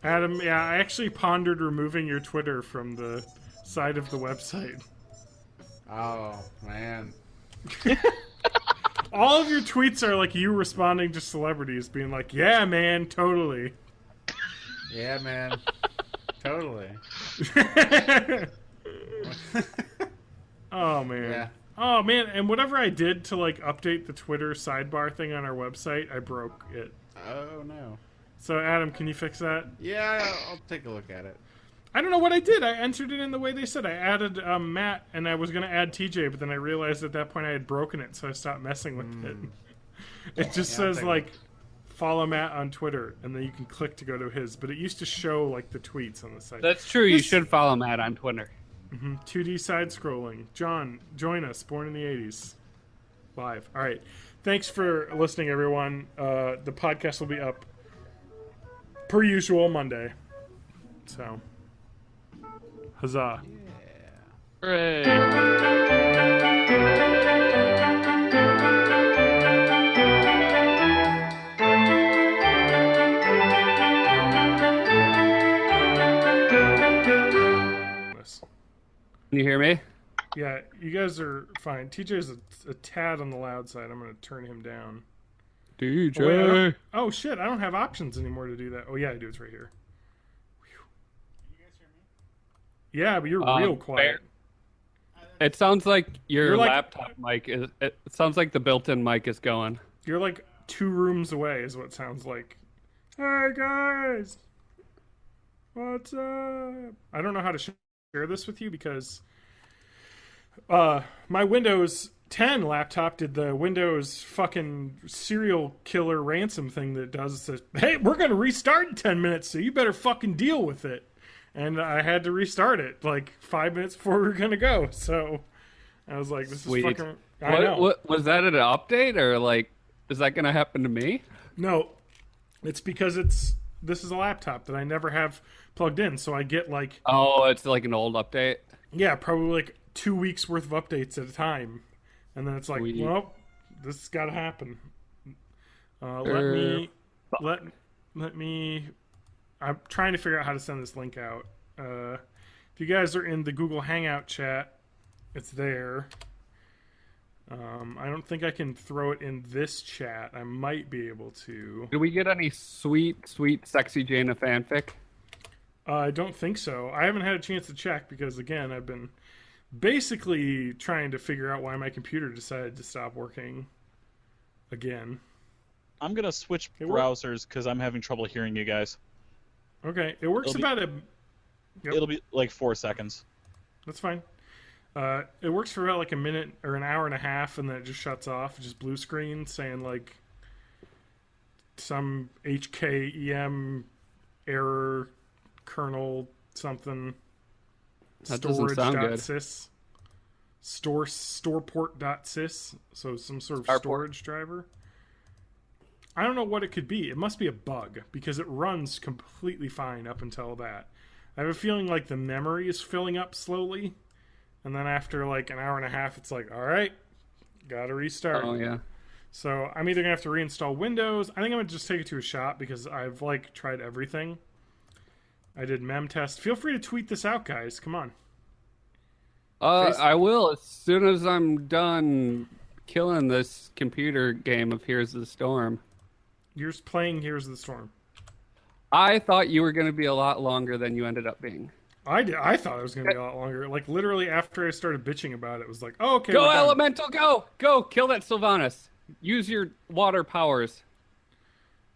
Adam, yeah, I actually pondered removing your Twitter from the side of the website. Oh, man. All of your tweets are like you responding to celebrities, being like, yeah, man, totally. Yeah, man. Totally. Oh, man. Yeah. Oh, man, and whatever I did to, like, update the Twitter sidebar thing on our website, I broke it. Oh, no. So, Adam, can you fix that? Yeah, I'll take a look at it. I don't know what I did. I entered it in the way they said. I added Matt, and I was going to add TJ, but then I realized at that point I had broken it, so I stopped messing with it. It just says, like, follow Matt on Twitter, and then you can click to go to his. But it used to show, like, the tweets on the site. That's true. You should follow Matt on Twitter. 2D side-scrolling. John, join us. Born in the 80s. Live. All right. Thanks for listening, everyone. The podcast will be up, per usual, Monday. So, huzzah. Hooray! Can you hear me? Yeah, you guys are fine. TJ's a tad on the loud side. I'm going to turn him down. DJ. Oh, wait, I don't- oh, shit. I don't have options anymore to do that. Oh, yeah, I do. It's right here. Yeah, but you're real quiet. It sounds like your You're like- laptop mic is. It sounds like the built-in mic is going. You're like 2 rooms away is what it sounds like. Hey, guys. What's up? I don't know how to share this with you because my Windows 10 laptop did the Windows fucking serial killer ransom thing that does. It says, hey, we're going to restart in 10 minutes, so you better fucking deal with it. And I had to restart it like 5 minutes before we were going to go. So I was like, this Sweet. is fucking... I know. What was that an update or like is that going to happen to me? No, it's because this is a laptop that I never have plugged in, so I get like... Oh, it's like an old update. Yeah, probably like 2 weeks worth of updates at a time. And then it's like, Sweet. well, this has got to happen. Let me. I'm trying to figure out how to send this link out. If you guys are in the Google Hangout chat, it's there. I don't think I can throw it in this chat. I might be able to. Did we get any sweet, sexy Jaina fanfic? I don't think so. I haven't had a chance to check because, again, I've been basically trying to figure out why my computer decided to stop working again. I'm gonna switch browsers because I'm having trouble hearing you guys. Okay, it works about a... Yep. It'll be like 4 seconds. That's fine. It works for about like a minute or an hour and a half, and then it just shuts off. It's just blue screen saying like some HKEM error kernel something. That doesn't sound good. Storage.sys. Storeport.sys. So some sort of Starport. storage driver. I don't know what it could be. It must be a bug because it runs completely fine up until that. I have a feeling like the memory is filling up slowly. And then after like an hour and a half, it's like, all right, gotta restart. Oh, yeah. So I'm either gonna have to reinstall Windows. I think I'm gonna just take it to a shop because I've like tried everything. I did mem test. Feel free to tweet this out, guys. Come on. I will as soon as I'm done killing this computer game of Here's the Storm. You're playing Here's the Storm. I thought you were going to be a lot longer than you ended up being. I thought it was going to be a lot longer. Like, literally after I started bitching about it, it was like, oh, okay, Go, we're done. Elemental, go! Go, kill that Sylvanas. Use your water powers.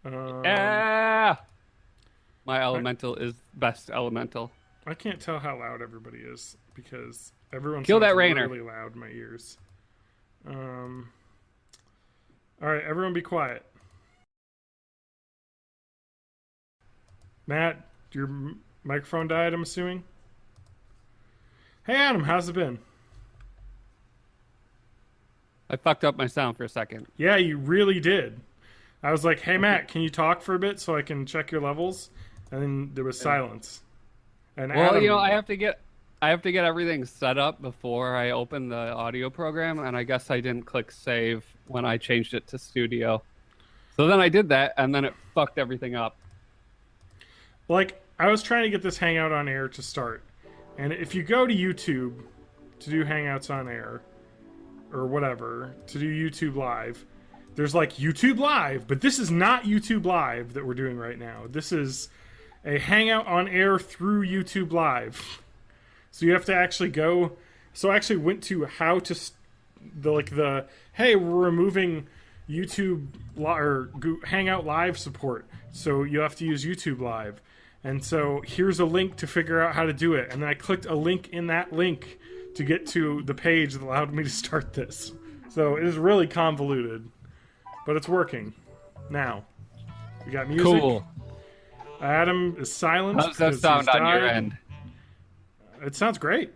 My Elemental is best Elemental. I can't tell how loud everybody is because everyone Kill sounds that Rainer. really loud in my ears. All right, everyone be quiet. Matt, your microphone died, I'm assuming? Hey, Adam, how's it been? I fucked up my sound for a second. Yeah, you really did. I was like, hey, Matt, can you talk for a bit so I can check your levels? And then there was silence. And Well, Adam, you know, I have to get everything set up before I open the audio program, and I guess I didn't click save when I changed it to studio. So then I did that, and then it fucked everything up. like, I was trying to get this Hangout on air to start. And if you go to YouTube to do Hangouts on air, or whatever, to do YouTube Live, there's like YouTube Live, but this is not YouTube Live that we're doing right now. This is a Hangout on air through YouTube Live. So you have to actually go. So I actually went to how to hey, we're removing YouTube or Hangout Live support, so you have to use YouTube Live. And so here's a link to figure out how to do it. And then I clicked a link in that link to get to the page that allowed me to start this. So it is really convoluted, but it's working now. We got music. Cool. Adam is silent. How does that sound on your end? It sounds great.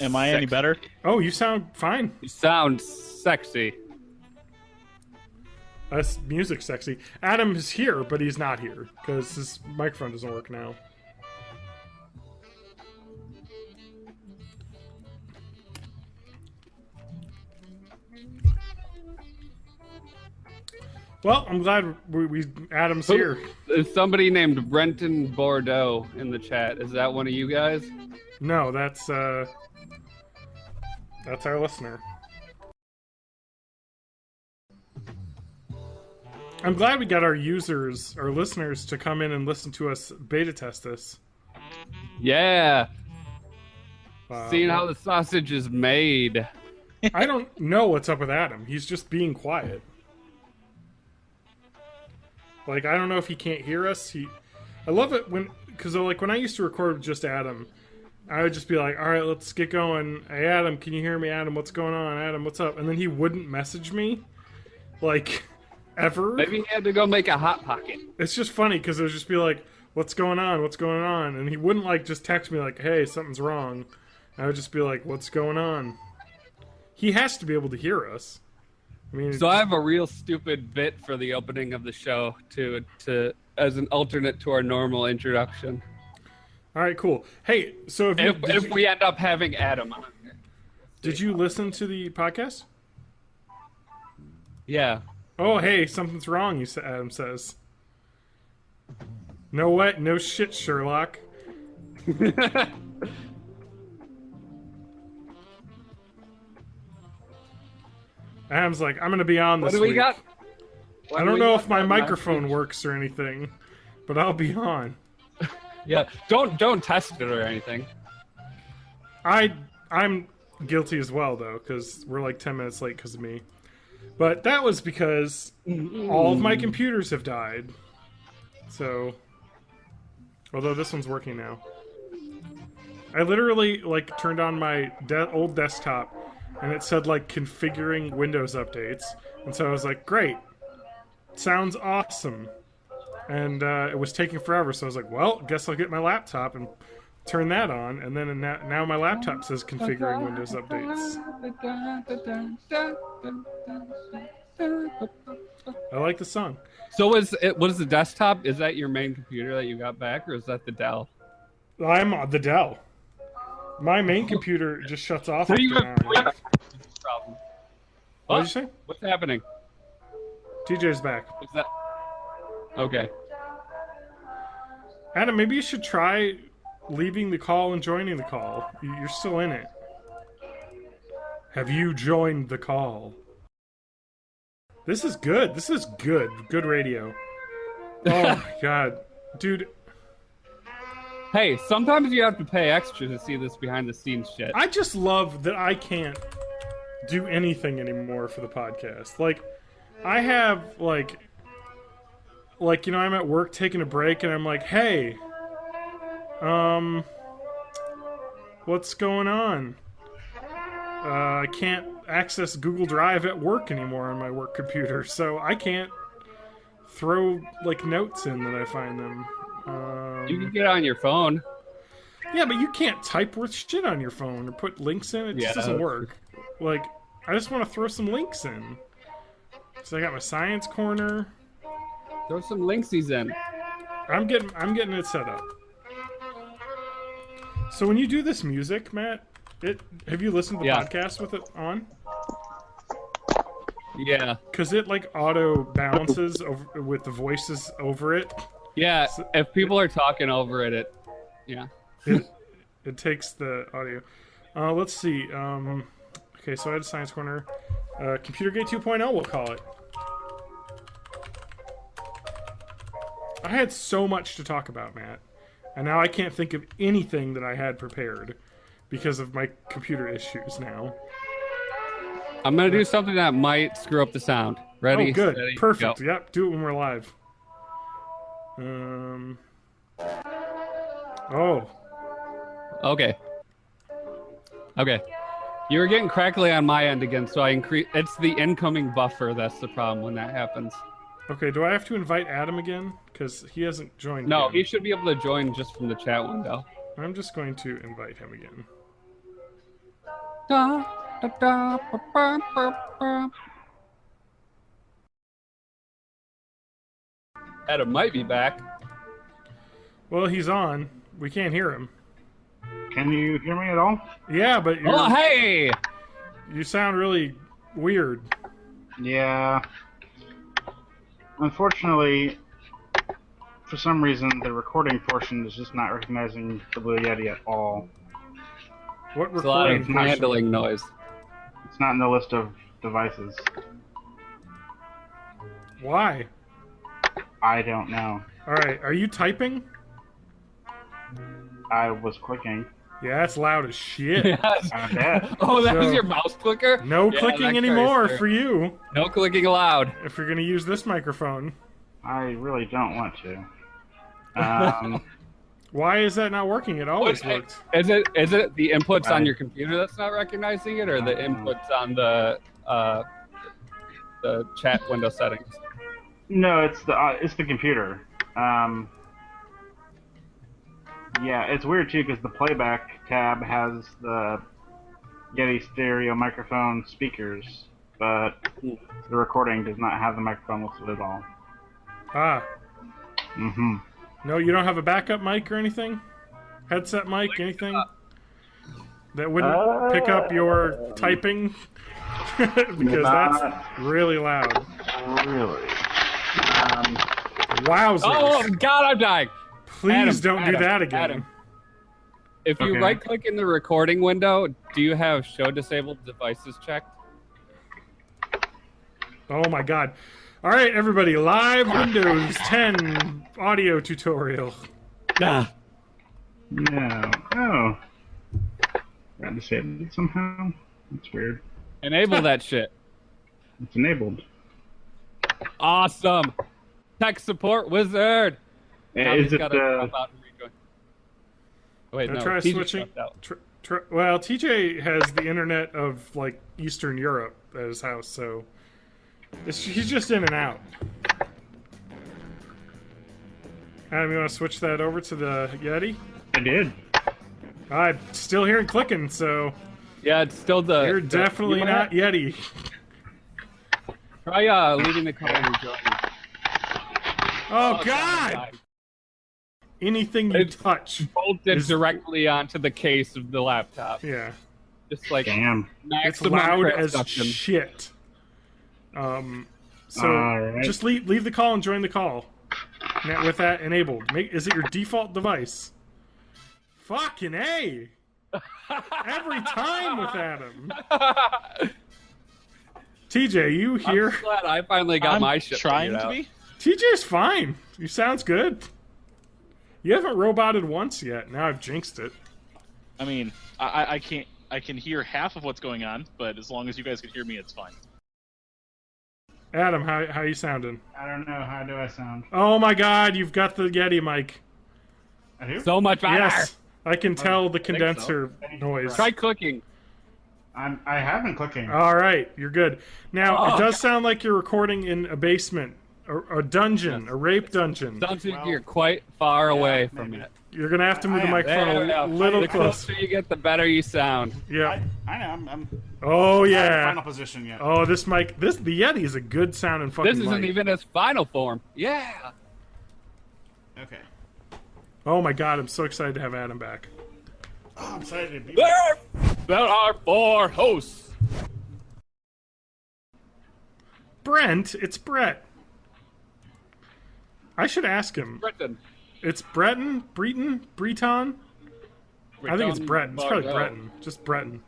Am I any better? Oh, you sound fine. You sound sexy. That's music sexy. Adam is here, but he's not here because his microphone doesn't work now. Well, I'm glad we Adam's here. There's somebody named Brenton Bordeaux in the chat. Is that one of you guys? No, that's our listener. I'm glad we got our listeners to come in and listen to us beta test this. Yeah. Seeing how the sausage is made. I don't know what's up with Adam. He's just being quiet. Like, I don't know if he can't hear us. I love it because like when I used to record with just Adam, I would just be like, all right, let's get going. Hey, Adam, can you hear me? Adam, what's going on? Adam, what's up? And then he wouldn't message me, like, ever. Maybe he had to go make a Hot Pocket. It's just funny because it would just be like, what's going on? What's going on? And he wouldn't, like, just text me like, hey, something's wrong. I would just be like, what's going on? He has to be able to hear us. I mean, So I have a real stupid bit for the opening of the show to as an alternate to our normal introduction. all right, cool. Hey, so If we end up having Adam on here. did you listen to the podcast? Yeah. Oh, hey, something's wrong, Adam says. No what? No shit, Sherlock. Adam's like, I'm going to be on this What do we week. got? I don't know if my microphone works or anything, but I'll be on. Yeah. Don't test it or anything. I'm guilty as well, though, because we're like 10 minutes late because of me. But that was because all of my computers have died. So, although this one's working now. I literally, like, turned on my old desktop, and it said, like, configuring Windows updates. And so I was like, great. Sounds awesome. And it was taking forever, so I was like, well, guess I'll get my laptop and turn that on. And then now my laptop says configuring Windows updates. I like the song. So what is the desktop? Is that your main computer that you got back, or is that the Dell? I'm on the Dell. My main computer just shuts off. So you after have an hour. problem. What did you say? What's happening? TJ's back. What's that? Okay. Adam, maybe you should try leaving the call and joining the call. You're still in it. Have you joined the call? This is good. This is good. Good radio. Oh my god. Dude. Hey, sometimes you have to pay extra to see this behind-the-scenes shit. I just love that I can't do anything anymore for the podcast. Like, I have, like, you know, I'm at work taking a break, and I'm like, hey, what's going on? I can't access Google Drive at work anymore on my work computer, so I can't throw, like, notes in that I find them. You can get on your phone. Yeah, but you can't type worth shit on your phone or put links in. It just doesn't work. Like, I just want to throw some links in. So I got my science corner. Throw some linksies in. I'm getting it set up. So when you do this music, Matt, have you listened to the podcast with it on? Yeah. Because it like auto balances over with the voices over it. Yeah. So if people are talking over it, it takes the audio. Let's see. Okay, so I had a science corner. Computer Gate 2.0, we'll call it. I had so much to talk about, Matt, and now I can't think of anything that I had prepared because of my computer issues now. I'm gonna do something that might screw up the sound. Ready? Oh, good. Steady, Perfect. go. Yep, do it when we're live. Oh. Okay. You were getting crackly on my end again, so I increase. It's the incoming buffer that's the problem when that happens. Okay, do I have to invite Adam again? Because he hasn't joined No, yet. he should be able to join just from the chat window. I'm just going to invite him again. Adam might be back. Well, he's on. We can't hear him. Can you hear me at all? Yeah, but Oh, hey! you sound really weird. Yeah. Unfortunately, for some reason, the recording portion is just not recognizing the Blue Yeti at all. What It's a lot recording? of handling noise. It's not in the list of devices. Why? I don't know. All right, are you typing? I was clicking. Yeah, it's loud as shit. Yes. I bet. Oh, that was So- your mouse clicker? No Yeah, clicking that anymore carries for you through. No clicking allowed. if you're going to use this microphone. I really don't want to. Why is that not working? It always What- worked. Is it the inputs on Right. your computer that's not recognizing it, or the inputs on the chat window settings? No, it's the computer. Yeah, it's weird too because the playback tab has the Yeti stereo microphone speakers, but the recording does not have the microphone listed at all. Ah, Mm-hmm. no, you don't have a backup mic or anything? Headset mic, anything? That wouldn't pick up your typing? Because that's really loud. Really? Wowzers. Oh God, I'm dying. Please don't do Adam, that again. Adam. If you Okay. right-click in the recording window, do you have Show Disabled Devices checked? Oh my god. All right, everybody, live Windows 10 audio tutorial. Nah. No. Oh. Got disabled somehow? That's weird. Enable that shit. It's enabled. Awesome. Tech support wizard. Now Is he's it gotta drop out and rejoin. Wait, Now no. try TJ switching. dropped out. Well, TJ has the internet of like Eastern Europe at his house, so he's just in and out. Adam, you want to switch that over to the Yeti? I did. I'm still hearing clicking, so Yeah, it's still the. you're definitely you might not have- Yeti. Try leaving the call and rejoining. Oh God! Anything you touch, Bolted is- directly onto the case of the laptop. yeah, Just like Damn. it's maximum loud as transduction. shit. So Alright. just leave the call and join the call. Now, with that enabled, is it your default device? Fucking A! Every time with Adam. TJ, you here? I'm glad I finally got I'm my shit trying figured to out. be. TJ's fine. You sounds good. You haven't roboted once yet. Now I've jinxed it. I mean, I can't. I can hear half of what's going on, but as long as you guys can hear me, it's fine. Adam, how you sounding? I don't know. How do I sound? Oh my God, you've got the Yeti mic. I do? So much better. Yes, I can tell the condenser noise. Try clicking. I have been clicking. All right, you're good. Now, it does sound like you're recording in a basement, a dungeon, a rape dungeon. Sounds like you're quite far away from maybe. it. You're going to have to move the microphone a little The closer. closer you get, the better you sound. Yeah. I know. I'm Oh, not in yeah. final position yet. Oh, this mic, the Yeti is a good sounding fucking This isn't mic. even its final form. Yeah. Okay. Oh my God, I'm so excited to have Adam back. Oh, I'm excited to be There are 4 hosts. Brent, it's Brett. I should ask him. Britain. It's Breton? Breton? I think it's Breton. It's probably Breton. Just Breton.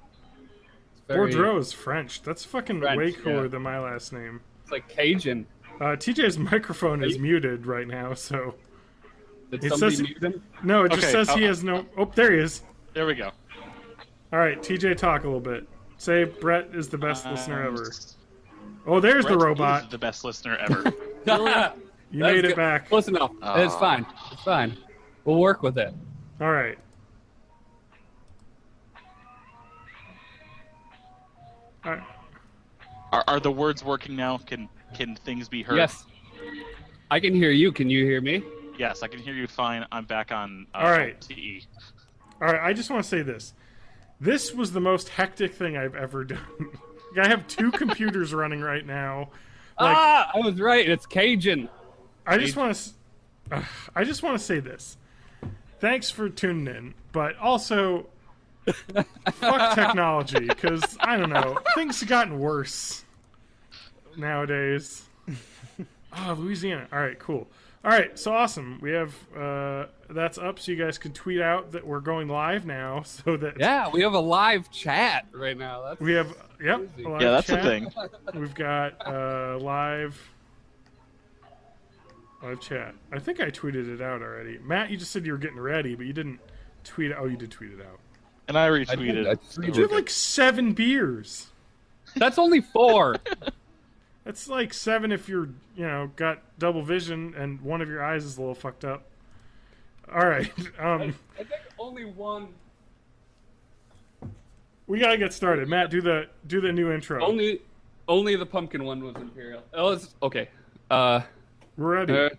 Bordeaux's French. That's fucking French, way cooler yeah. than my last name. It's like Cajun. TJ's microphone is muted right now, so... Did It somebody says- mute him? No, it just Okay, says he has no... Oh, there he is. There we go. All right, TJ, talk a little bit. Say Brett is the best listener ever. Oh, there's the Brett robot. is the best listener ever. You made it back. Close enough. It's fine. It's fine. We'll work with it. All right. All right. Are the words working now? Can things be heard? Yes. I can hear you. Can you hear me? Yes, I can hear you fine. I'm back on All right. TE. All right, I just want to say this. This was the most hectic thing I've ever done. I have 2 computers running right now. Like, I was right. It's Cajun. I just want to say this. Thanks for tuning in, but also fuck technology, because I don't know, things have gotten worse nowadays. Oh, Louisiana. All right, cool. All right, so awesome. We have that's up, so you guys can tweet out that we're going live now, so that Yeah, we have a live chat right now. That's we have a live Yeah, that's chat. the thing. We've got live chat. I think I tweeted it out already. Matt, you just said you were getting ready, but you didn't tweet it. Oh, you did tweet it out. And I retweeted. You have like 7 beers. That's only 4. That's like 7 if you're, got double vision and one of your eyes is a little fucked up. All right. I think only 1. We gotta get started. Matt, do the new intro. Only the pumpkin one was imperial. Oh, it's okay. We're ready.